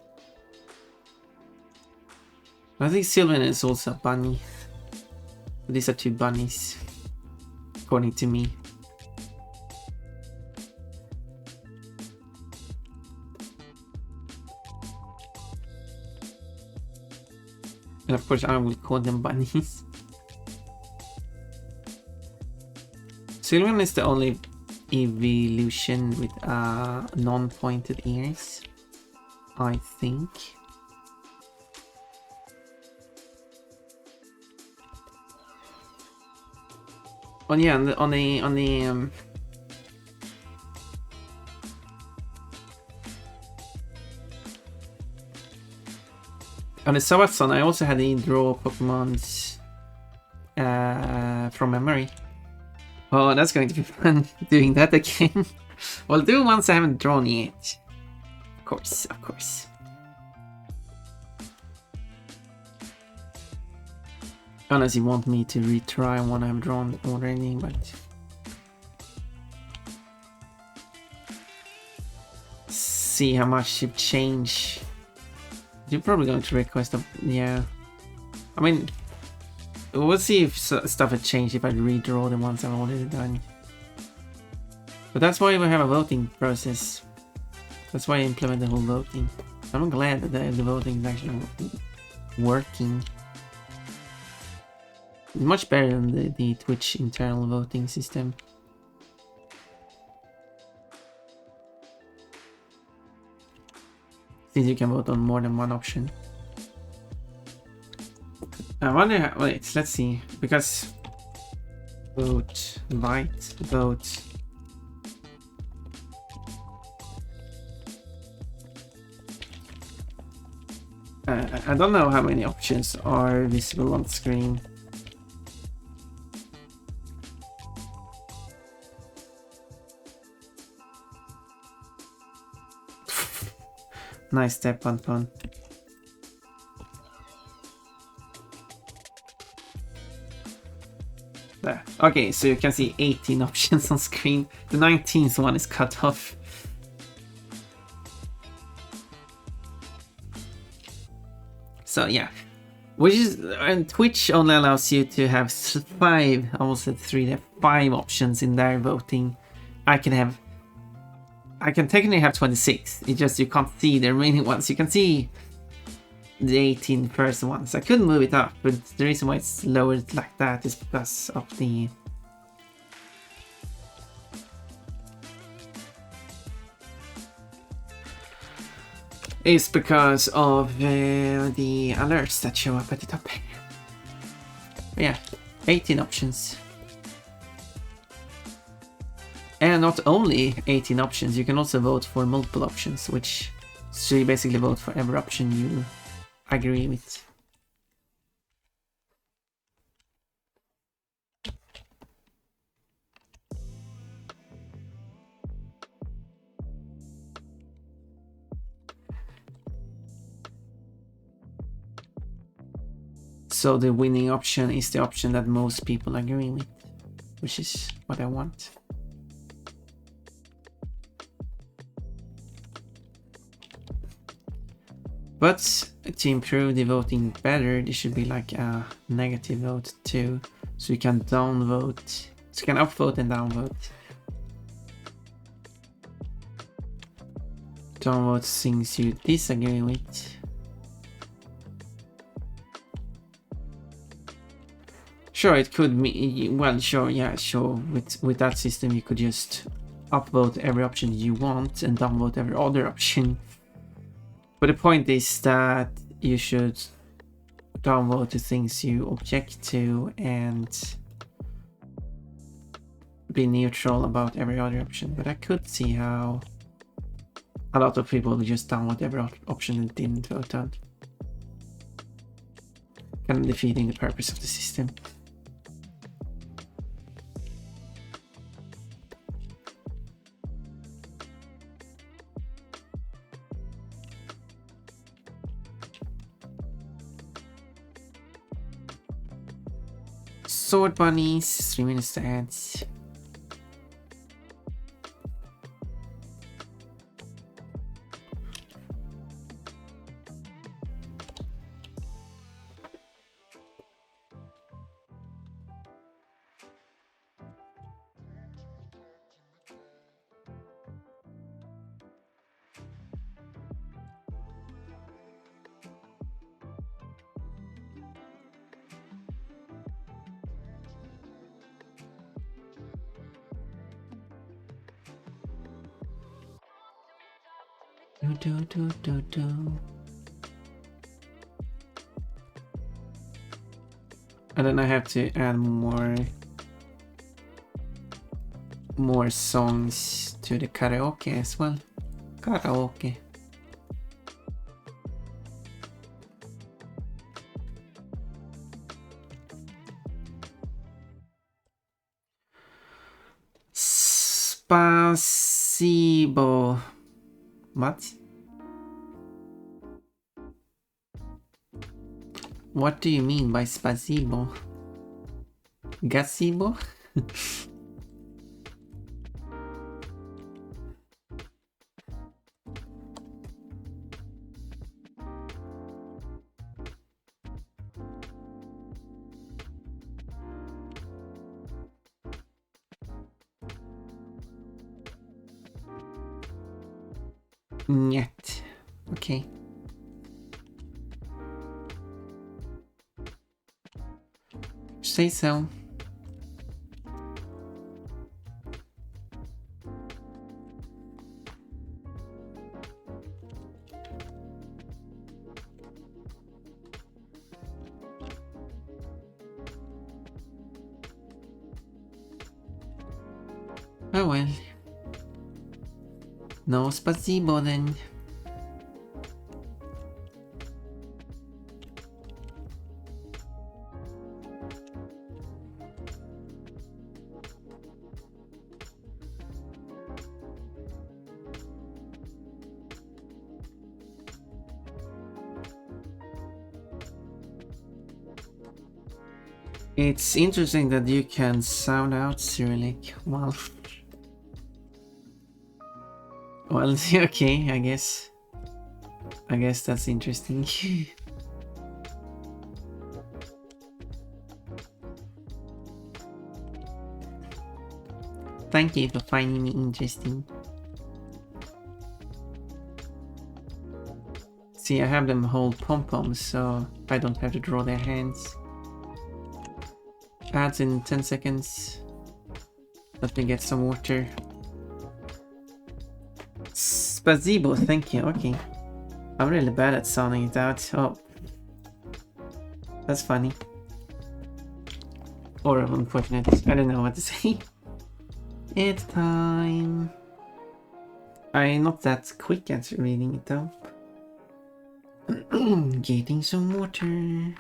A: I think Sylvan is also a bunny. These are two bunnies, according to me. And of course I will call them bunnies. Sylvan is the only evolution with non-pointed ears, I think. Oh yeah, on the Sabatson, I also had the draw Pokemons from memory. Oh, that's going to be fun doing that again. Well, do ones I haven't drawn yet. Of course, of course. Unless you want me to retry one I've drawn already, but... see how much you change. You're probably going to request a... yeah. I mean... we'll see if stuff had changed if I redraw the ones I've already done. But that's why we have a voting process. That's why I implement the whole voting. I'm glad that the voting is actually working. It's much better than the Twitch internal voting system. Since you can vote on more than one option. I wonder how, wait, let's see, because vote, invite, vote. I don't know how many options are visible on screen. Nice step, Anton. There. Okay, so you can see 18 options on screen. The 19th one is cut off. So yeah, which is, and Twitch only allows you to have 5, I almost said 3, 5 options in their voting. I can technically have 26. It's just you can't see the remaining ones. You can see the 18 first ones. I couldn't move it up, but the reason why it's lowered like that is because of the the alerts that show up at the top. But yeah, 18 options. And not only 18 options, you can also vote for multiple options, which so you basically vote for every option you agree with. So the winning option is the option that most people agree with, which is what I want. But to improve the voting better, there should be like a negative vote too. So you can downvote. So you can upvote and downvote. Downvote things you disagree with. Sure, it could be, well, sure, yeah, sure. With that system, you could just upvote every option you want and downvote every other option. But the point is that you should downvote the things you object to and be neutral about every other option. But I could see how a lot of people would just downvote every option and didn't vote on. Kind of defeating the purpose of the system. Sword bunnies, 3 minutes to ads. And then I have to add more songs to the karaoke as well. Karaoke. Spasibo. What? What do you mean by spasibo? Gazebo? Нет. Okay. Say so. Oh well. No spasibo then. It's interesting that you can sound out Cyrillic. Well, okay, I guess that's interesting. Thank you for finding me interesting. See, I have them hold pom-poms, so I don't have to draw their hands. Ads in 10 seconds. Let me get some water. Spasibo, thank you, okay. I'm really bad at sounding it out. Oh. That's funny. Or unfortunate. I don't know what to say. It's time. I'm not that quick at reading it though. Getting some water.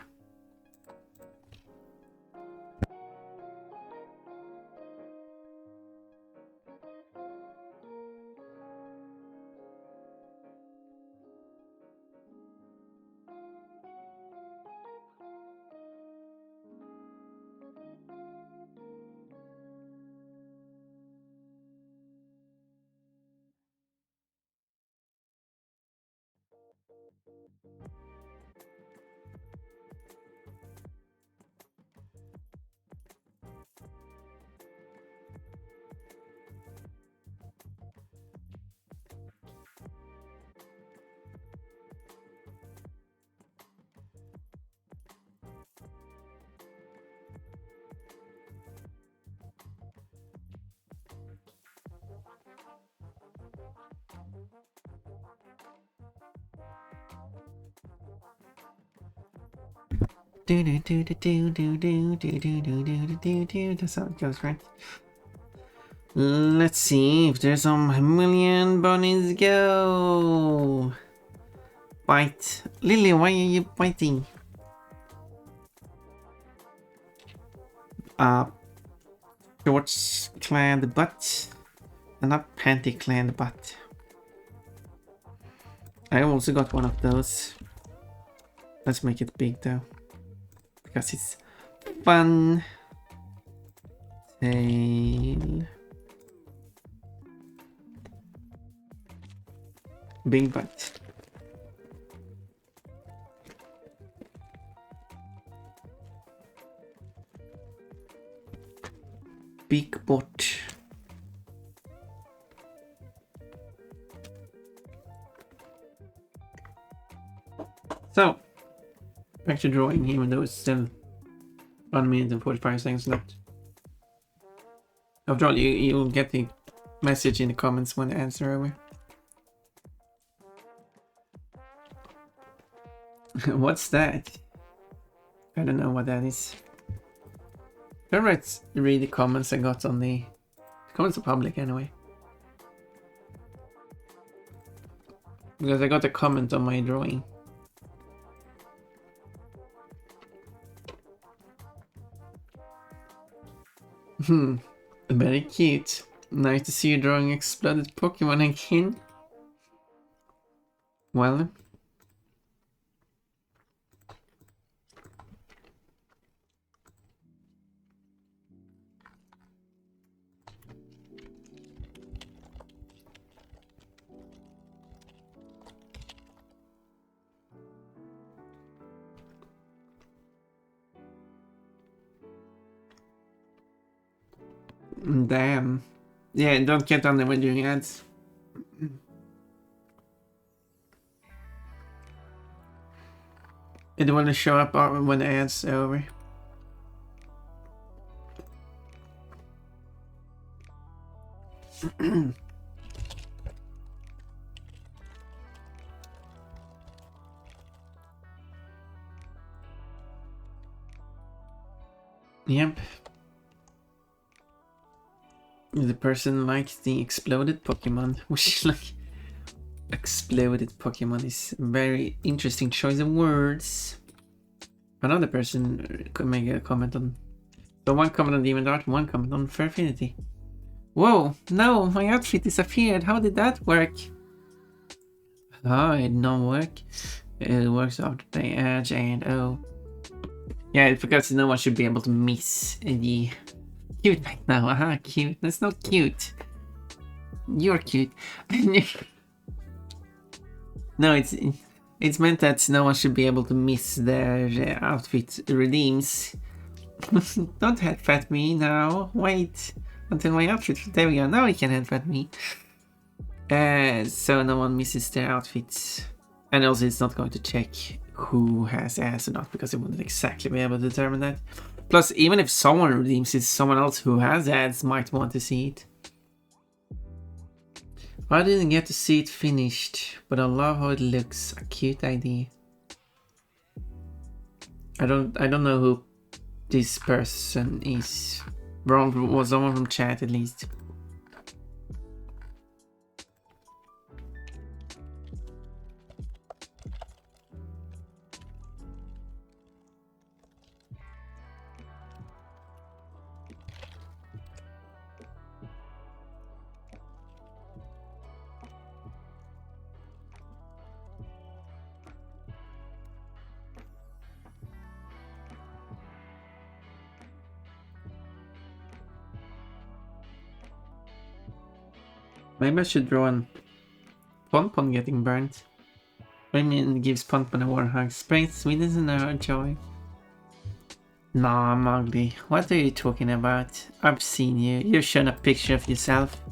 A: That's how it goes, right? Let's see if there's some million bunnies. Go! Bite. Lily, why are you biting? Shorts clad butt. And not panty clad butt. I also got one of those. Let's make it big though. Because it's fun. Tail. Big butt. Big butt. So, back to drawing, even though it's still 1 minute and 45 seconds left. After all, you'll get the message in the comments when the answer over. What's that? I don't know what that is. Don't read the comments I got on the comments are public anyway. Because I got a comment on my drawing. Very cute. Nice to see you drawing exploded Pokemon again. Well. Damn. Yeah, don't get on there when doing ads. It will show up when the ads are over. Yep. The person likes the exploded Pokemon, which like exploded Pokemon is a very interesting choice of words. Another person could make a comment on. So one comment on Demon Art, one comment on Furfinity. Whoa, no, my outfit disappeared. How did that work? Oh, it don't work. It works after the edge and oh. Yeah, it's because no one should be able to miss the cute right now. Aha, cute. That's not cute. You're cute. No, it's meant that no one should be able to miss their outfit redeems. Don't headbutt me now. Wait until my outfit. There we go. Now you can headbutt me. So no one misses their outfits. And also it's not going to check who has ass or not because it wouldn't exactly be able to determine that. Plus, even if someone redeems it, someone else who has ads might want to see it. I didn't get to see it finished, but I love how it looks. A cute idea. I don't know who this person is. Was someone from chat at least. Maybe I should draw an Ponpon getting burnt. I mean, it gives Ponpon a warm hug. Spring sweetness and our joy. Nah, I'm ugly. What are you talking about? I've seen you. You've shown a picture of yourself.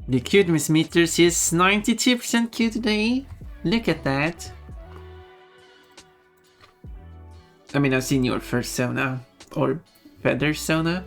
A: The cuteness meter says 92% cute today. Look at that. I mean, I've seen your first Sona. Or Feather Sona.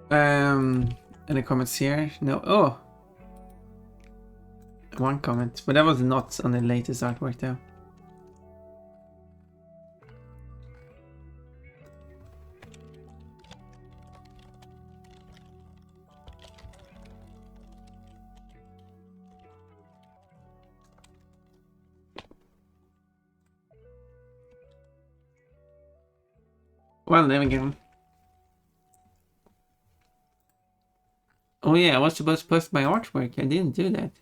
A: Any comments here? No. Oh, one comment, but that was not on the latest artwork though. Well, there we go. Oh yeah, I was supposed to post my artwork. I didn't do that.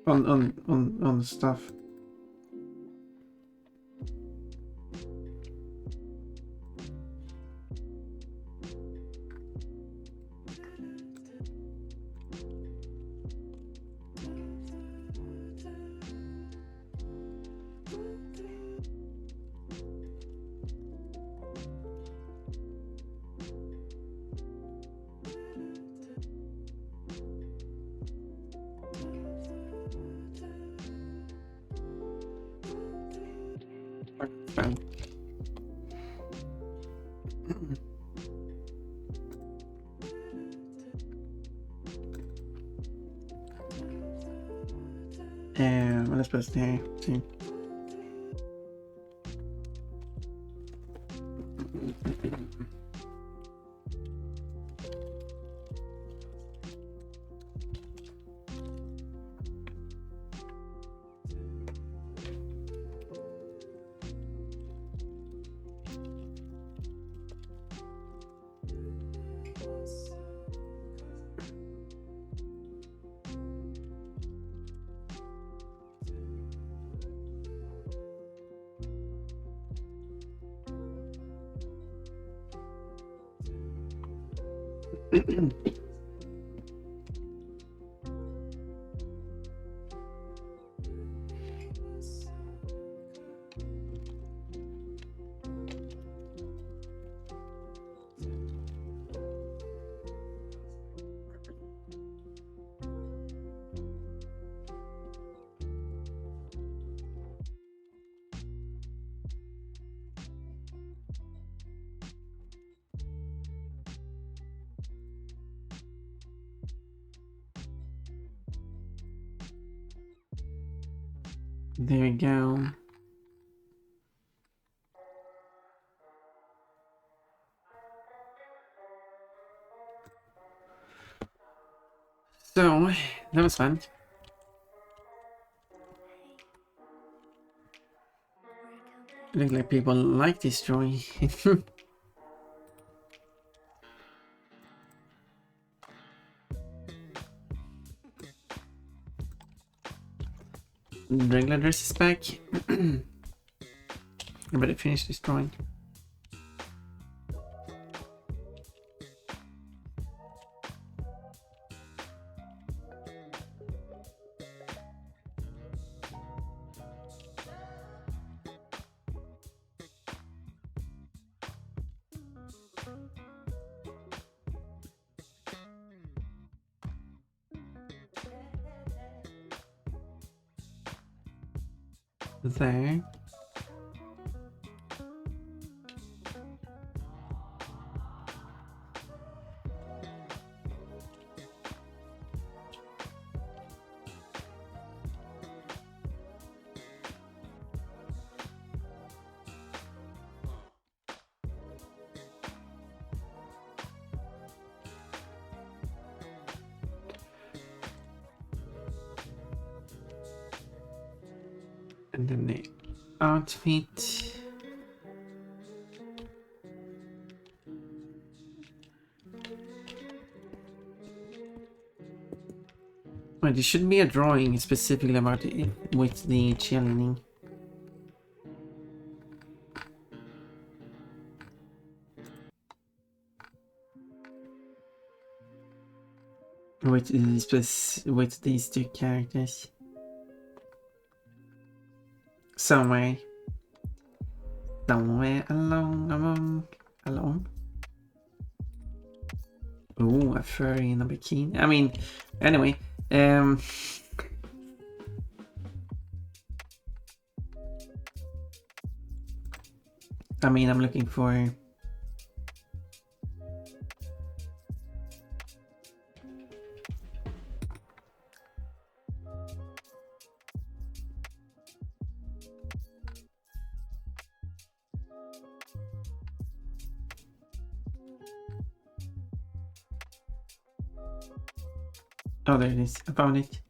A: On stuff. Fine. What am I supposed to see? There we go. So, that was fun. Looks like people like this drawing. Regular dress is back. I better finish this drawing. There. And then the outfit. Well, there should be a drawing specifically about it with the cheerleading. With these two characters. Somewhere along. Ooh, a furry in a bikini. I mean, anyway, I mean, I'm looking for... Oh, there it is. I found it.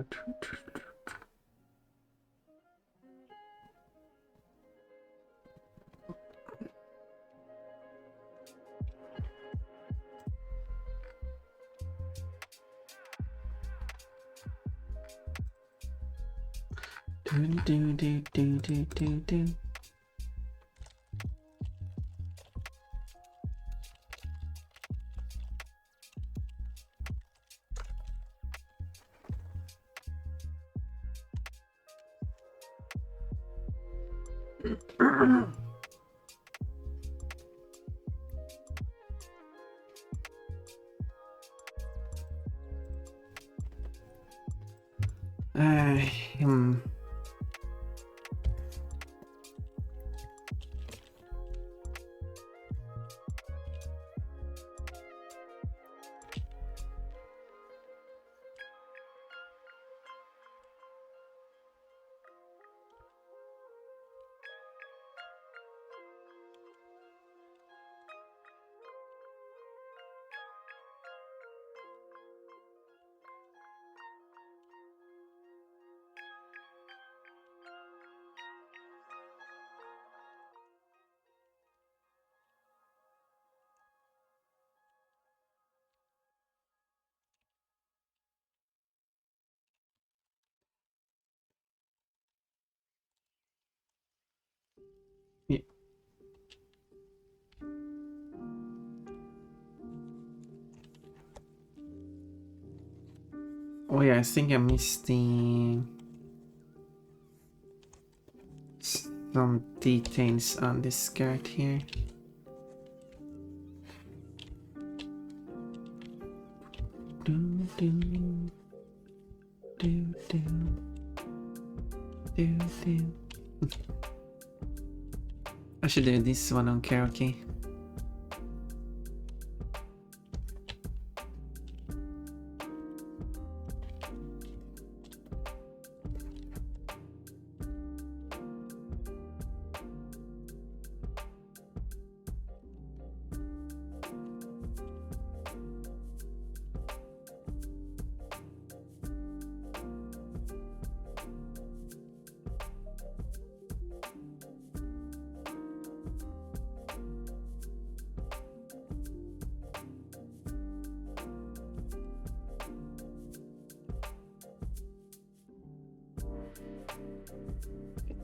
A: Do. Hmm. Yeah. Oh yeah, I think I missed some details on this skirt here. Do do do do do do. I should do this one on karaoke.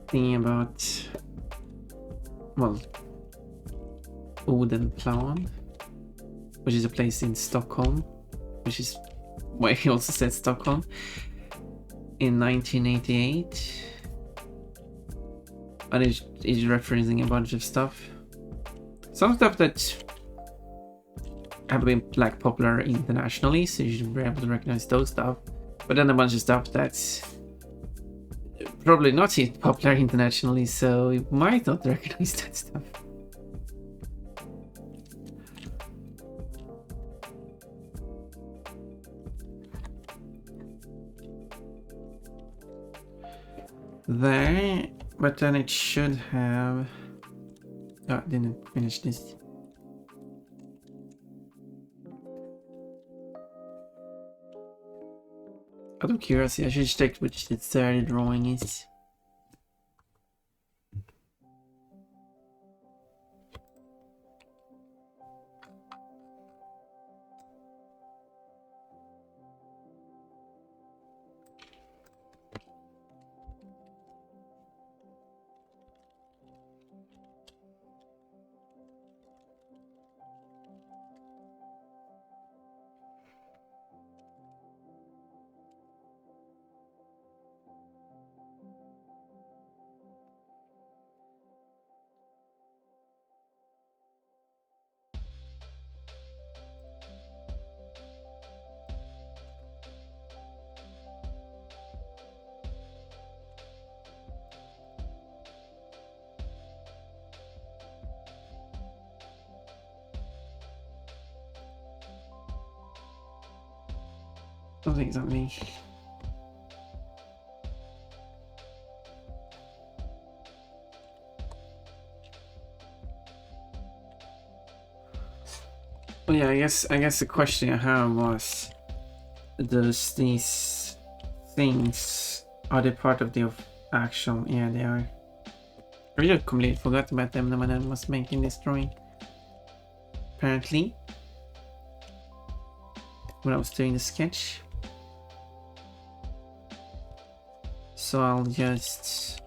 A: Thinking about, well, Odenplan, which is a place in Stockholm, which is why he also said Stockholm, in 1988. But it's referencing a bunch of stuff. Some stuff that have been like popular internationally, so you should be able to recognize those stuff. But then a bunch of stuff that's probably not yet popular internationally, so you might not recognize that stuff. There, but then it should have... Oh, I didn't finish this. Out of curiosity, I should check which the third drawing is. Something's on me. Oh yeah, I guess the question I have was, does these things, are they part of the actual? Yeah, they are. I really completely forgot about them when I was making this drawing. Apparently, when I was doing the sketch. So I'll just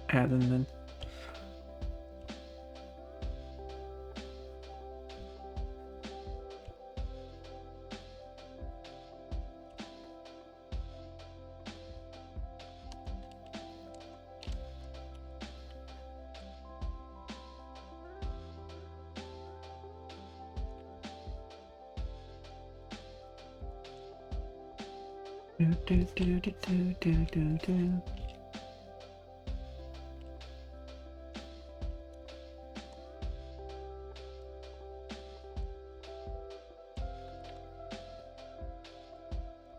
A: add them then.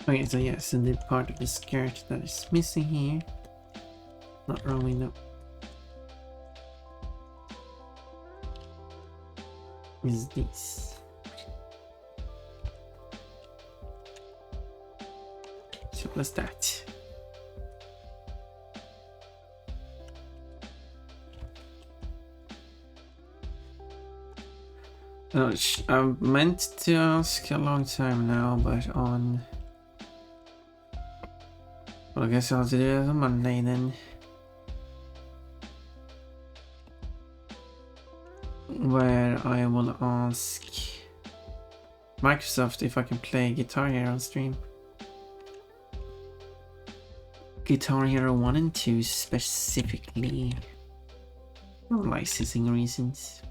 A: Okay, so yes, and the part of the skirt that is missing here. Not wrong, no. Is this. Simple as that. I meant to ask a long time now, but on. Well, I guess I'll do it on Monday then. Where I will ask Microsoft if I can play Guitar Hero on stream. Guitar Hero 1 and 2 specifically. For licensing reasons.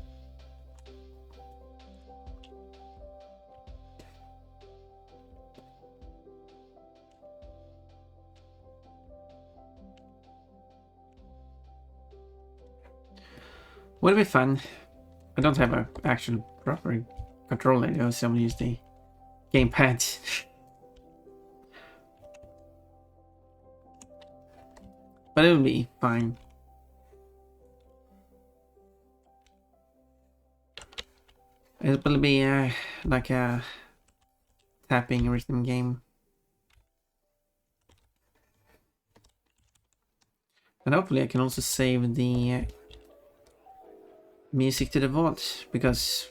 A: Would be fun. I don't have an actual proper controller though, so I'm gonna use the gamepad. But it will be fine. It will be like a tapping rhythm game. And hopefully I can also save the music to the vault, because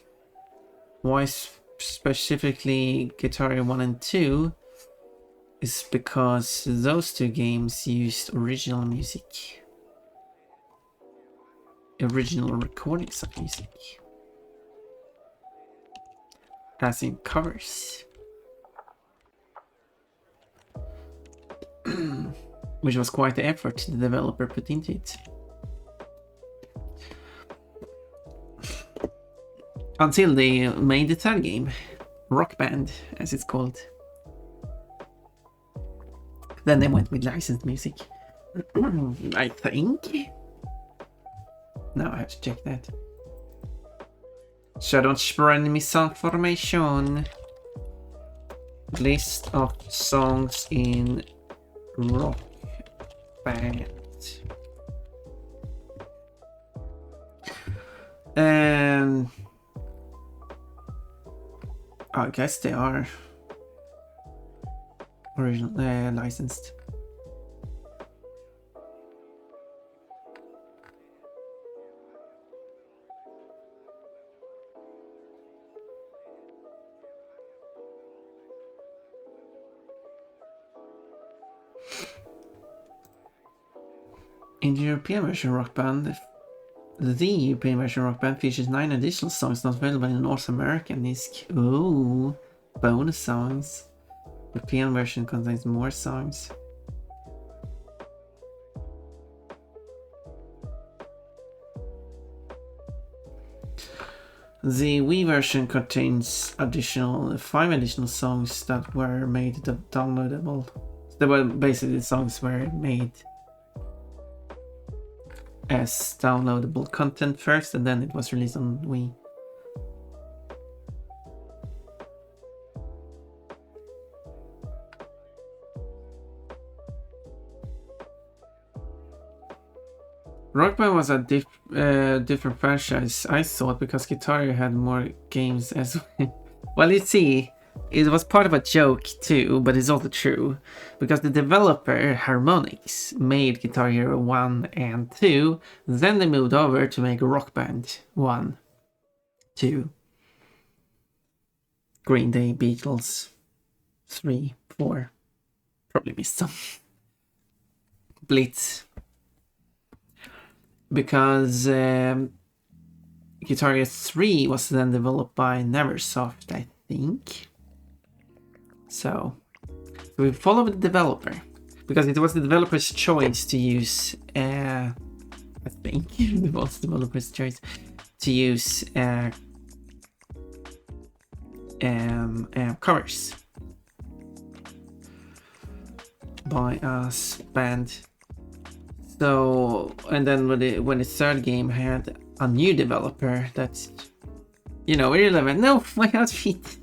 A: why specifically Guitar Hero 1 and 2 is because those two games used original music. Original recordings of music. As in covers. Which was quite the effort the developer put into it. Until they made the third game, Rock Band, as it's called. Then they went with licensed music. I think. No, I have to check that. So I don't spread misinformation. List of songs in Rock Band. I guess they are original licensed. In the European version Rock Band, the European version Rock Band features 9 additional songs not available in the North American disc. Ooh, bonus songs. The European version contains more songs. The Wii version contains 5 additional songs that were made downloadable. They were basically songs were made as downloadable content first, and then it was released on Wii. Rock Band was a different franchise, I thought, because Guitar Hero had more games as well. Well, you see, it was part of a joke too, but it's also true. Because the developer, Harmonix, made Guitar Hero 1 and 2, then they moved over to make Rock Band 1, 2, Green Day, Beatles, 3, 4, probably missed some. Blitz. Because Guitar Hero 3 was then developed by Neversoft, I think. So we follow the developer. Because it was the developer's choice to use, I think, it was the developer's choice to use covers by us band. So, and then when the third game had a new developer, that's, irrelevant. No, my outfit.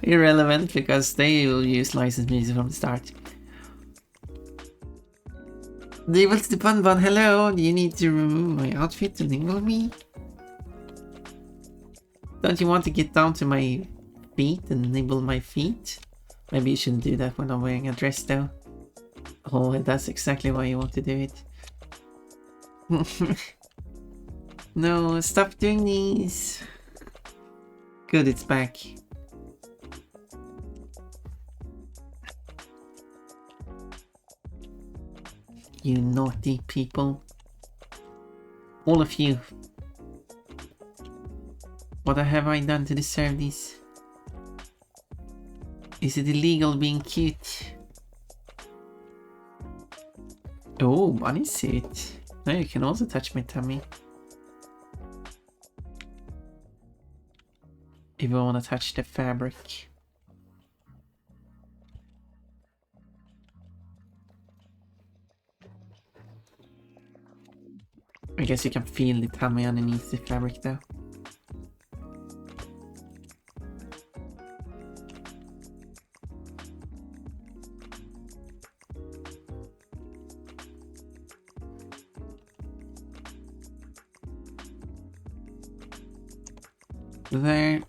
A: Irrelevant, because they will use licensed music from the start. Devil to the Bun Bun, hello, do you need to remove my outfit to enable me? Don't you want to get down to my feet and enable my feet? Maybe you shouldn't do that when I'm wearing a dress though. Oh, that's exactly why you want to do it. No, stop doing these. Good, it's back. You naughty people. All of you. What have I done to deserve this? Is it illegal being cute? Oh, bunny suit. Now you can also touch my tummy. If you want to touch the fabric. I guess you can feel the tummy underneath the fabric though. There.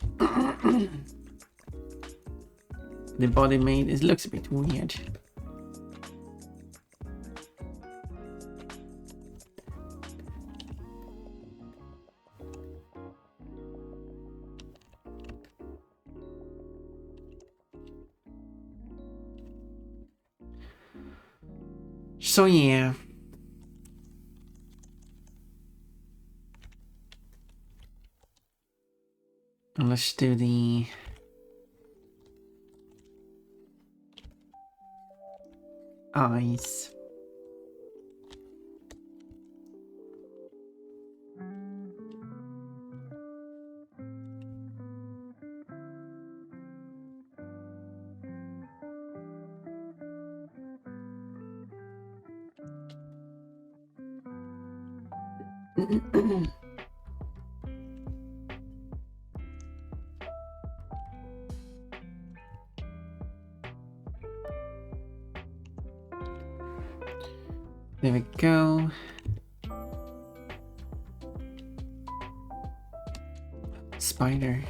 A: The body made, it looks a bit weird. So yeah. Let's do the eyes. There we go. Spider.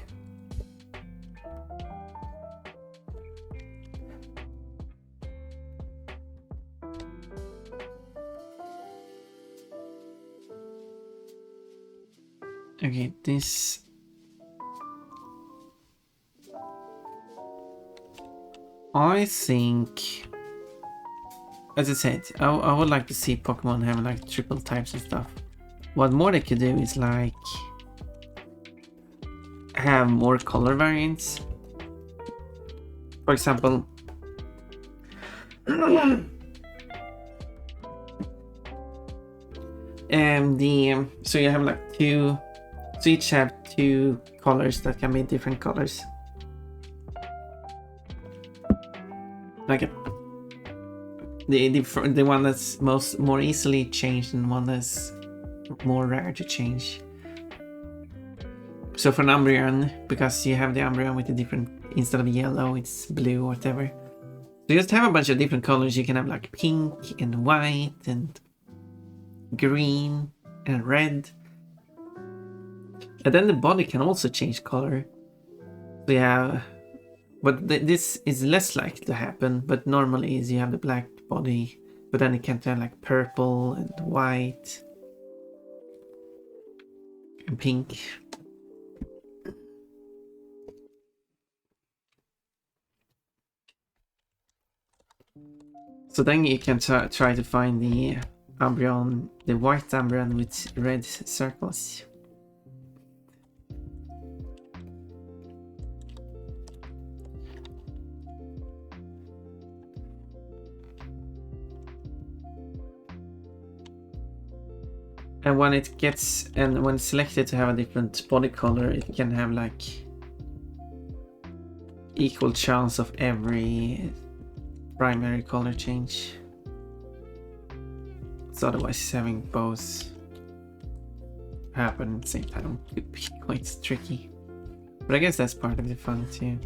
A: Okay, this. I think, as I said, I would like to see Pokemon have like triple types and stuff. What more they could do is like have more color variants. For example, so you have like two, so each have two colors that can be different colors. Like the one that's more easily changed and one that's more rare to change. So for an Umbreon, because you have the Umbreon with the different, instead of yellow, it's blue or whatever. So you just have a bunch of different colors. You can have like pink and white and green. and red. And then the body can also change color. So you have, but this is less likely to happen, but normally is you have the black body, but then it can turn like purple and white and pink. So then you can try to find the Umbreon, the white Umbreon with red circles. And when it gets, and when selected to have a different body color, it can have like equal chance of every primary color change. So otherwise having both happen at the same time could be quite tricky. But I guess that's part of the fun too.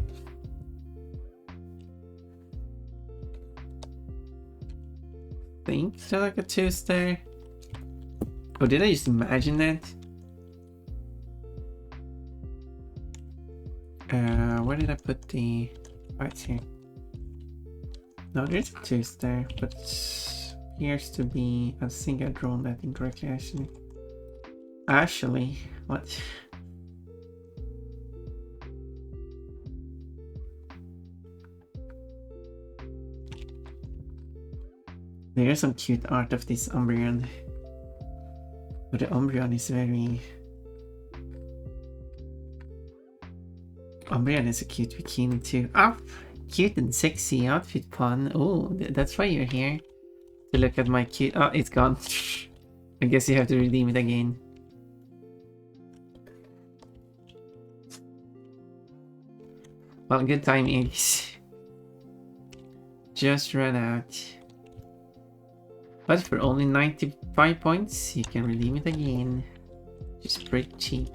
A: Think so, like a 2-star. Oh, did I just imagine that? Where did I put the... Right here. No, there's a 2-star, but it appears to be... I think I drawn that incorrectly, actually. Actually, what? There's some cute art of this Umbreon. But the Umbreon is very... Umbreon is a cute bikini too. Ah, cute and sexy outfit pun. Oh, that's why you're here. To look at my cute... Oh, it's gone. I guess you have to redeem it again. Well, good time, Ace. Just ran out. But for only 95 points, you can redeem it again. Just pretty cheap.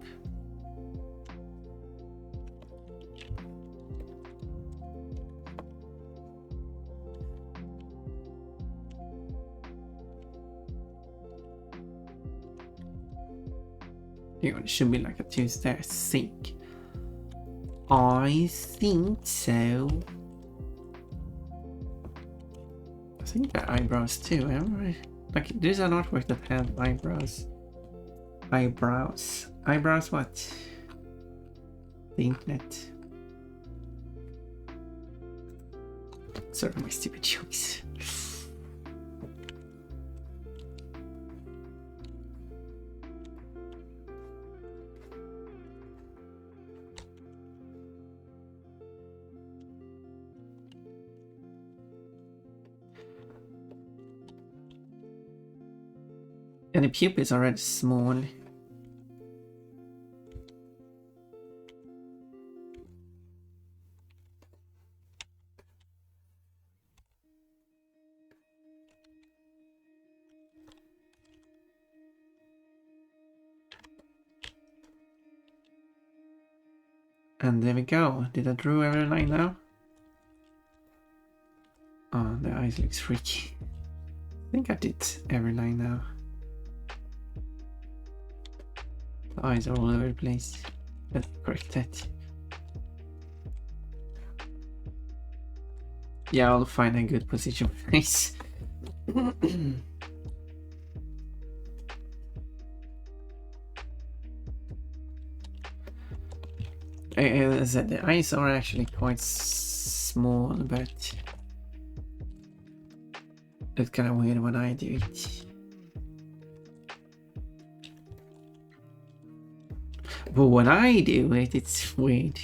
A: It should be like a 2-star, I think. I think so. I think they're eyebrows too. Like, there's an artwork that had eyebrows. Eyebrows what? The internet. Sorry for my stupid jokes. And the pupils are already small. And there we go. Did I draw every line now? Oh, the eyes looks freaky. I think I did every line now. The eyes are all over the place. Let's correct that. Yeah, I'll find a good position for this. As I said, the eyes are actually quite small, but it's kind of weird when I do it. But when I do it, it's weird.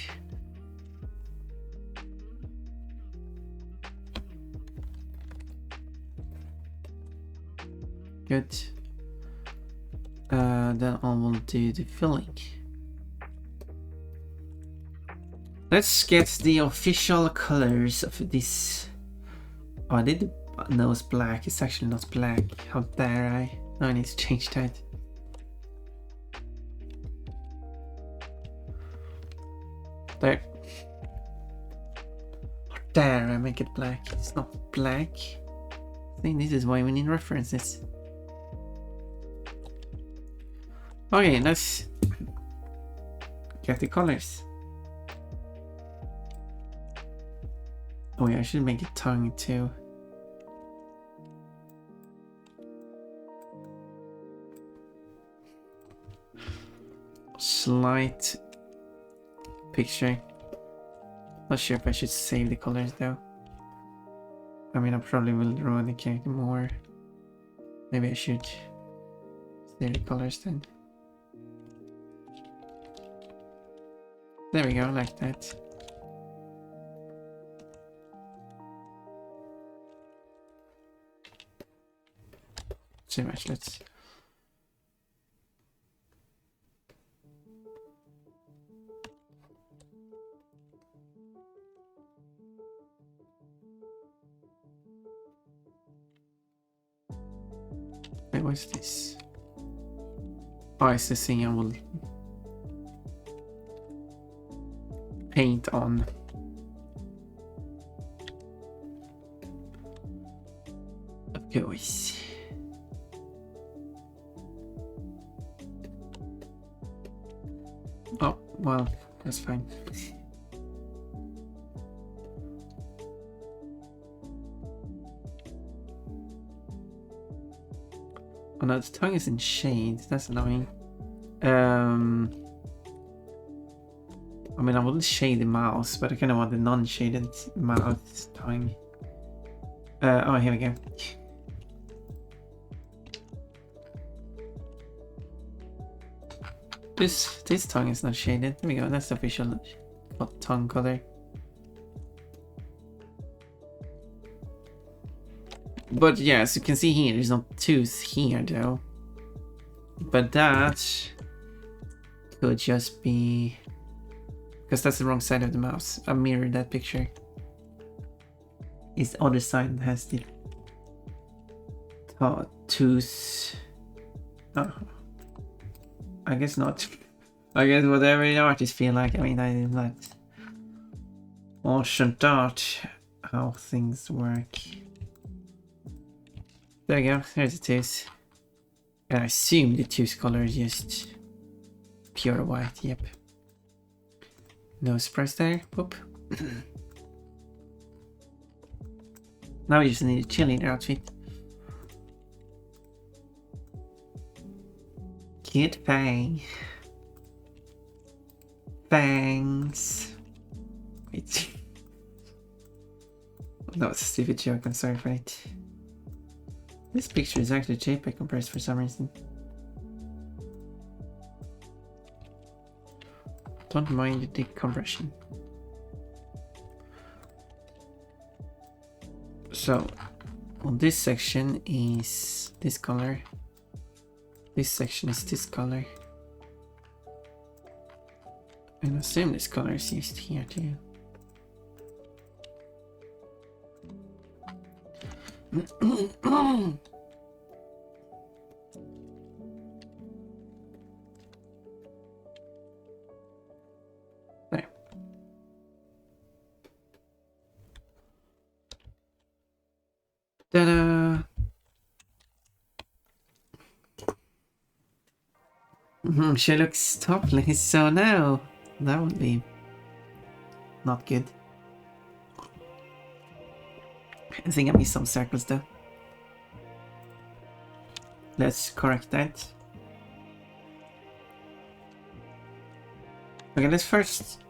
A: Good. Then I will do the filling. Let's get the official colors of this. Oh, I did the nose black. It's actually not black. How dare I? No, I need to change that. There. How dare I make it black? It's not black. I think this is why we need references. Okay, let's get the colors. Oh yeah, I should make a tongue too. Slight picture. Not sure if I should save the colors though. I mean, I probably will draw the character more. Maybe I should save the colors then. There we go, like that. Too much, let's... Wait, what's this? Oh, it's the thing I will paint on. Of course. Oh, well, that's fine. Oh no, the tongue is in shades, that's annoying. I mean, I wouldn't shade the mouse, but I kind of want the non-shaded mouse tongue. Oh, here we go. This tongue is not shaded. There we go, that's the official tongue color. But yeah, as you can see here, there's no tooth here though. But that could just be because that's the wrong side of the mouse. I mirrored that picture. It's the other side that has the tooth. Oh, I guess not. I guess whatever the artists feel like. I mean, I did that. Wasn't that how things work? There we go, there's the tooth. And I assume the tooth color is just pure white, yep. No surprise there, whoop. Now we just need a cheerleader outfit. Cute fang. Fangs. Wait. That was a stupid joke, I'm sorry for it. This picture is actually JPEG compressed for some reason. Don't mind the decompression. So, well, this section is this color. This section is this color. And I assume this color is used here too. There. Ta-da! She looks topless, so no, that would be not good. I think I missed some circles though. Let's correct that. Okay, let's first...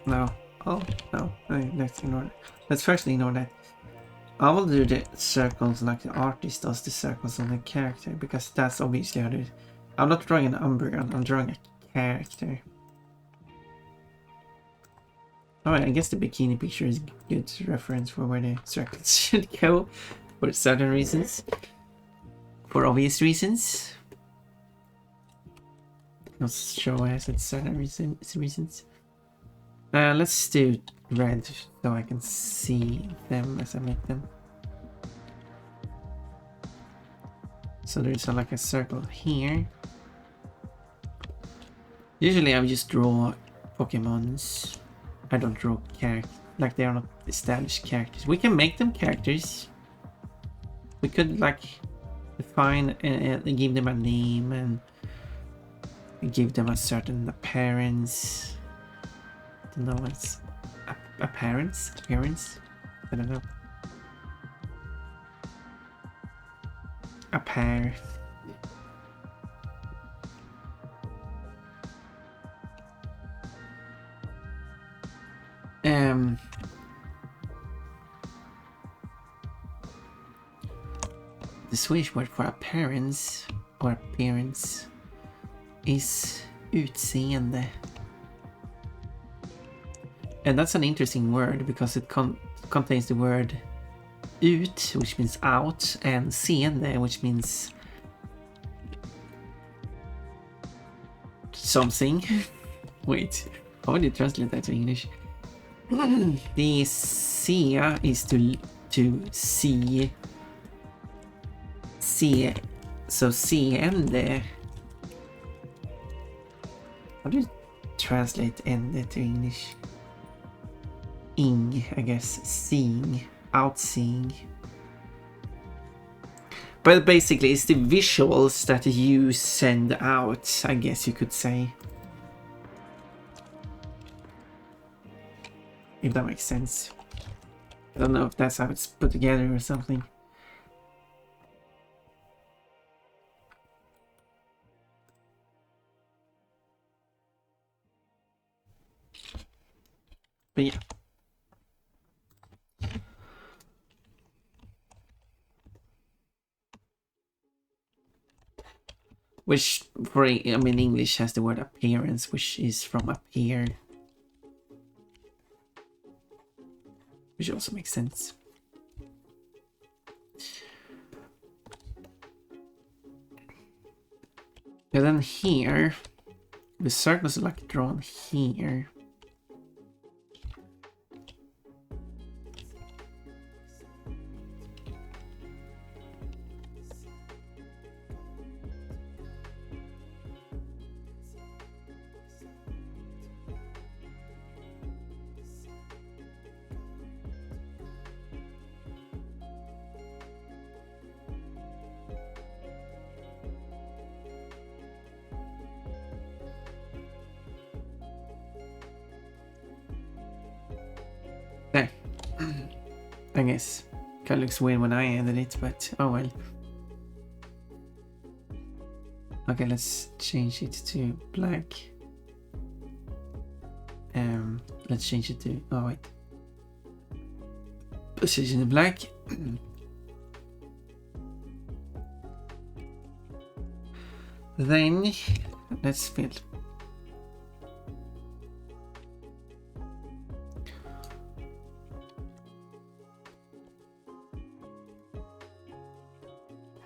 A: No. Oh, no. Let's ignore that. Let's first ignore that. I will do the circles like the artist does the circles on the character, because that's obviously how to... I'm not drawing an Umbreon, I'm drawing a character. Alright, I guess the bikini picture is a good reference for where the circles should go, for certain reasons. For obvious reasons. Not sure why I said certain reasons. Let's do red so I can see them as I make them. So there's like a circle here. Usually I would just draw Pokemons. I don't draw characters, like they are not established characters. We can make them characters. We could like define and give them a name and give them a certain appearance. I don't know, it's appearance? I don't know. A pair. The Swedish word for appearance or appearance is utseende. And that's an interesting word because it contains the word ut, which means out, and seende, which means something. Wait, how would you translate that to English? The se is to see. Se, so seende. How do you translate ende to English? Ing, I guess. Seeing, outseeing. But basically, it's the visuals that you send out, I guess you could say. If that makes sense. I don't know if that's how it's put together or something. But yeah. Which, for, I mean, English has the word appearance, which is from appear. Which also makes sense. And then here, the circles are like drawn here. There. I guess. Kind of looks weird when I ended it, but oh well. Okay, let's change it to black. Let's change it to, oh wait. Position in black. Then let's fill.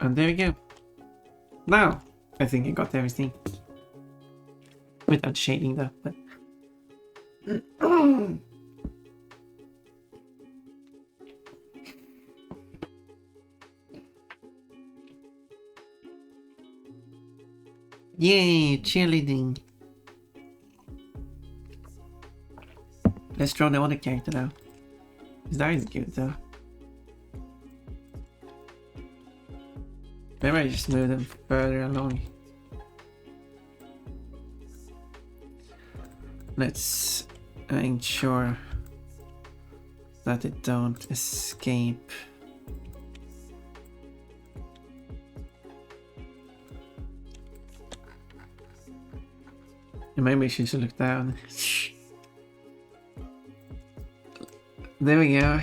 A: And there we go. Now, I think I got everything. Without shading that, but... Yay, cheerleading. Let's draw the other character now. That is good though. Maybe I just move them further along. Let's ensure that it don't escape. And maybe she should look down. There we go.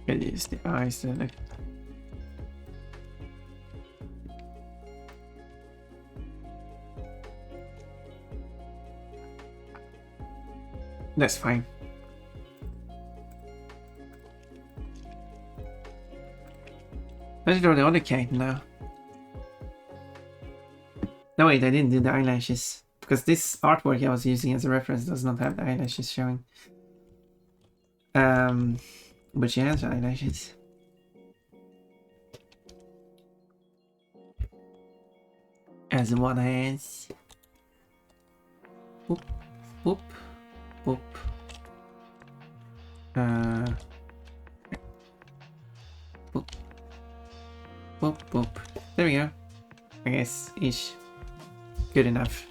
A: Could use the eyes to look. That's fine. Let's draw the other cat now. No wait, I didn't do the eyelashes. Because this artwork I was using as a reference does not have the eyelashes showing. But she has eyelashes. As one has. Whoop, whoop. boop. Boop. Boop, boop. There we go. I guess ish. Good enough.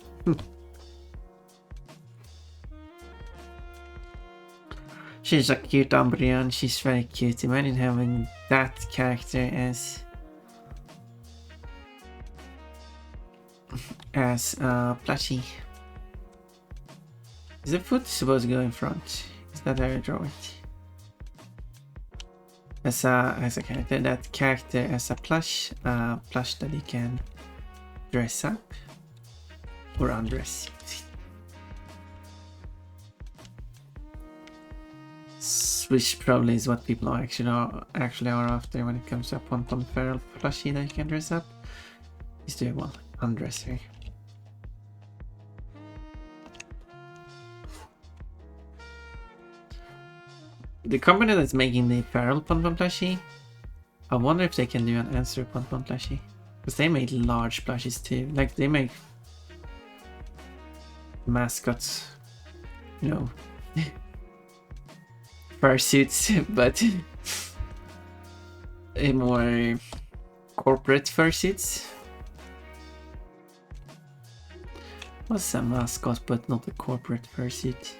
A: She's a cute Umbreon. She's very cute. Imagine having that character as plushie. Is the foot supposed to go in front? Is that how I draw it? As a character, that character as a plush that you can dress up or undress. Which probably is what people actually are after when it comes to a Pon Feral plushie that you can dress up. Is to well undress her. The company that's making the Feral Pon plushie, I wonder if they can do an answer Pon plushie. Because they made large plushies too. Like they make mascots, you know, fursuits, but a more corporate fursuits. What's a mascot but not a corporate fursuit?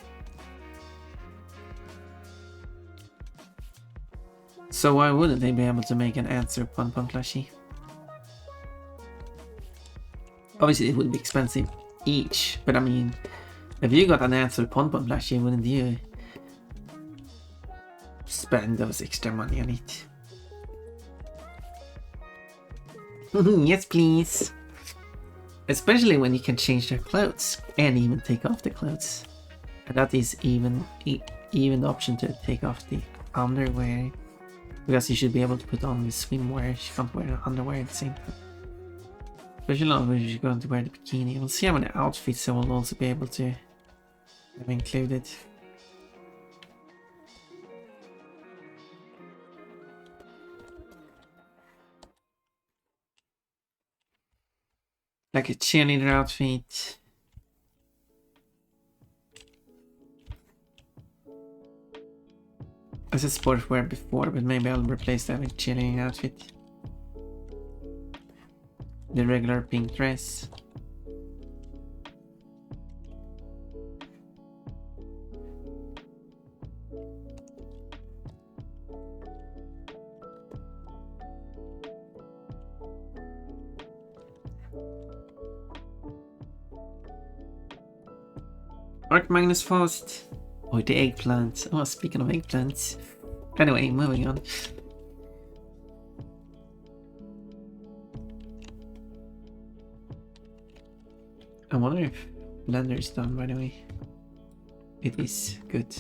A: So why wouldn't they be able to make an answer Pon plushie? Obviously it would be expensive each, but I mean, if you got an answer Pon plushie, wouldn't you spend those extra money on it? Yes, please. Especially when you can change their clothes and even take off the clothes. And that is even the option to take off the underwear. Because you should be able to put on the swimwear. You can't wear the underwear at the same time. Especially not when you're going to wear the bikini. We'll see how many outfits I will also be able to have included. Like a cheerleader outfit. I said sportswear before, but maybe I'll replace that with cheerleading outfit. The regular pink dress. Arc Magnus Faust. Oh, the eggplant. Oh, speaking of eggplants. Anyway, moving on. I wonder if Blender is done, by the way. It is. Good.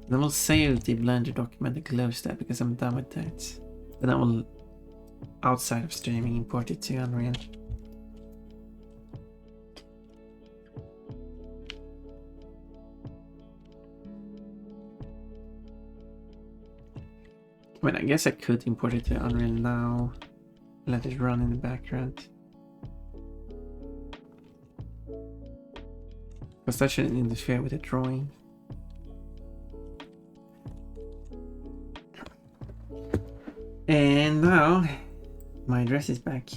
A: Then we'll save the Blender document and close that because I'm done with that. Then I will, outside of streaming, import it to Unreal. I mean, I guess I could import it to Unreal now. Let it run in the background. Because that shouldn't interfere with the drawing. And now, my dress is back.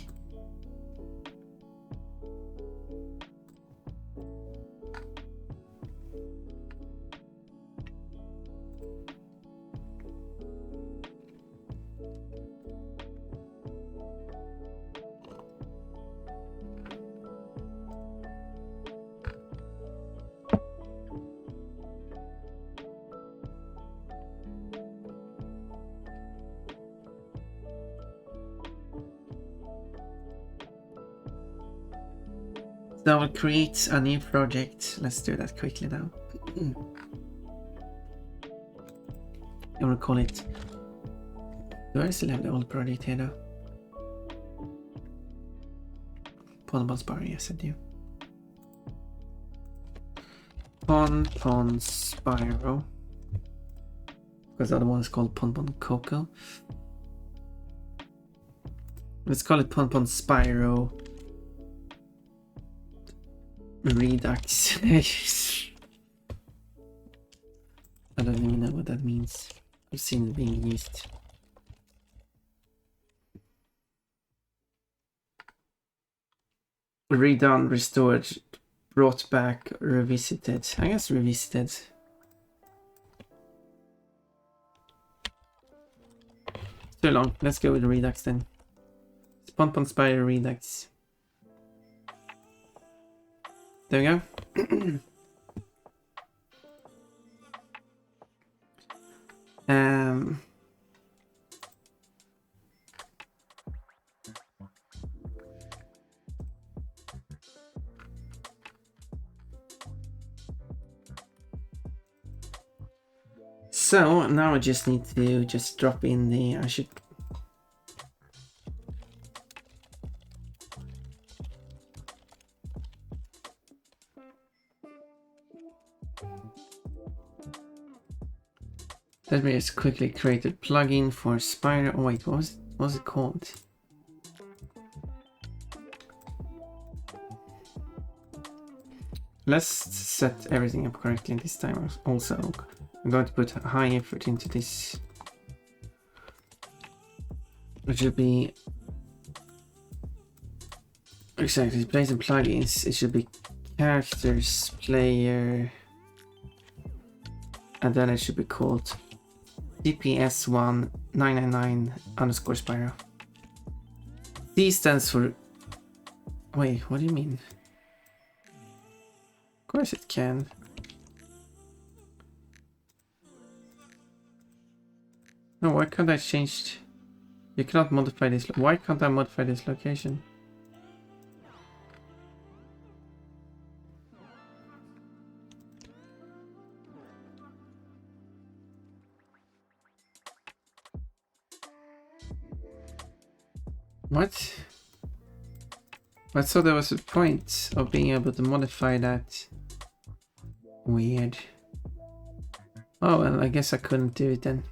A: So I'll create a new project. Let's do that quickly now. I will call it. Do I still have the old project here though? Pon Bar, yes I do. Pon Spyro. Because the other one is called Pon Coco. Let's call it Pon Spyro Redux. I've seen it being used. Redone, restored, brought back, revisited. I guess revisited. Too long. Let's go with Redux then. Spawn Spire Redux. There we go. So now I just need to drop in the, I should let me just quickly create a plugin for Spire. Oh wait, what was it called? Let's set everything up correctly this time also. I'm going to put high effort into this. It should be exactly place and plugins. It should be characters, player, and then it should be called DPS1999 underscore Spyro. D stands for. Wait, what do you mean? Of course it can. No, why can't I change? You cannot modify this. Why can't I modify this location? What? I thought there was a point of being able to modify that. Weird. Oh, well, I guess I couldn't do it then.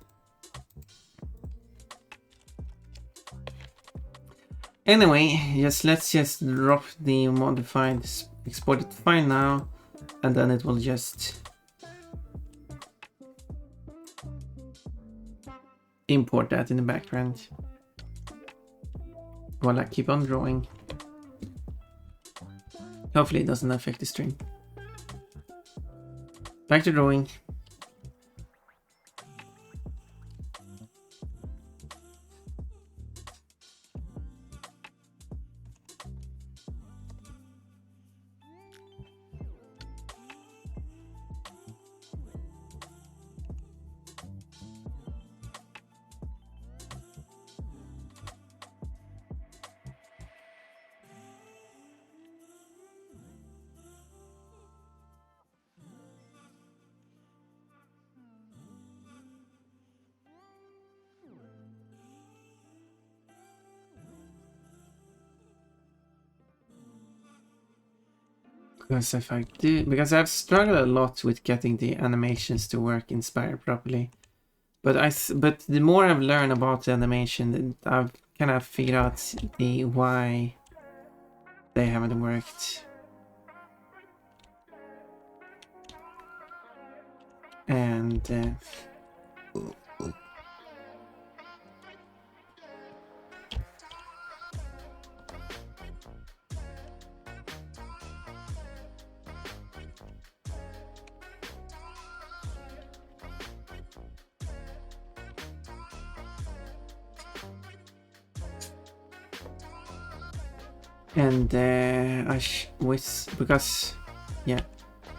A: Anyway, let's just drop the modified exported file now, and then it will just import that in the background while I keep on drawing. Hopefully it doesn't affect the stream. Back to drawing. Because I've struggled a lot with getting the animations to work in Spire properly, but the more I've learned about the animation, I've kind of figured out the why they haven't worked. And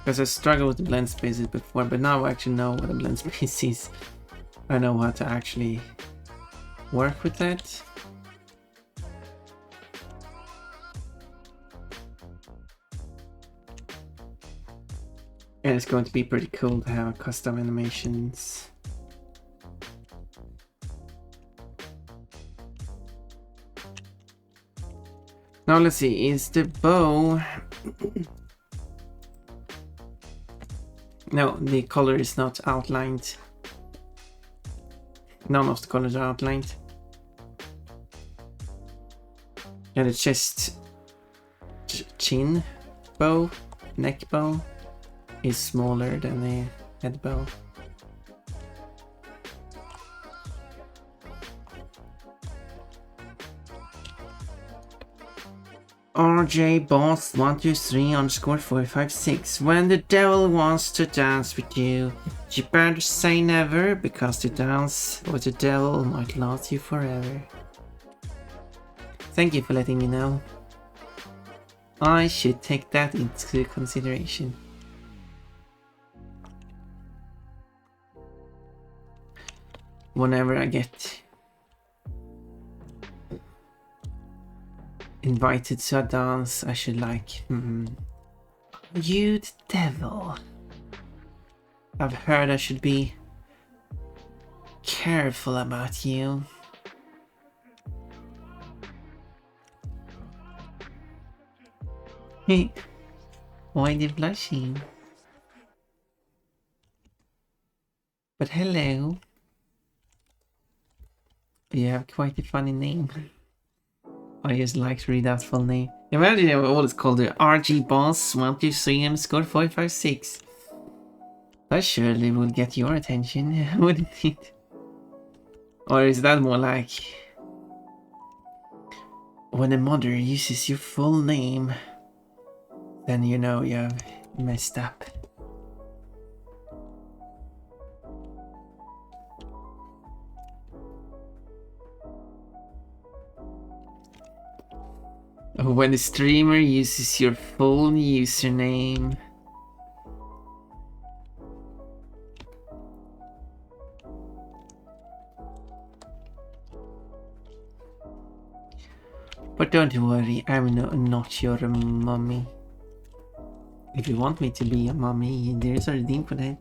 A: because I struggled with the blend spaces before, but now I actually know what a blend space is. I know how to actually work with that. And it's going to be pretty cool to have custom animations. Now let's see, is the bow... No, the color is not outlined. None of the colors are outlined. And the chest, chin bow, neck bow is smaller than the head bow. RJ Boss 123 underscore 456. When the devil wants to dance with you, you better say never, because to dance with the devil might last you forever. Thank you for letting me know. I should take that into consideration. Whenever I get invited to a dance, I should like, you the devil. I've heard I should be careful about you. Hey, why are you blushing? But hello. You have quite a funny name. I just like to read that full name. Imagine what it's called, the RG Boss 123 underscore 456. That surely would get your attention, wouldn't it? Or is that more like when a mother uses your full name, then you know you have messed up. When a streamer uses your full username. But don't worry, I'm not your mommy. If you want me to be a mommy, there's a name for that.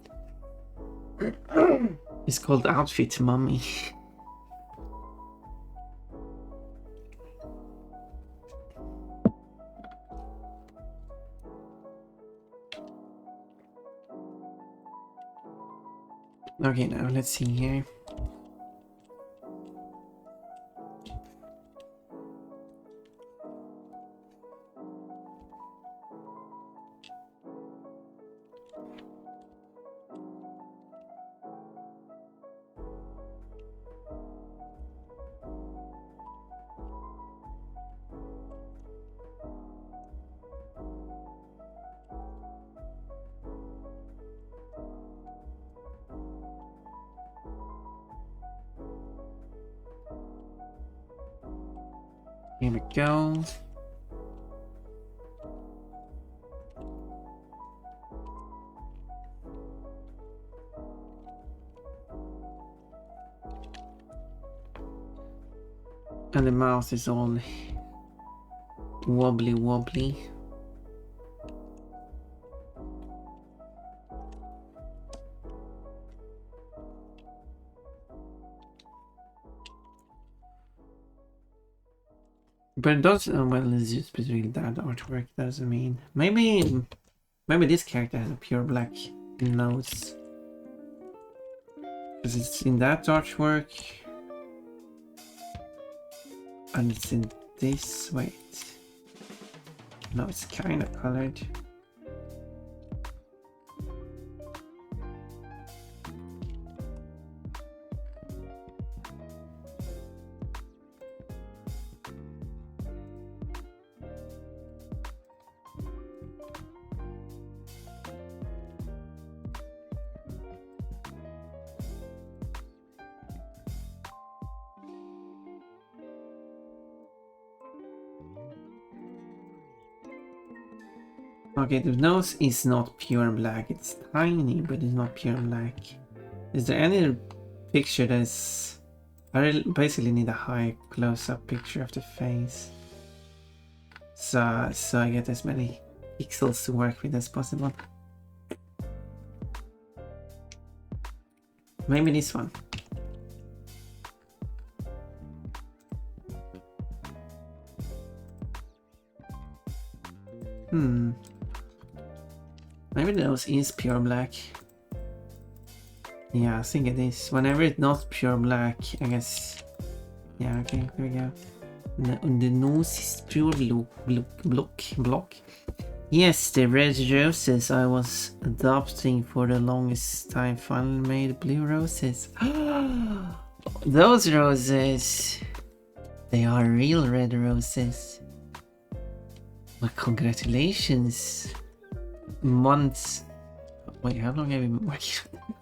A: It's called Outfit Mommy. Okay, now let's see here. Here we go. And the mouse is all wobbly. But it does, well, it's just specifically that artwork, doesn't mean. Maybe this character has a pure black nose. Because it's in that artwork. And it's in this, wait. No, it's kind of colored. Okay, the nose is not pure black. It's tiny, but it's not pure black. Is there any picture that's... I basically need a high close-up picture of the face. So I get as many pixels to work with as possible. Maybe this one. Maybe the nose is pure black. Yeah, I think it is. Whenever it's not pure black, I guess. Yeah, okay, here we go. The nose is pure block. Yes, the red roses I was adopting for the longest time finally made blue roses. Those roses, they are real red roses. Well, congratulations. Months. Wait, how long have you been working on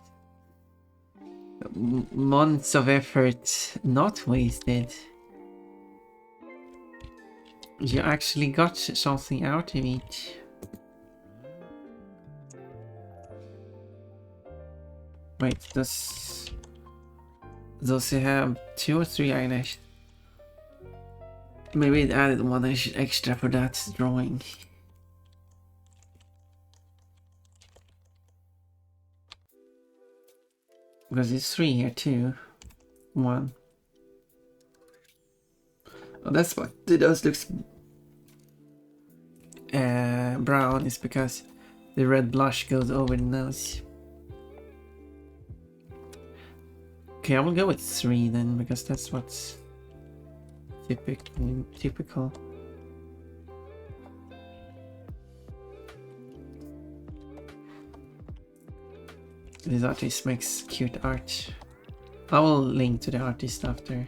A: months of effort not wasted. You actually got something out of it. Wait, does he have 2 or 3 eyelashes? Maybe it added 1 extra for that drawing. Because it's 3 here too. 1. Oh, that's why the nose looks brown, is because the red blush goes over the nose. Okay, I will go with 3 then, because that's what's typical. This artist makes cute art. I will link to the artist after.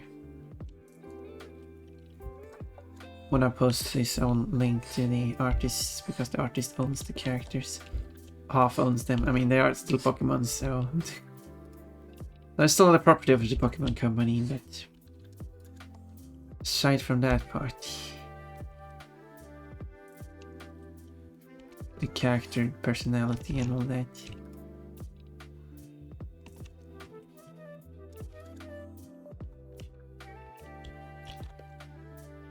A: When I post this, I will link to the artists, because the artist owns the characters. Half owns them. I mean, they are still Pokemon, so... They're still the property of the Pokemon company, but... Aside from that part... The character, personality and all that...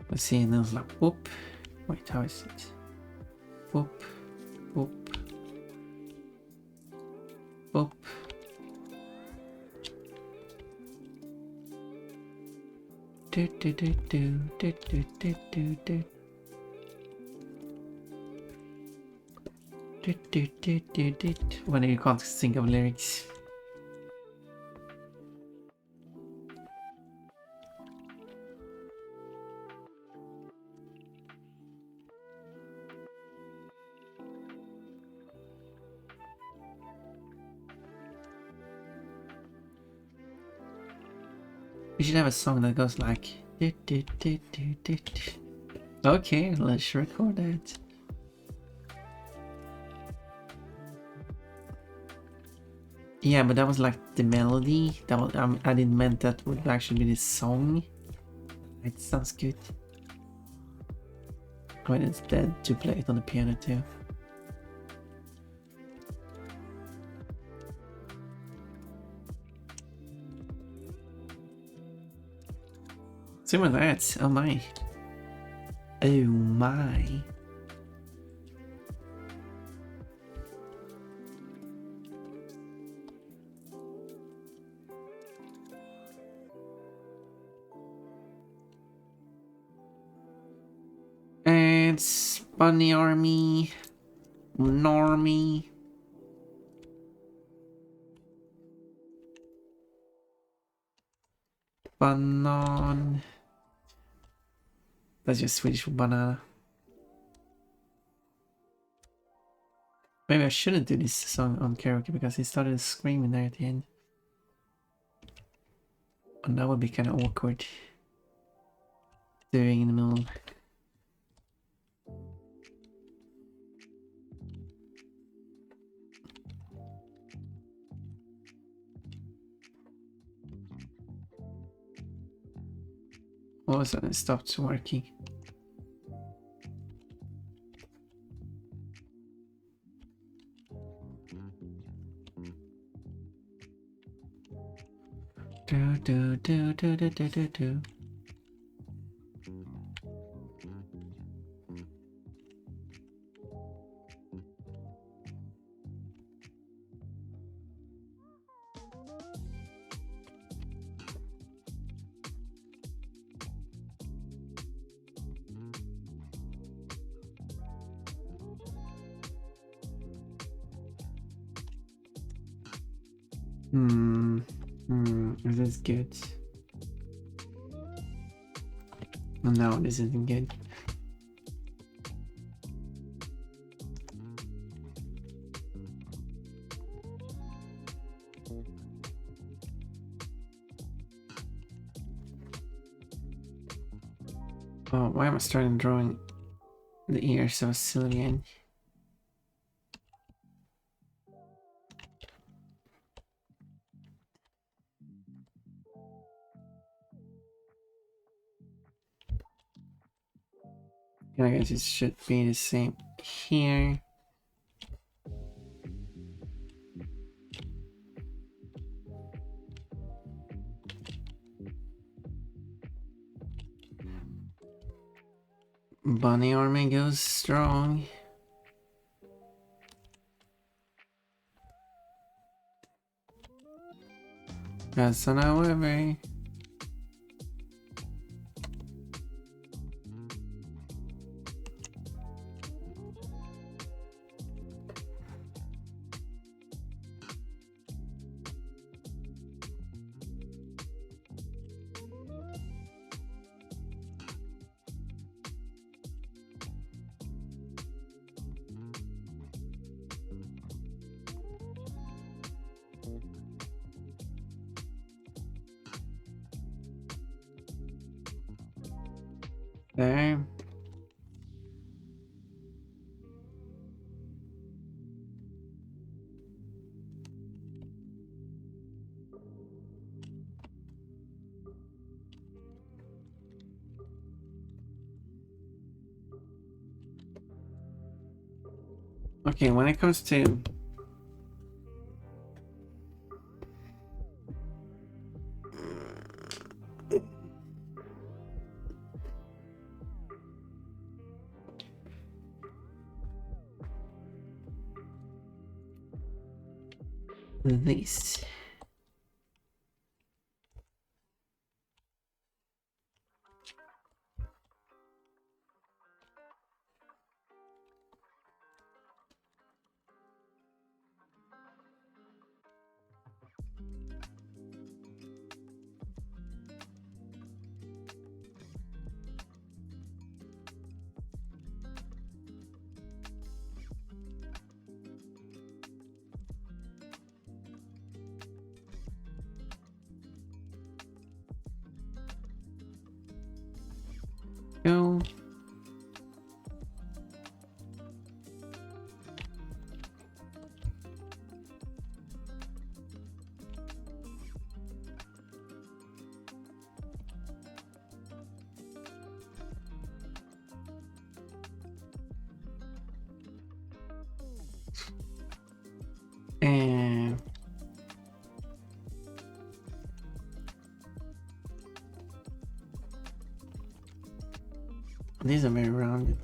A: Let's see, and then it's like, whoop. Wait, how is it? Whoop, whoop, whoop. Do do do do do do do do do. Do do do do do. When you can't think of lyrics. We should have a song that goes like... Okay, let's record that. Yeah, but that was like the melody. That was, I didn't meant that would actually be the song. It sounds good. When it's dead to play it on the piano too. Some of that. Oh my. Oh my. It's Bunny Army. Normie. Banan. That's just Swedish for banana. Maybe I shouldn't do this song on karaoke because he started screaming there at the end. And that would be kind of awkward. Doing in the middle. All of a sudden it stopped working. Do do do do do do do do. This is good. No, this isn't good. Oh, why am I starting drawing The ears of Sylvian. I guess it should be the same here. Bunny army goes strong. That's on our way. There. Okay, when it comes to this. Go. And these are very rounded.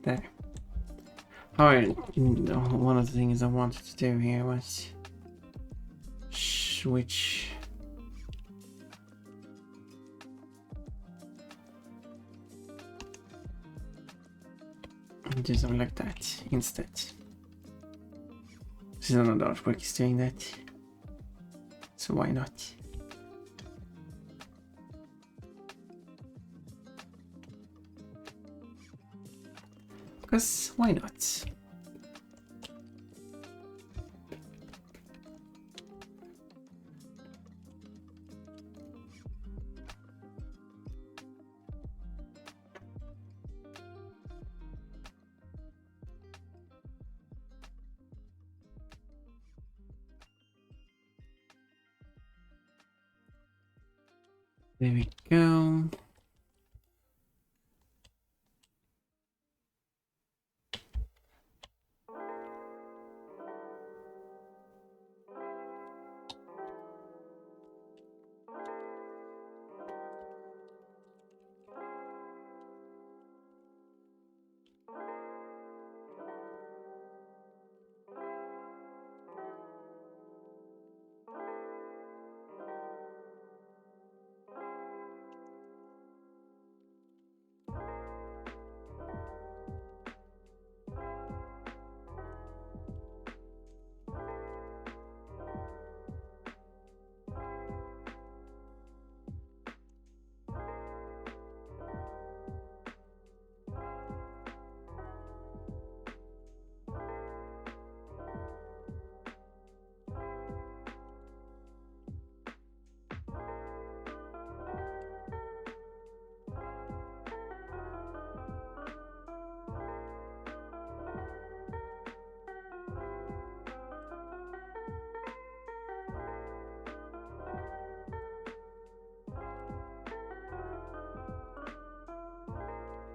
A: There. Alright, one of the things I wanted to do here was switch do something like that instead. Since another artwork is doing that, so why not? Because why not? There we go.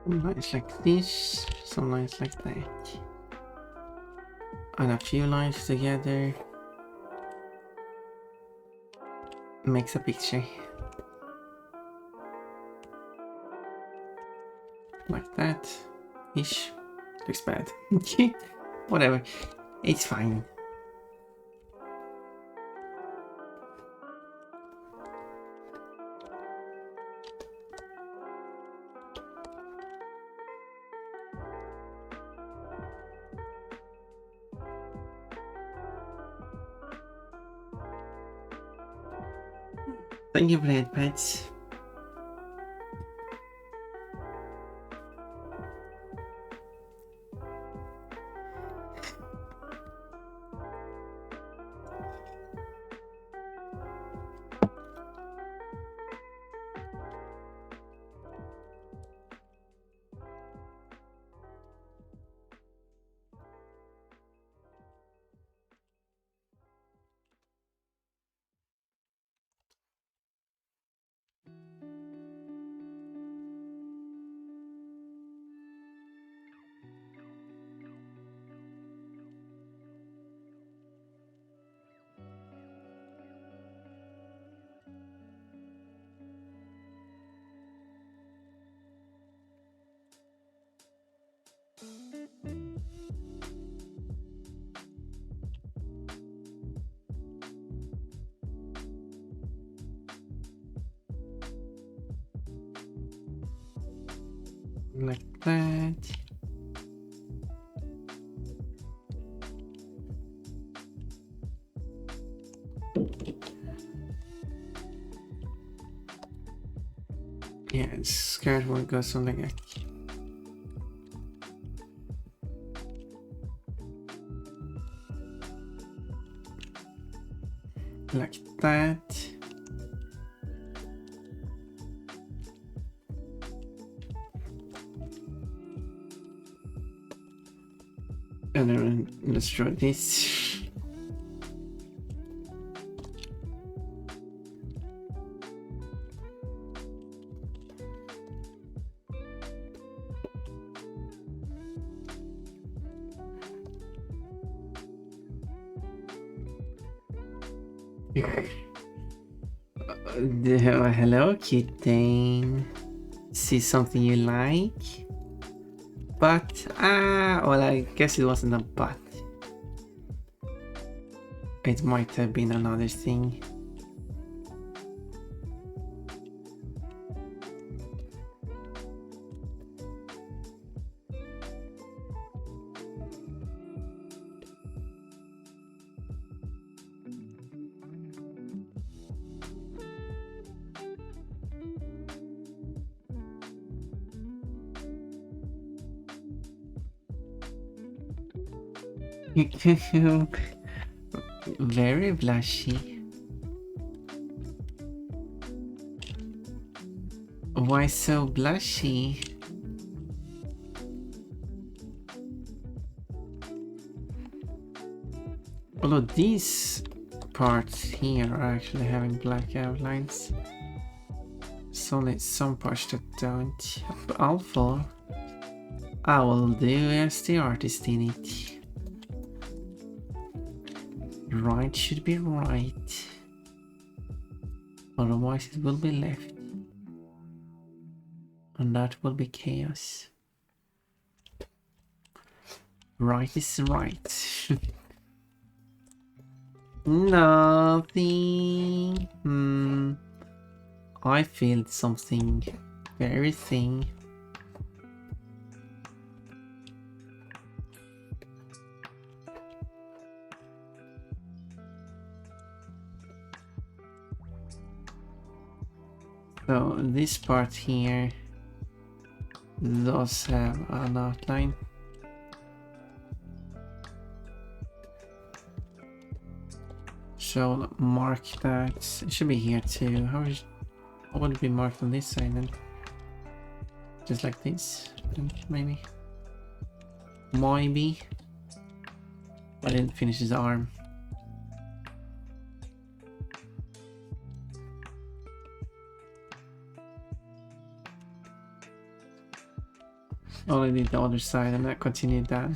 A: Some lines like this, some lines like that. And a few lines together makes a picture. Like that. Ish. Looks bad. Whatever. It's fine. Thank you for that, pets. Like that. Yeah, skirt will go something like that. And then let's draw this. Hello, kitten. See something you like? But, well, I guess it wasn't a but. It might have been another thing. Very blushy. Why so blushy? Although these parts here are actually having black outlines. It's only some parts that don't. I'll follow. I will do as the artist in it. Right should be right. Otherwise it will be left. And that will be chaos. Right is right. Nothing. I feel something very thing. So this part here does have an outline. So mark that. It should be here too. How would it be marked on this side then? Just like this, I think, maybe. Maybe. I didn't finish his arm. Only did the other side and I continued that.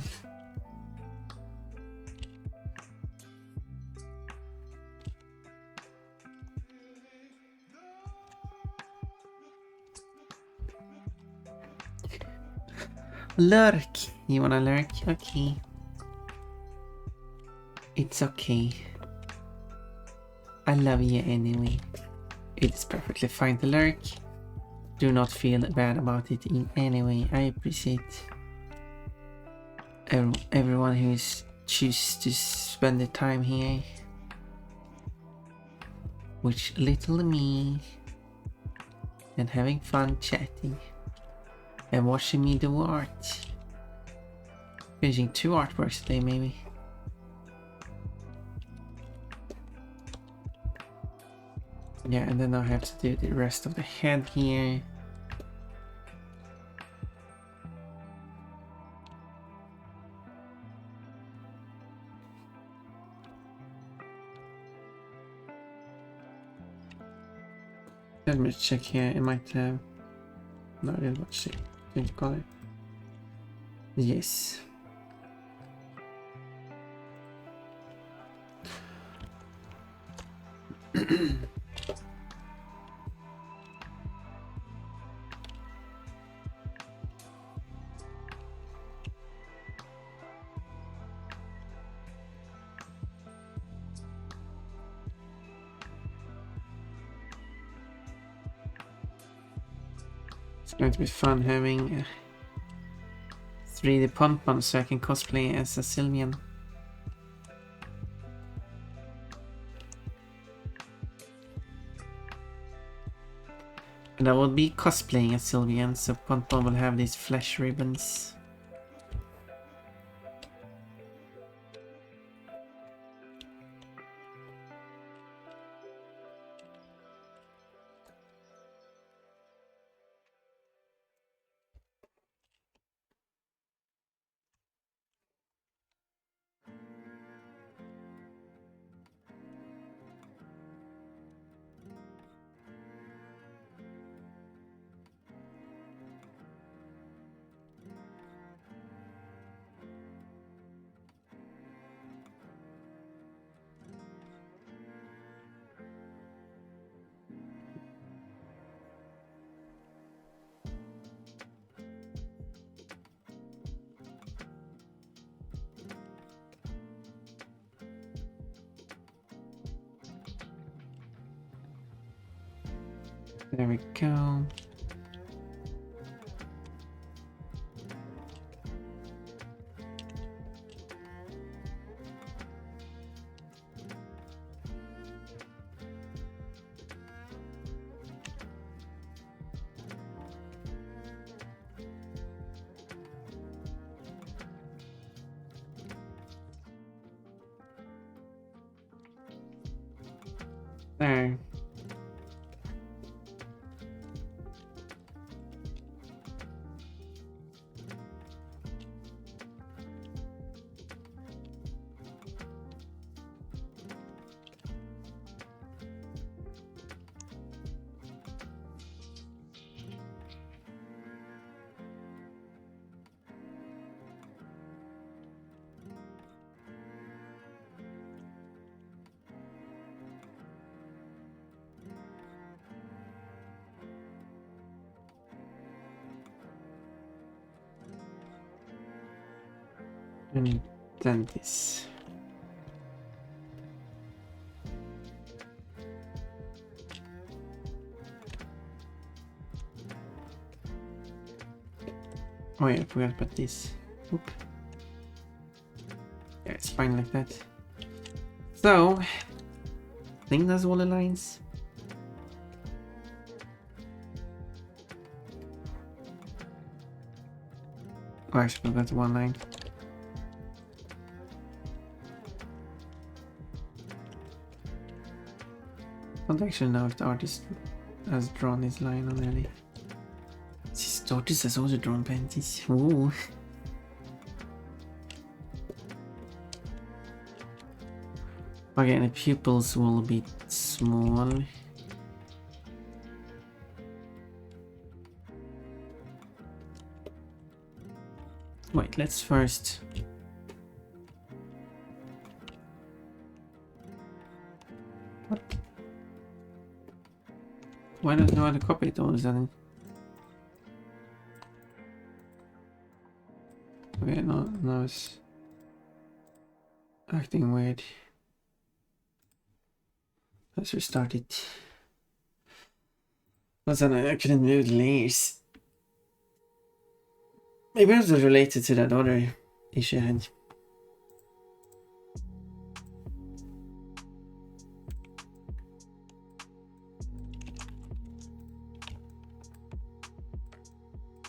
A: Lurk! You wanna lurk? Okay. It's okay. I love you anyway. It's perfectly fine to lurk. Do not feel bad about it in any way. I appreciate everyone who chooses to spend their time here. With little me. And having fun chatting. And watching me do art. Finishing 2 artworks today maybe. Yeah, and then I have to do the rest of the head here. Let me check here, it might have... No, I didn't want to see. Change color. Yes. It's going to be fun having 3D pom-pom so I can cosplay as a Sylvian. And I will be cosplaying as Sylvian, so pom-pom will have these flesh ribbons. There we go. There. And then this. Oh yeah, I forgot about this. Oop. Yeah, it's fine like that. So, I think that's all the lines. Oh, I actually forgot one line. I don't actually know if the artist has drawn this line already. This artist has also drawn panties. Ooh. Okay, the pupils will be small. Wait, let's first... What? Why don't know how to copy it all of a sudden? Okay, no, it's acting weird. Let's restart it. Last time I couldn't move the layers. Maybe it was related to that other issue I had.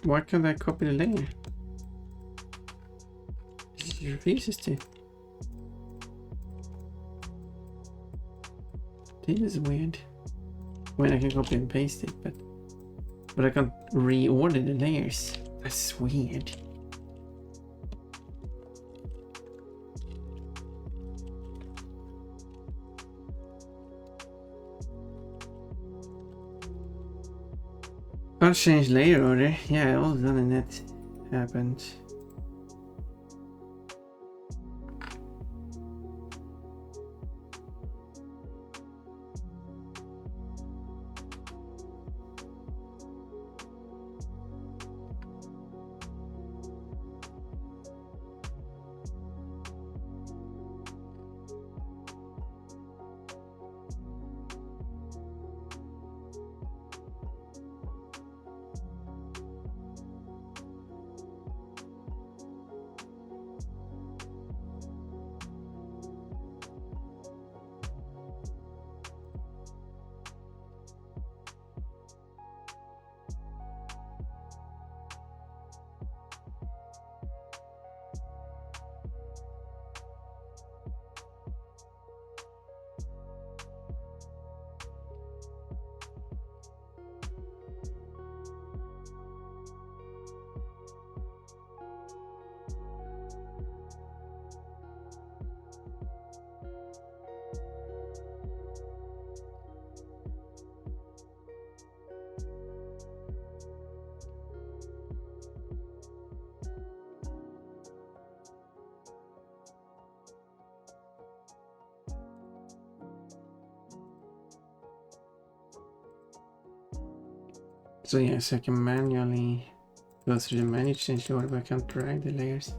A: Why can't I copy the layer? It refuses to. This is weird. I mean, I can copy and paste it, but I can't reorder the layers. That's weird. Can't change layer order. Yeah, all of a sudden that happened. So yes, I can manually go through the menu, change the order, but I can't drag the layers.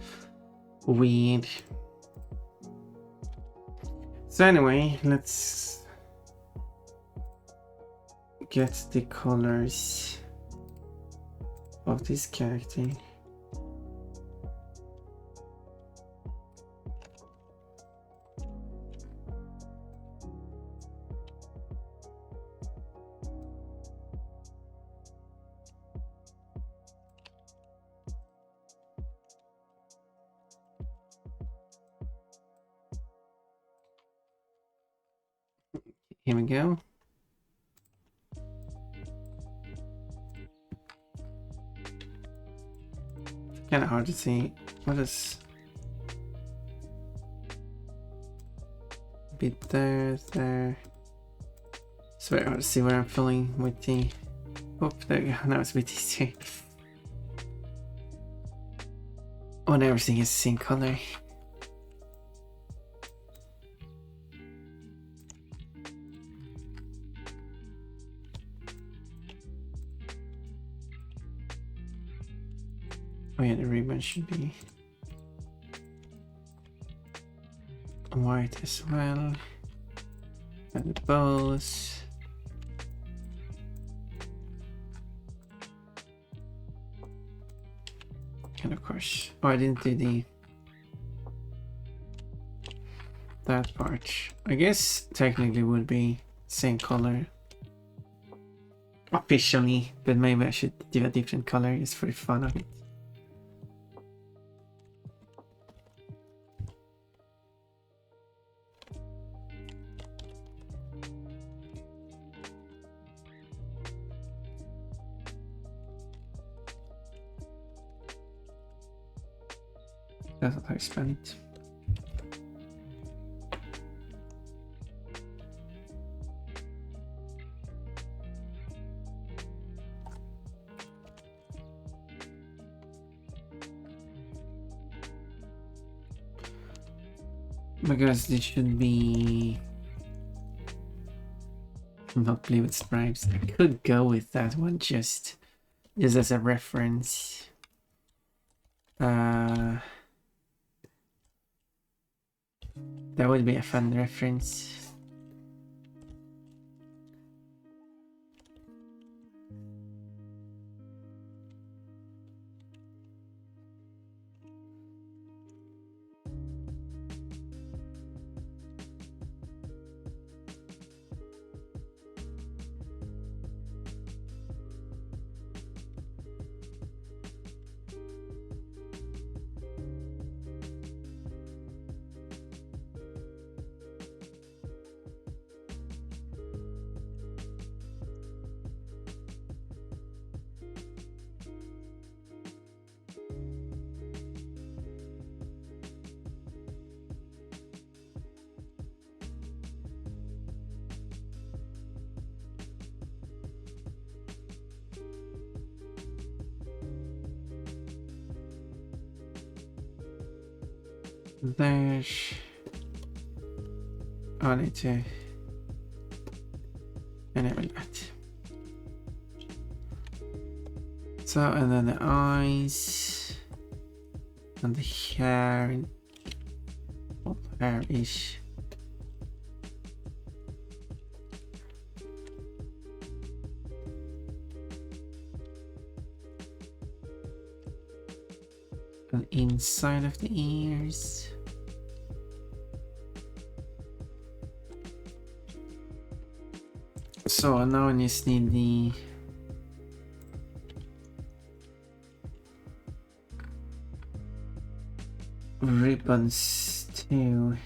A: Weird. So anyway, let's get the colors of this character. Here we go. Kind of hard to see. What is a bit there. It's very hard to see where I'm filling with the. Oh, there we go. Now it's a bit easier. Oh, now everything is the same color. Oh yeah, the ribbon should be white as well. And the bows. And of course, oh, I didn't do that part. I guess technically would be same color officially, but maybe I should do a different color just for the fun of it. That's what I spent it. Because this should be not play with stripes. I could go with that one just as a reference. That would be a fun reference. Dash on it to enable that. So, and then the eyes and the hair, hair-ish. And inside of the ears. So now I just need the ribbons too.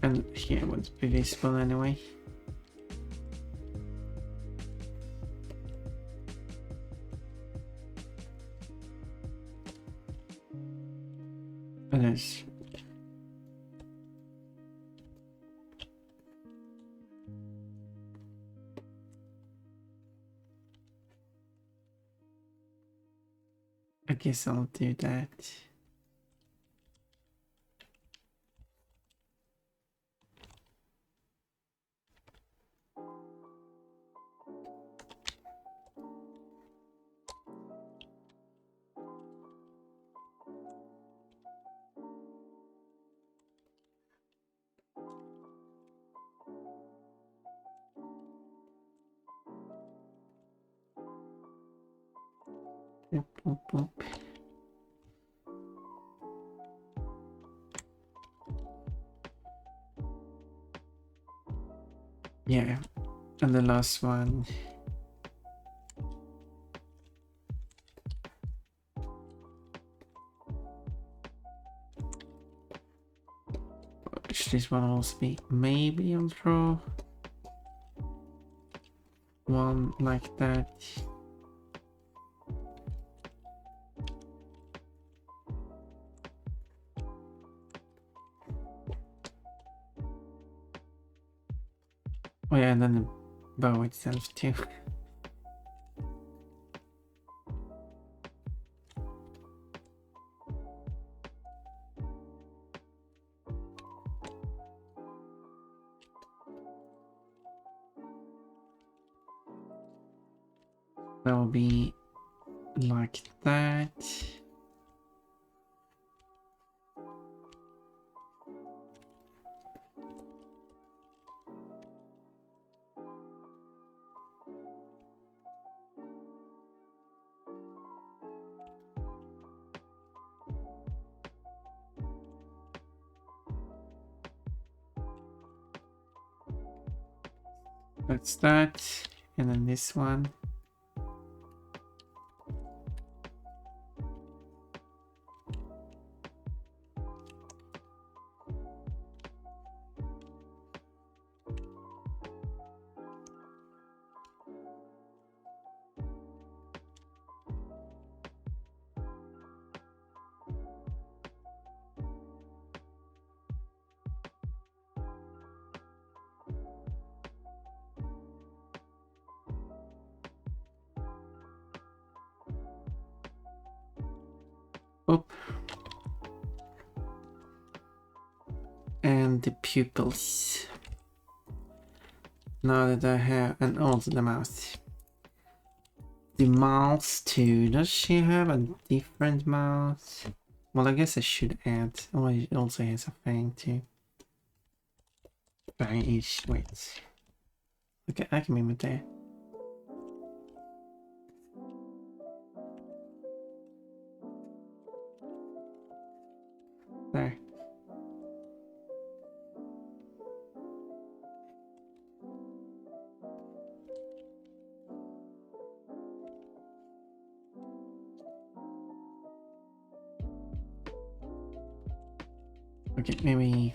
A: And here it would be visible anyway. It is. I guess I'll do that. Boop, boop, boop. Yeah, and the last one. This one will also be, maybe I'll draw one like that. Oh yeah, and then the bow itself too. That will be like that. That's that, and then this one. Up. And the pupils. Now that I have, and also the mouth. The mouth too. Does she have a different mouth? Well, I guess I should add. Oh, it also has a fang too. Fang-ish. Wait. Okay, I can move it there. There. Okay, maybe.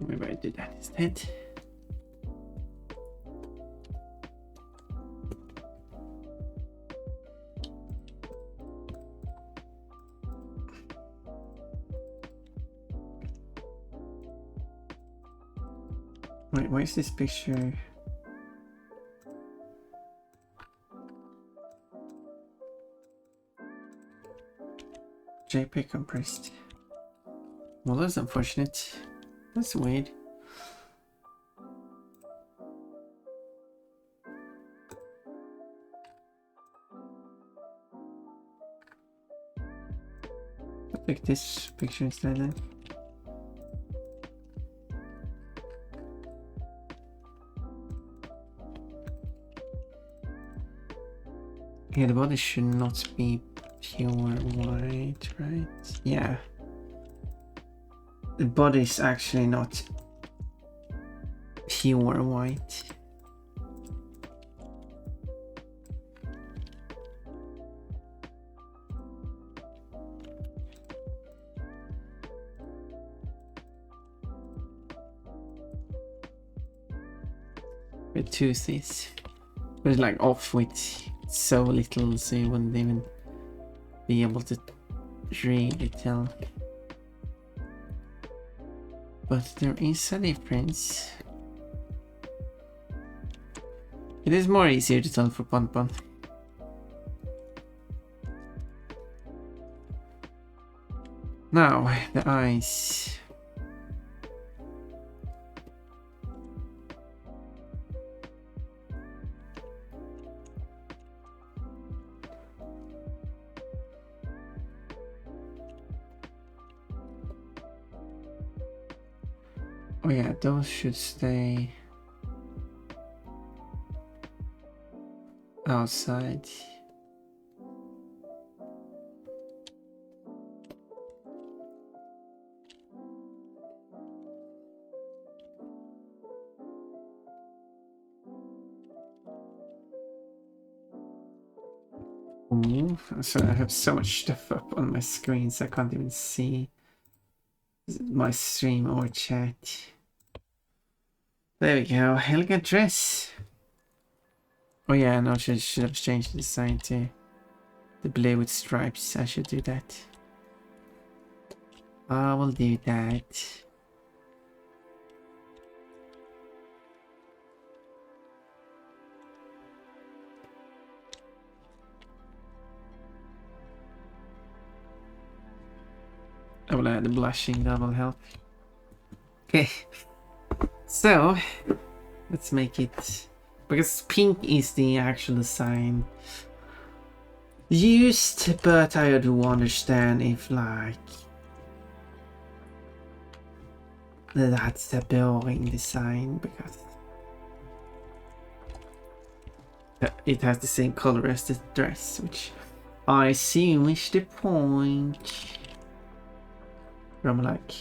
A: Maybe I do that instead. Wait, where's this picture? JPEG compressed. Well, that's unfortunate. That's weird. I'll pick this picture instead then. Yeah, the body should not be pure white, right? Yeah. The body is actually not pure white. With toothies. But it's like off with so little, so you wouldn't even be able to really tell. But there is a difference. It is more easier to tell for Pon Pon. Now, the eyes. Oh yeah, those should stay outside. Ooh, so I have so much stuff up on my screen, so I can't even see my stream or chat. There we go. Elegant dress. Oh yeah, no, I should have changed the design to the blue with stripes. I should do that. I will do that. I will add the blushing, that will help. Okay. So, let's make it, because pink is the actual design used, but I do understand if like that's a boring design because it has the same color as the dress, which I assume is the point. But I'm like,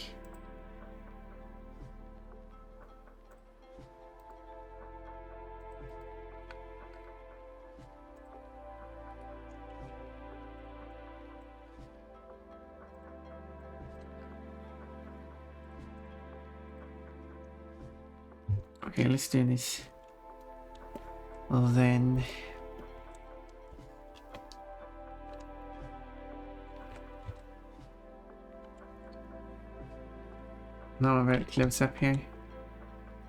A: okay, let's do this. Well then, Now I'm very close up here.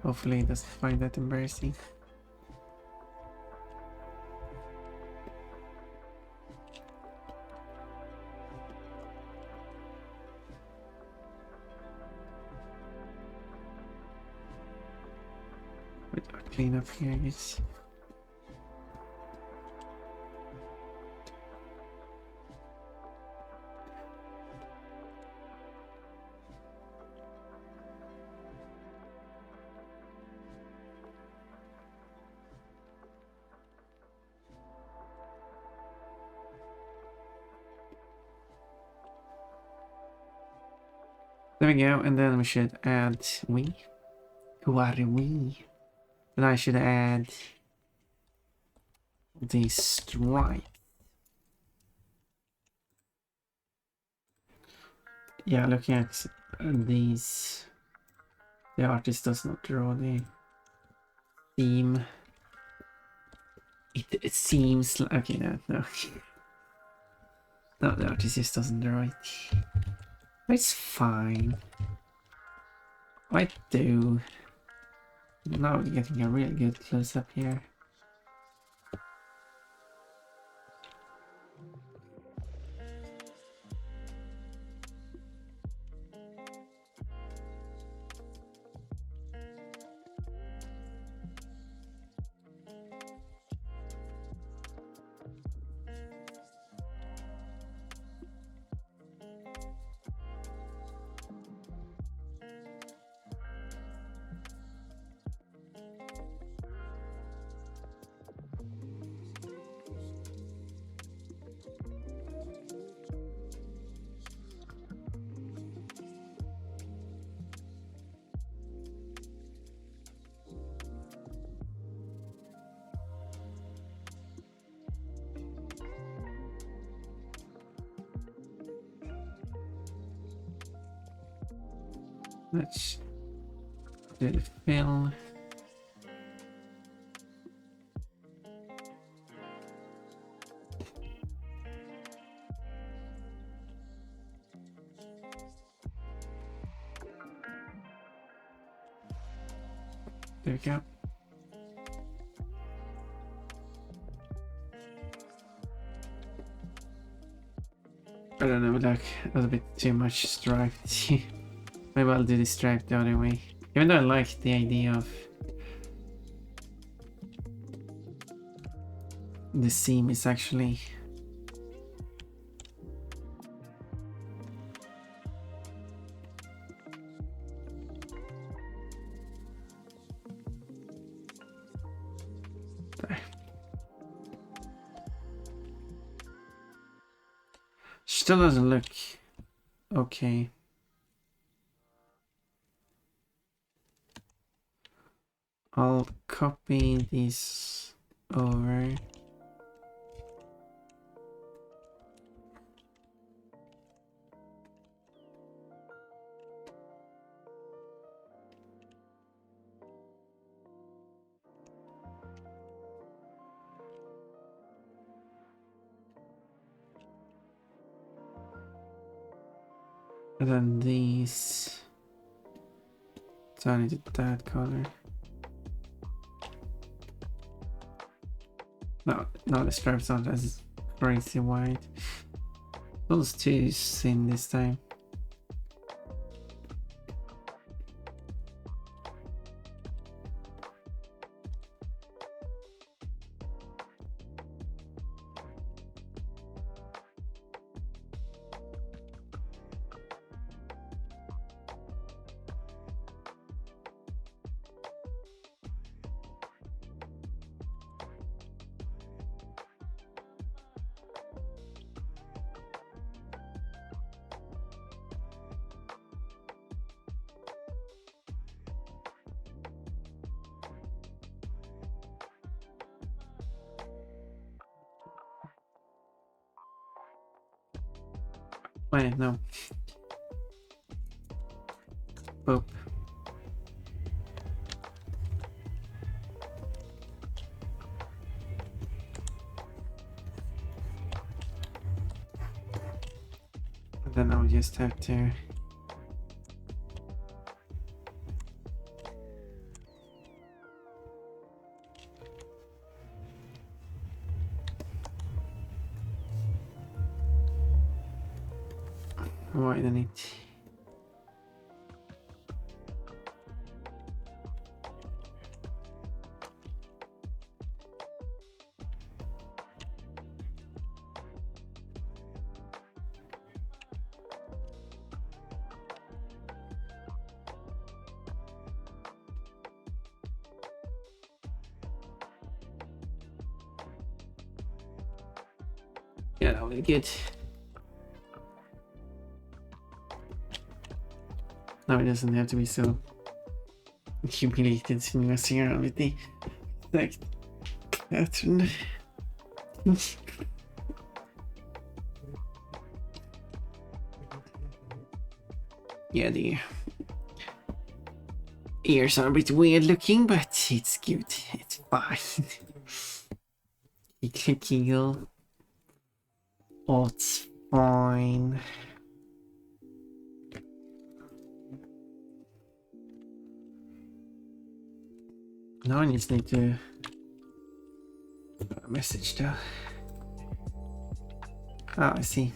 A: Hopefully he doesn't find that embarrassing. Wait, I'll clean up here, I guess. There we go, and then we should add we. Who are we? Then I should add the stripe. Yeah, looking at these, the artist does not draw the theme. It seems like, okay, no. No, the artist just doesn't draw it. It's fine. I do. Now we're getting a really good close up here. Let's do the fill. There we go. I don't know, like a little bit too much striped. Maybe I'll do the stripe the other way. Even though I like the idea of the seam is actually there. Still doesn't look okay. I'll copy this over. And then these turn into that color. No, the stripes aren't as crazy white. Those too thin this time. Wait, no. Boop. And then I'll just have to widen it. Yeah, that was good. Now it doesn't have to be so humiliated messing around with the exact pattern. Yeah, the ears are a bit weird looking, but it's good. It's fine. Clicky. Oh, it's fine. Now I just need to message though. Oh, I see.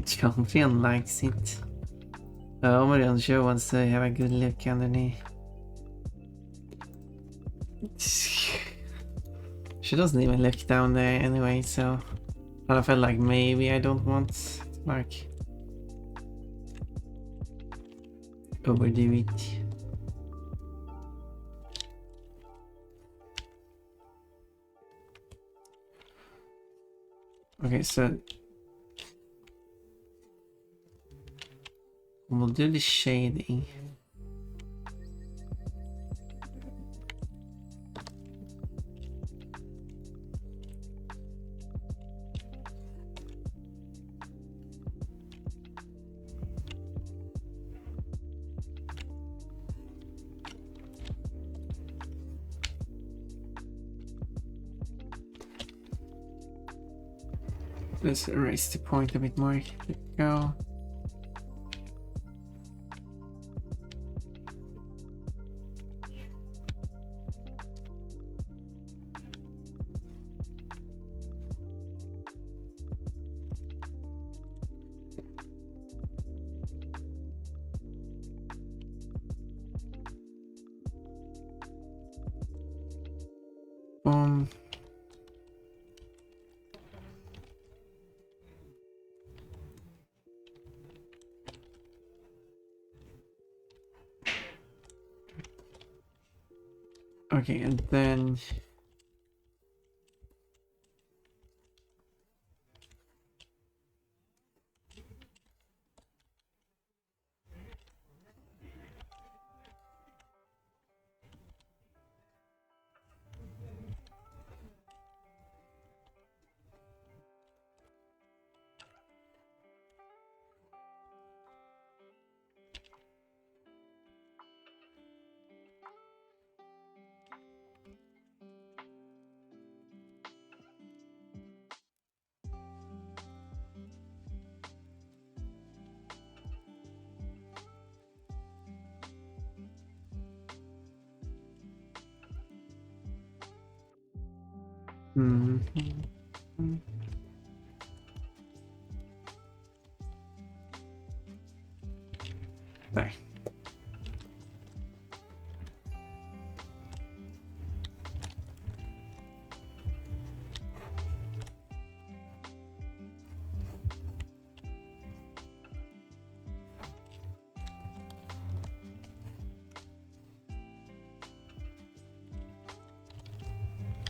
A: Champion likes it. Oh, Marianne sure wants to have a good look underneath. She doesn't even look down there anyway, so I felt like maybe I don't want to, like, overdo it. Okay, so we'll do the shading. Let's erase the point a bit more. There we go. Okay, and then there.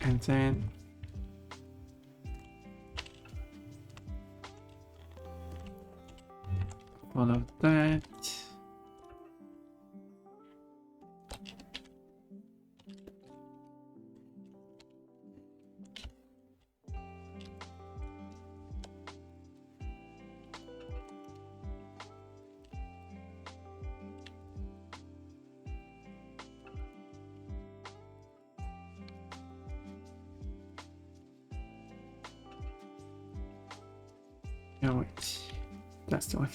A: And then follow that. No, wait. That's the one.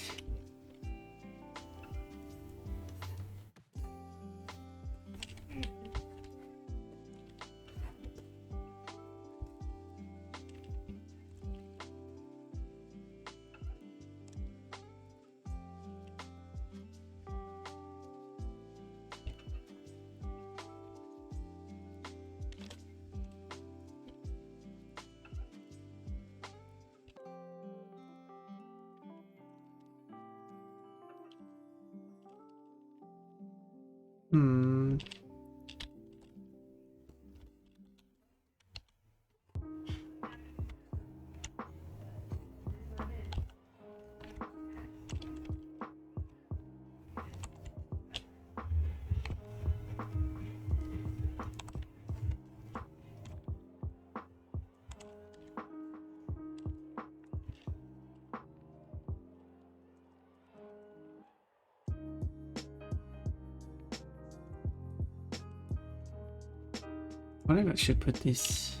A: I think I should put this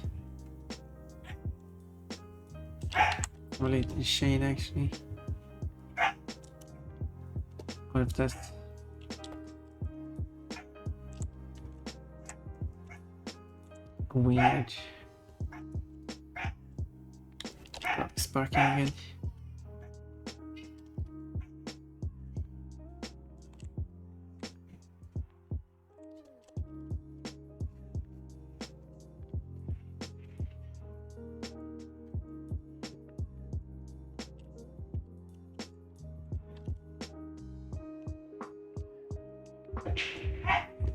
A: related shade actually. Or if that's weird. Sparking again.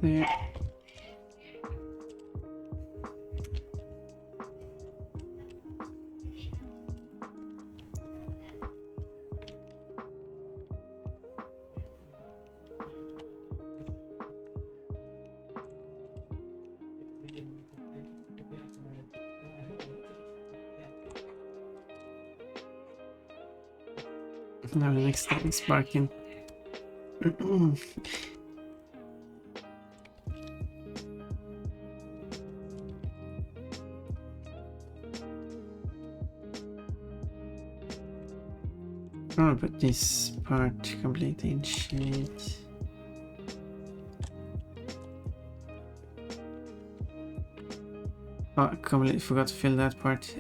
A: There. Now the next thing is sparking. I'll put this part completely in shade. Oh, I completely forgot to fill that part.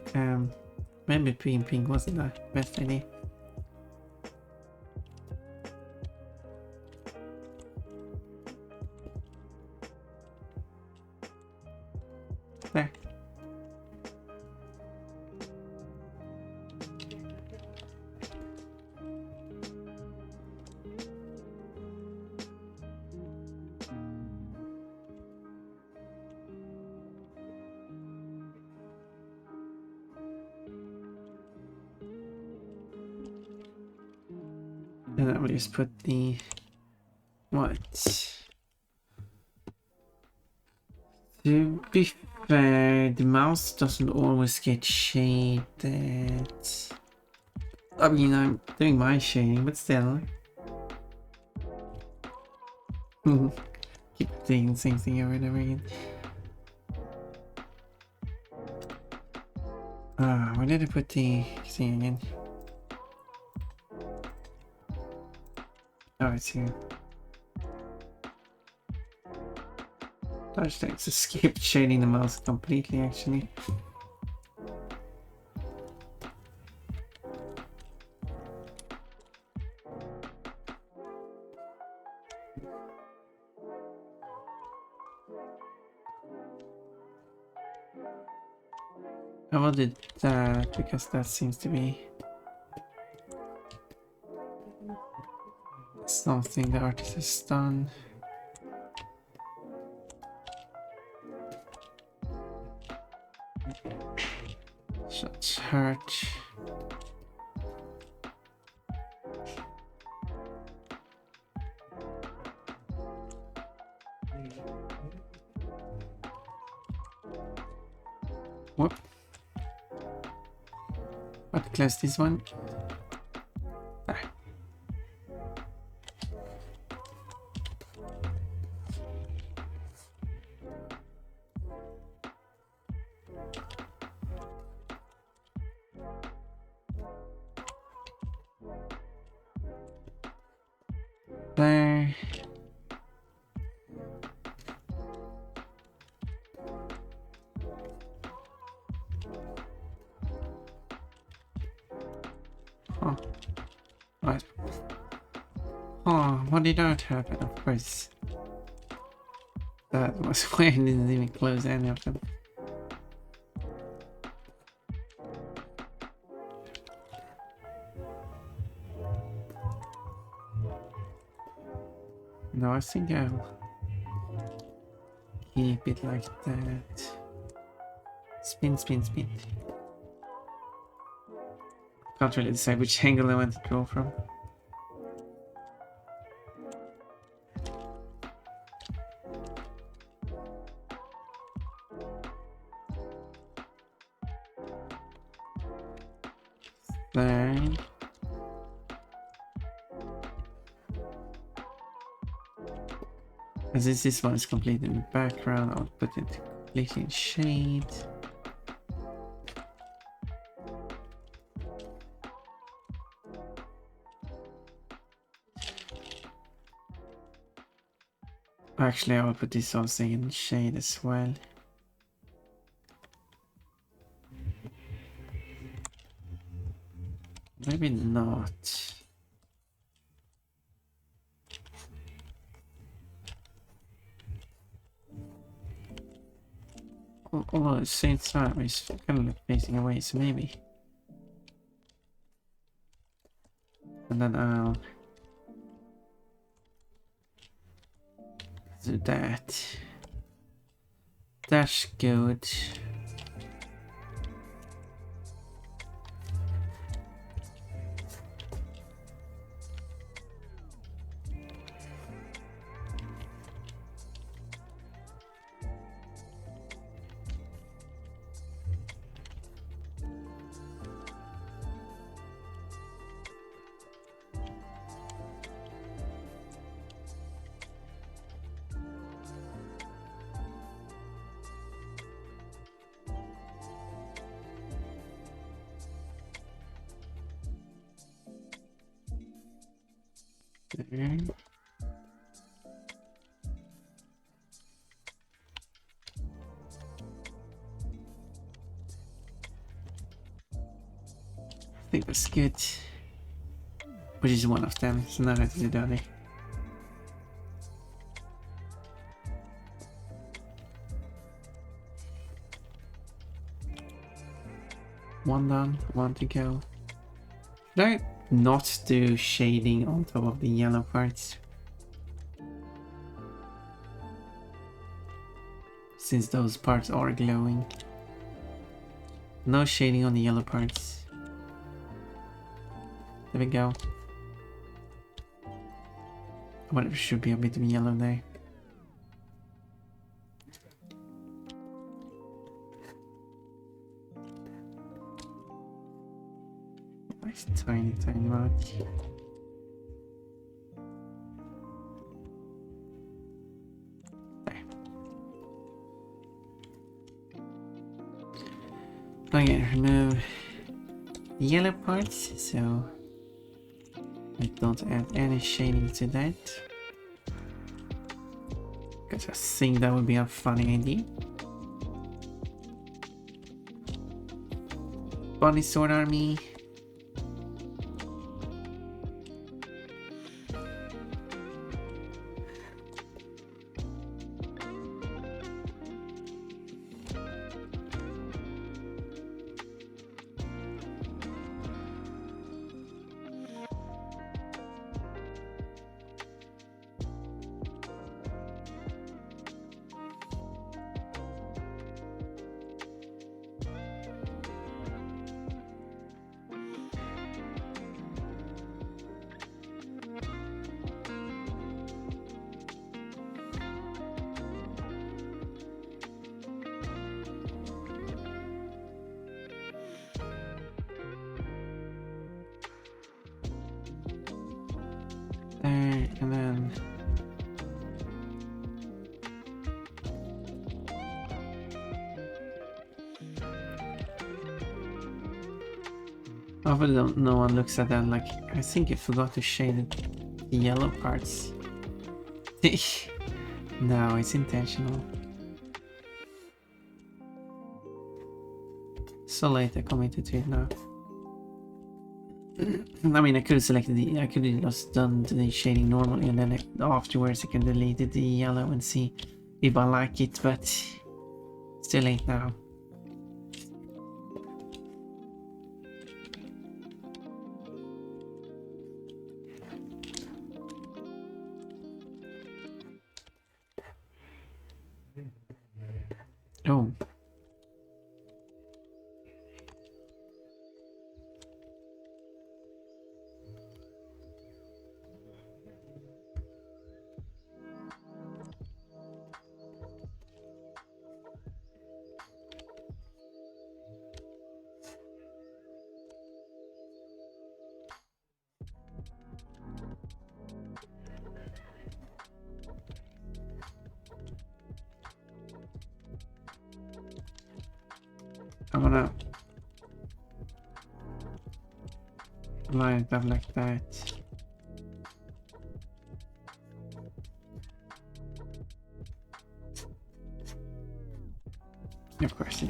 A: Maybe pink wasn't the best idea. There. And then we'll just put the what? To be fair, the mouse doesn't always get shaded. I mean, I'm doing my shading, but still. Keep doing the same thing over and over again. Where did I put the thing again? Oh, it's here. I just escaped shading the mouse completely, actually. I will do that because that seems to be something the artist has done. Shots hurt. Whoop. But close this one. There. Oh, right. Oh, what did that happen? Of course. That was why I didn't even close any of them. No, I think I'll keep it like that. Spin, spin, spin. Can't really decide which angle I want to draw from. There. As this one is completely in the background, I'll put it completely in shade. Actually, I will put this also in shade as well. Maybe not. Although at the same time, it's kind of facing away, so maybe. And then I'll do that. That's good. There. I think that's good. Which is one of them, so now I have to do the other. One done, one to go. Should I not do shading on top of the yellow parts? Since those parts are glowing. No shading on the yellow parts. There we go. But there should be a bit of yellow there. Nice tiny much. There. Okay, remove the yellow parts so I don't add any shading to that. Because I think that would be a funny idea. Bunny Sword Army. There, and then hopefully no one looks at that like I think I forgot to shade the yellow parts. No, it's intentional. So late I committed to it now. I mean, I could have selected the, I could have just done the shading normally and then afterwards I can delete the yellow and see if I like it, but it's too late now. Oh. I'm gonna line it up like that. Of course.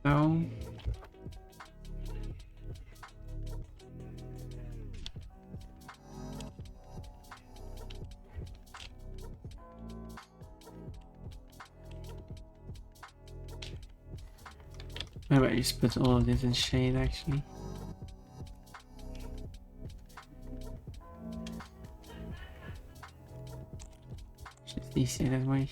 A: So maybe I just put all of this in shade actually. It's just easier that way.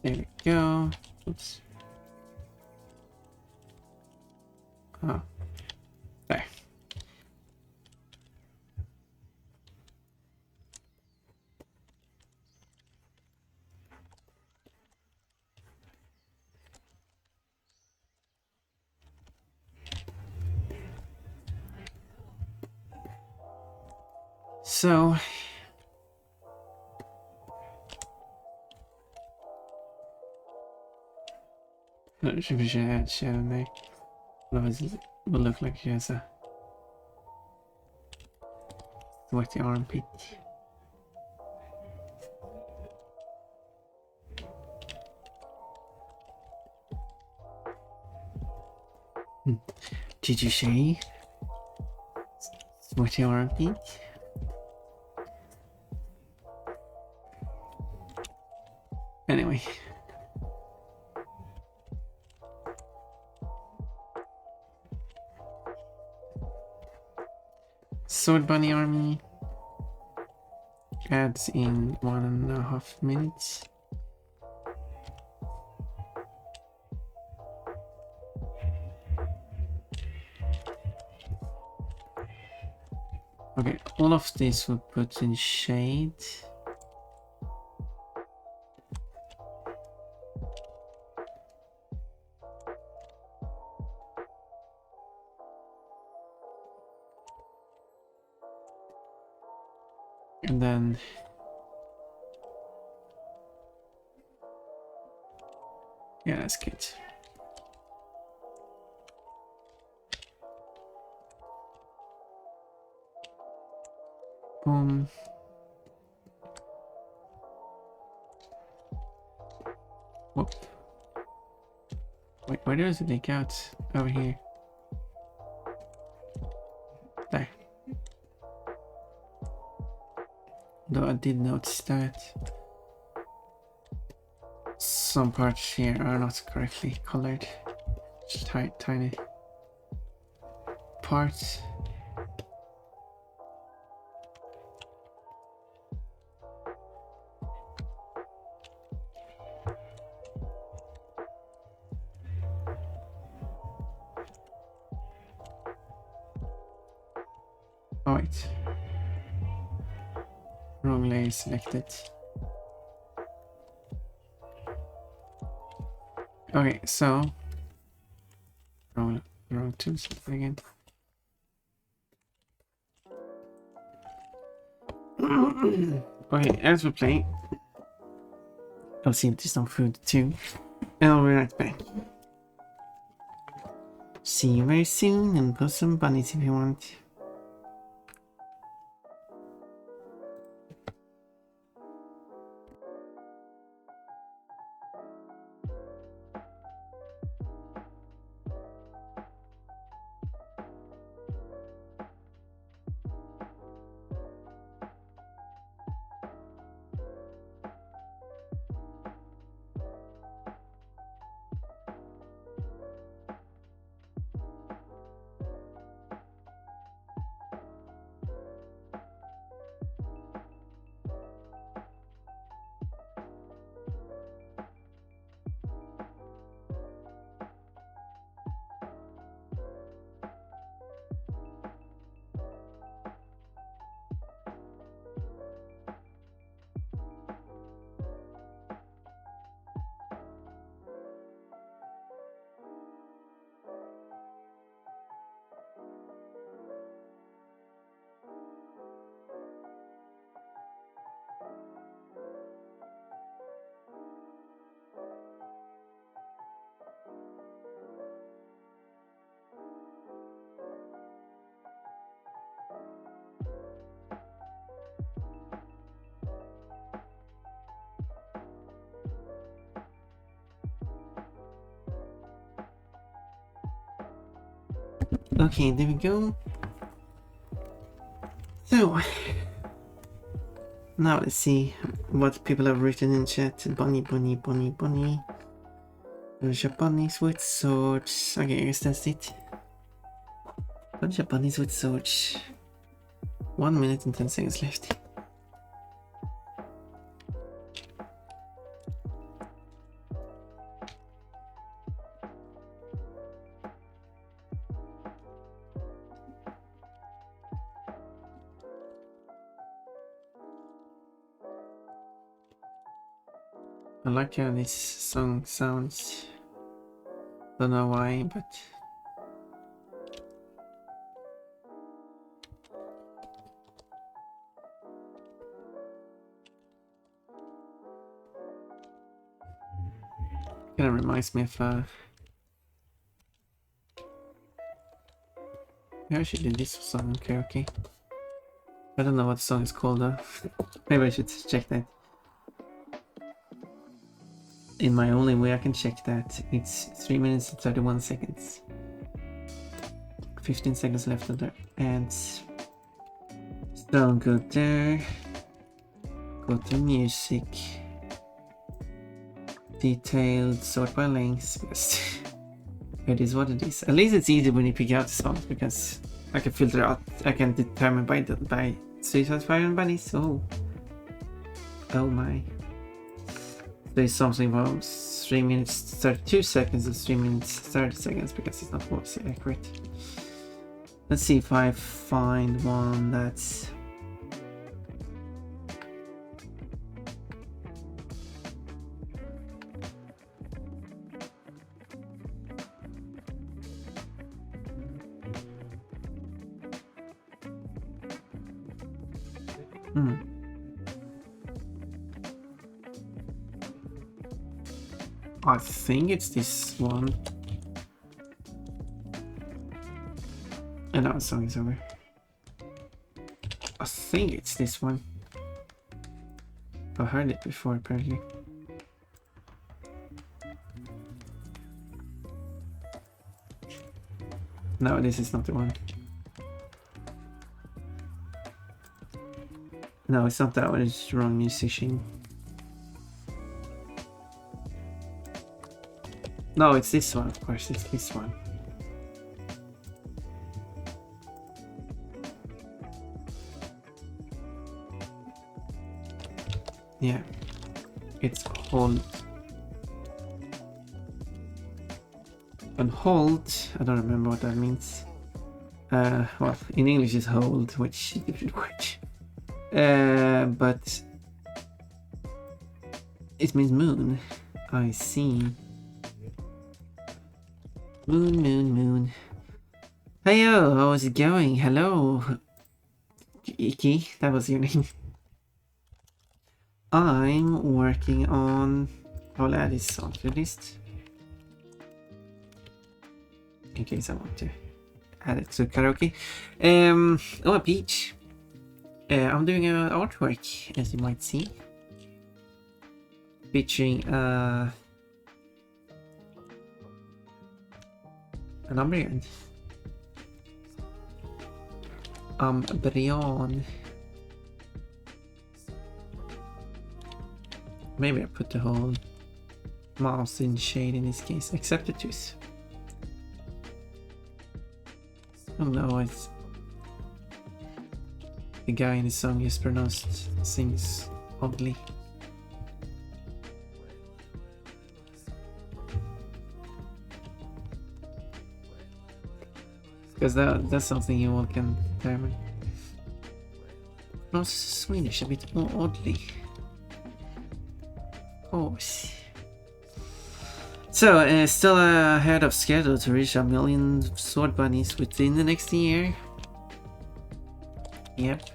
A: There we go. Oops. Oh, there. So no, should we add shadow there? Otherwise it will look like she has a sweaty armpit. Did you say sweaty armpit? Anyway. Sword Bunny Army adds in 1.5 minutes. Okay, all of this we'll put in shade. And then yeah, that's good. Boom. Whoops. Wait, where does it leak out? Over here. There. Though I did notice that some parts here are not correctly colored. Just tiny parts. Oh wait. Wrong layer selected. Okay, so wrong tool again. Okay, as we play, I'll see if there's some food too, and I'll be right back. See you very soon, and put some bunnies if you want. Okay, there we go. So, now let's see what people have written in chat. Bunny. Bunch of bunnies with swords. Okay, I guess that's it. Bunch of bunnies with swords. 1 minute and 10 seconds left. I like how this song sounds. Don't know why, but kind of reminds me of maybe I should do this song on karaoke. I don't know what the song is called though. Maybe I should check that. In my only way I can check that, it's 3 minutes and 31 seconds. 15 seconds left of there. And so go there. Go to music. Detailed, sort by length. Because it is what it is. At least it's easy when you pick out the songs because I can filter out. I can determine by Suicide Fire and Bunnies. Oh my. There's something from 3 minutes 32 seconds and 3 minutes 30 seconds because it's not voice accurate. Let's see if I find one that's I think it's this one. And now the song is over. I think it's this one. I've heard it before apparently. No, this is not the one. No, it's not that one. It's the wrong musician. No, it's this one, of course. It's this one. Yeah. It's hold. And hold, I don't remember what that means. Well, in English it's hold, which is a different word. But it means moon. I see. Moon, moon, moon. Heyo, how is it going? Hello. Iki, that was your name. I'm working on... I'll add this onto the list. In case I want to add it to karaoke. Oh, a peach. I'm doing an artwork, as you might see. Featuring an Umbrian. Umbrian. Maybe I put the whole mouse in shade in this case, except the tooth. Oh no, it's the guy in the song is pronounced sings oddly. Because that's something you all can determine. Not Swedish a bit more oddly. Of course. So, still ahead of schedule to reach 1 million sword bunnies within the next year. Yep.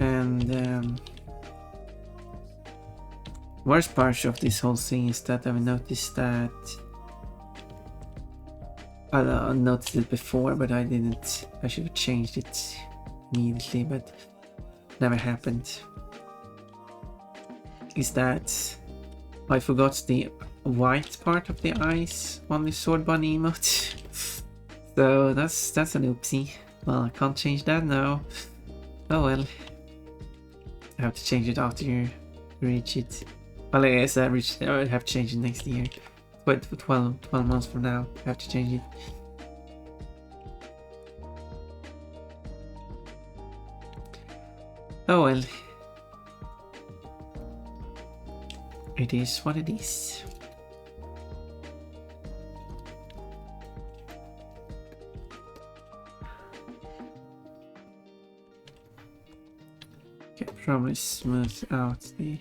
A: And worst part of this whole thing is that I've noticed that I noticed it before, but I didn't. I should have changed it immediately, but never happened. Is that I forgot the white part of the eyes on the sword bunny emote. So that's an oopsie. Well, I can't change that now. Oh well. I have to change it after you reach it. Well, I guess I would have to change it next year. Wait for 12 months from now. I have to change it. Oh well. It is what it is. Okay, probably smooth out the...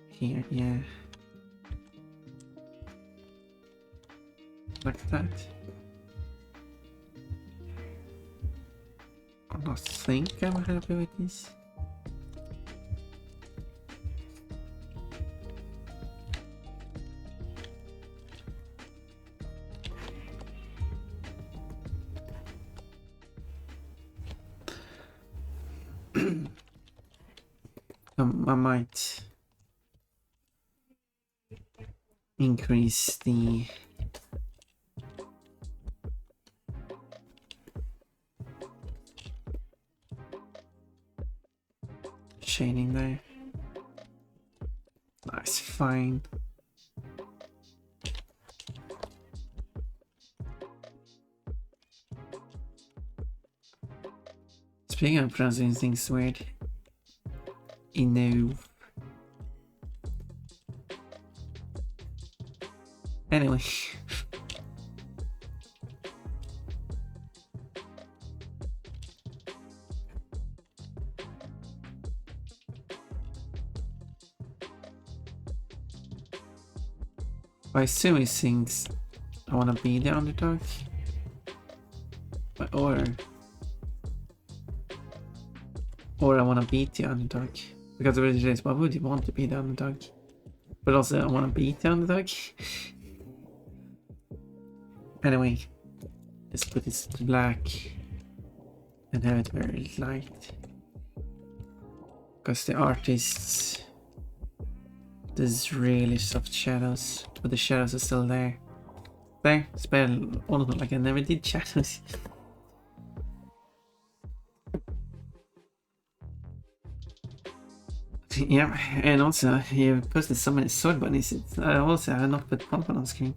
A: Here, yeah. Like that. I don't think I'm happy with this. I might increase the shading there. Nice, fine. Speaking of pronouncing things weird, Inu. Anyway. I assume he sings I wanna be the underdog. Or I wanna beat the underdog. Because the original is why would you want to be the underdog? But also I wanna beat the underdog. Anyway, let's put this to black and have it very light. Because the artist does really soft shadows, but the shadows are still there. There, it's better than all of them, like I never did shadows. Yeah, and also you posted so many sword bunnies. Also, I have not put Pom on screen,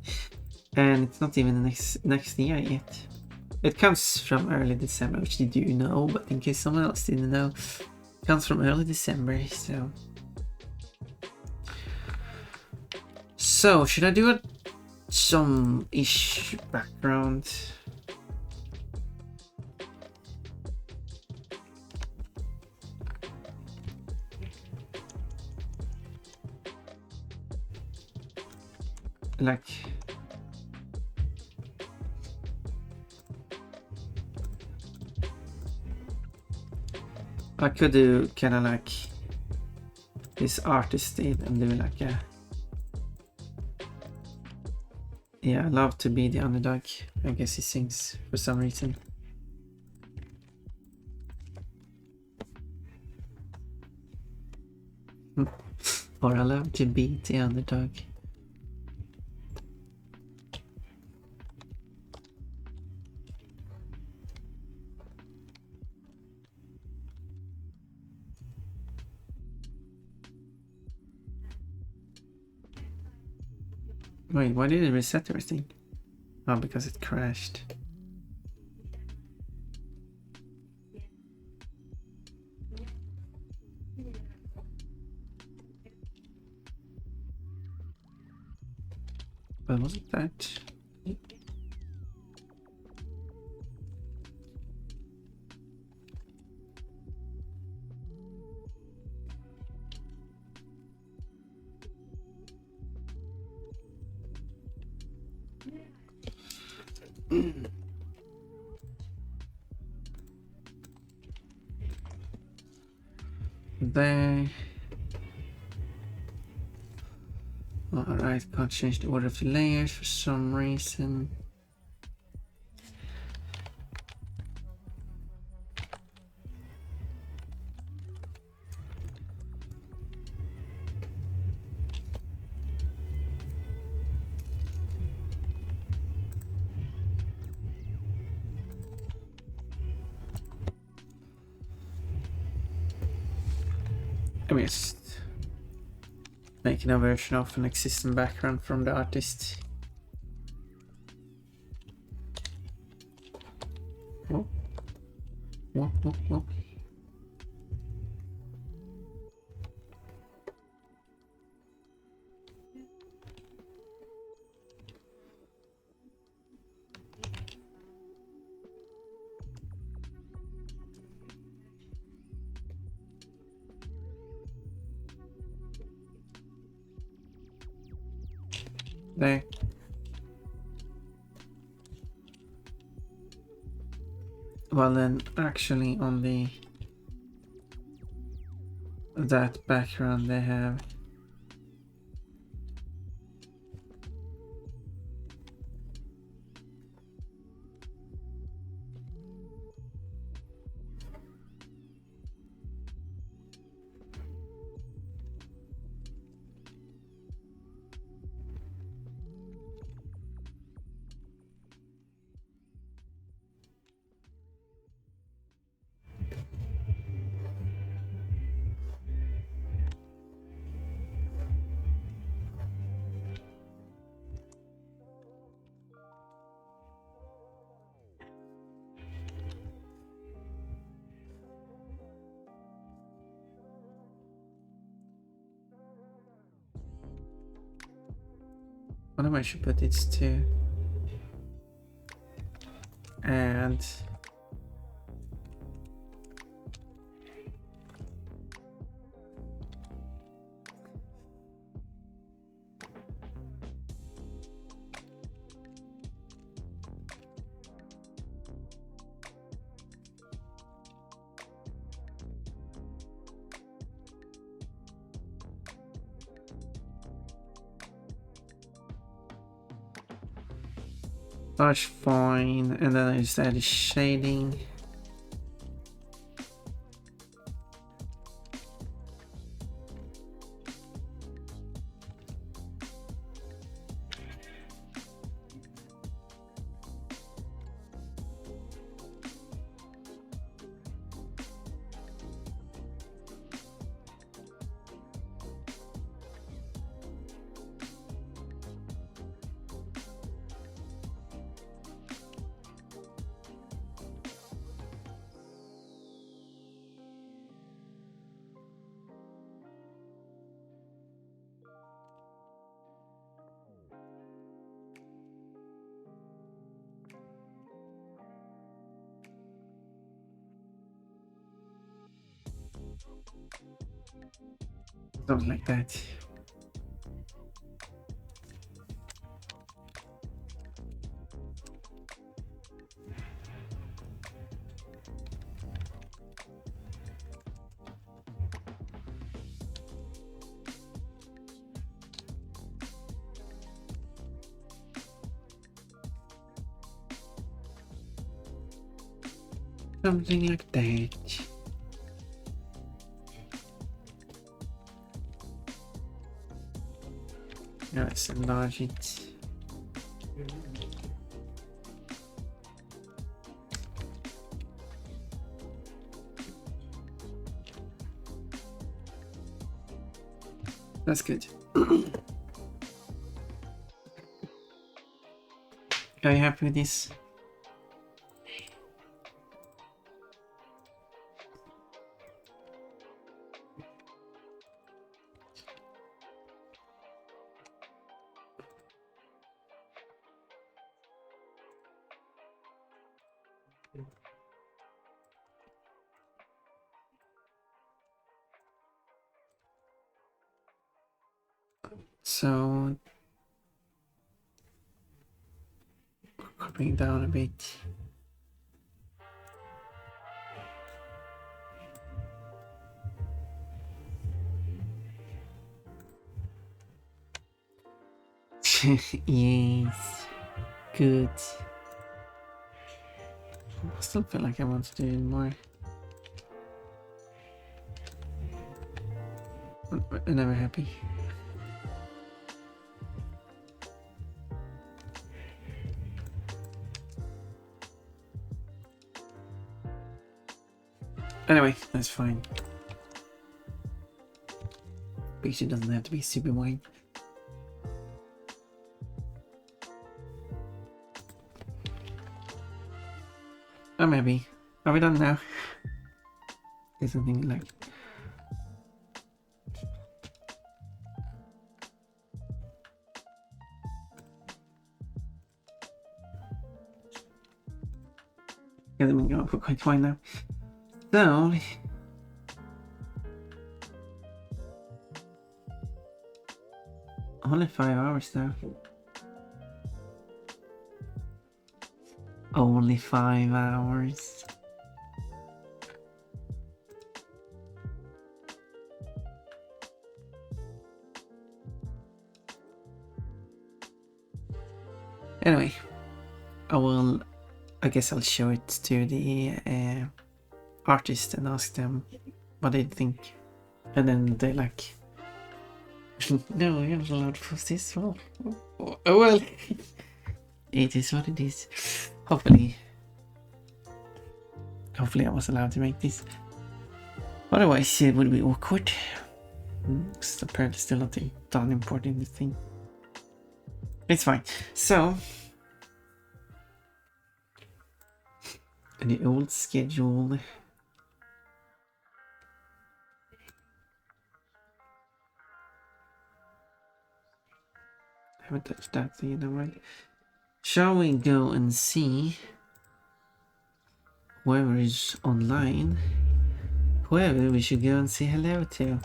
A: and it's not even the next year yet. It comes from early December, which you do know, but in case someone else didn't know, it comes from early December. So should I do some ish background? Like, I could do kind of like this artist did and do like a, yeah, I love to be the underdog. I guess he sings for some reason. Or I love to be the underdog. Wait, why did it reset everything? Oh, because it crashed. But wasn't that? There. Alright, can't change the order of the layers for some reason. I mean, just making a version of an existing background from the artist. Whoa. Whoa, whoa, whoa. There. Well then, actually on that background they have what am I should put it to? And that's fine, and then I just add shading. Something like that. Something like that. Now let's enlarge it. That's good. Are you happy with this? So, bring it down a bit. Yes, good. I still feel like I want to do it more. I'm never happy. Anyway, that's fine. Picture doesn't have to be super wide. Or maybe. Are we done now? There's something like... Yeah, they've been going for quite a while now. So... Only 5 hours now. Only 5 hours. Anyway, I guess I'll show it to the artist and ask them what they think. And then they like, no, you're not allowed to post this. Well, oh well. It is what it is. Hopefully I was allowed to make this. Otherwise it would be awkward. It's apparently still not done importing the thing. It's fine. So the old schedule. I haven't touched that thing, right? Shall we go and see whoever is online? Whoever we should go and say hello to.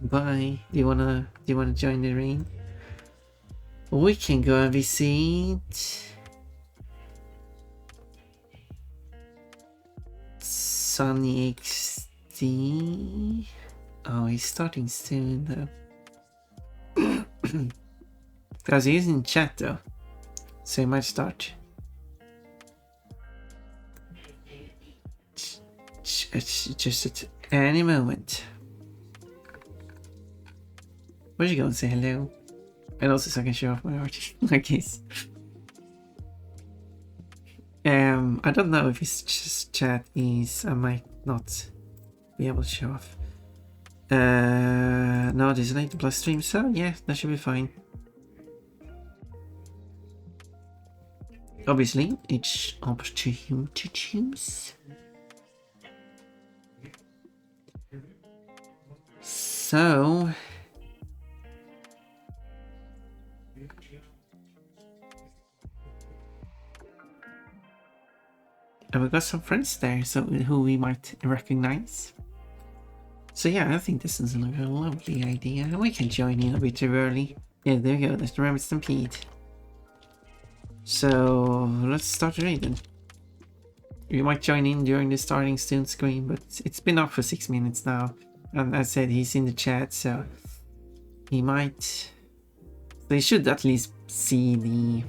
A: Bye. Do you wanna join the ring? We can go and visit Sunny XD. Oh, he's starting soon though. Because he's in chat though, so he might start. It's just at any moment. Where'd you go and say hello? And also so I can show off my art, like this. I don't know if his chat is... I might not be able to show off. No, there's an 80+ stream, so yeah, that should be fine. Obviously, it's up to him to choose. So... and we got some friends there, so who we might recognize. So yeah, I think this is like a lovely idea. We can join in a bit too early. Yeah, there you go. Let's remember Stampede. So let's start the raid then. You might join in during the starting soon screen, but it's been up for 6 minutes now. And as I said, he's in the chat, so he might... They should at least see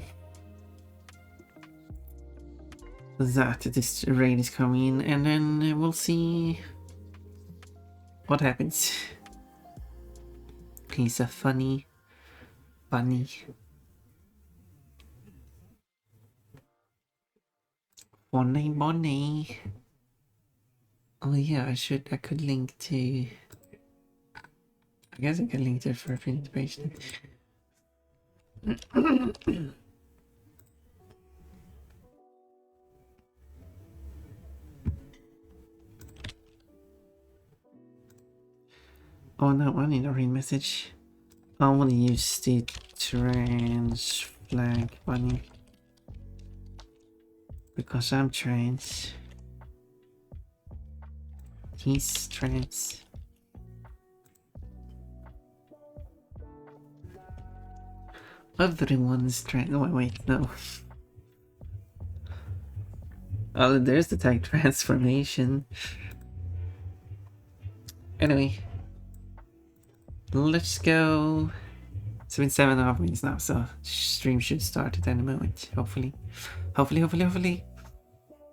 A: that this raid is coming in, and then we'll see what happens. He's a funny bunny. Bonnie. Oh yeah, I could link to... I guess I could link to it for a printed page then. Oh no, I need a read message. I want to use the trans flag bunny. Because I'm trans. He's trans. Everyone's trans. Oh wait, no. Oh, there's the tag transformation. Anyway. Let's go. It's been 7.5 minutes now, so stream should start at any moment. Hopefully. Hopefully.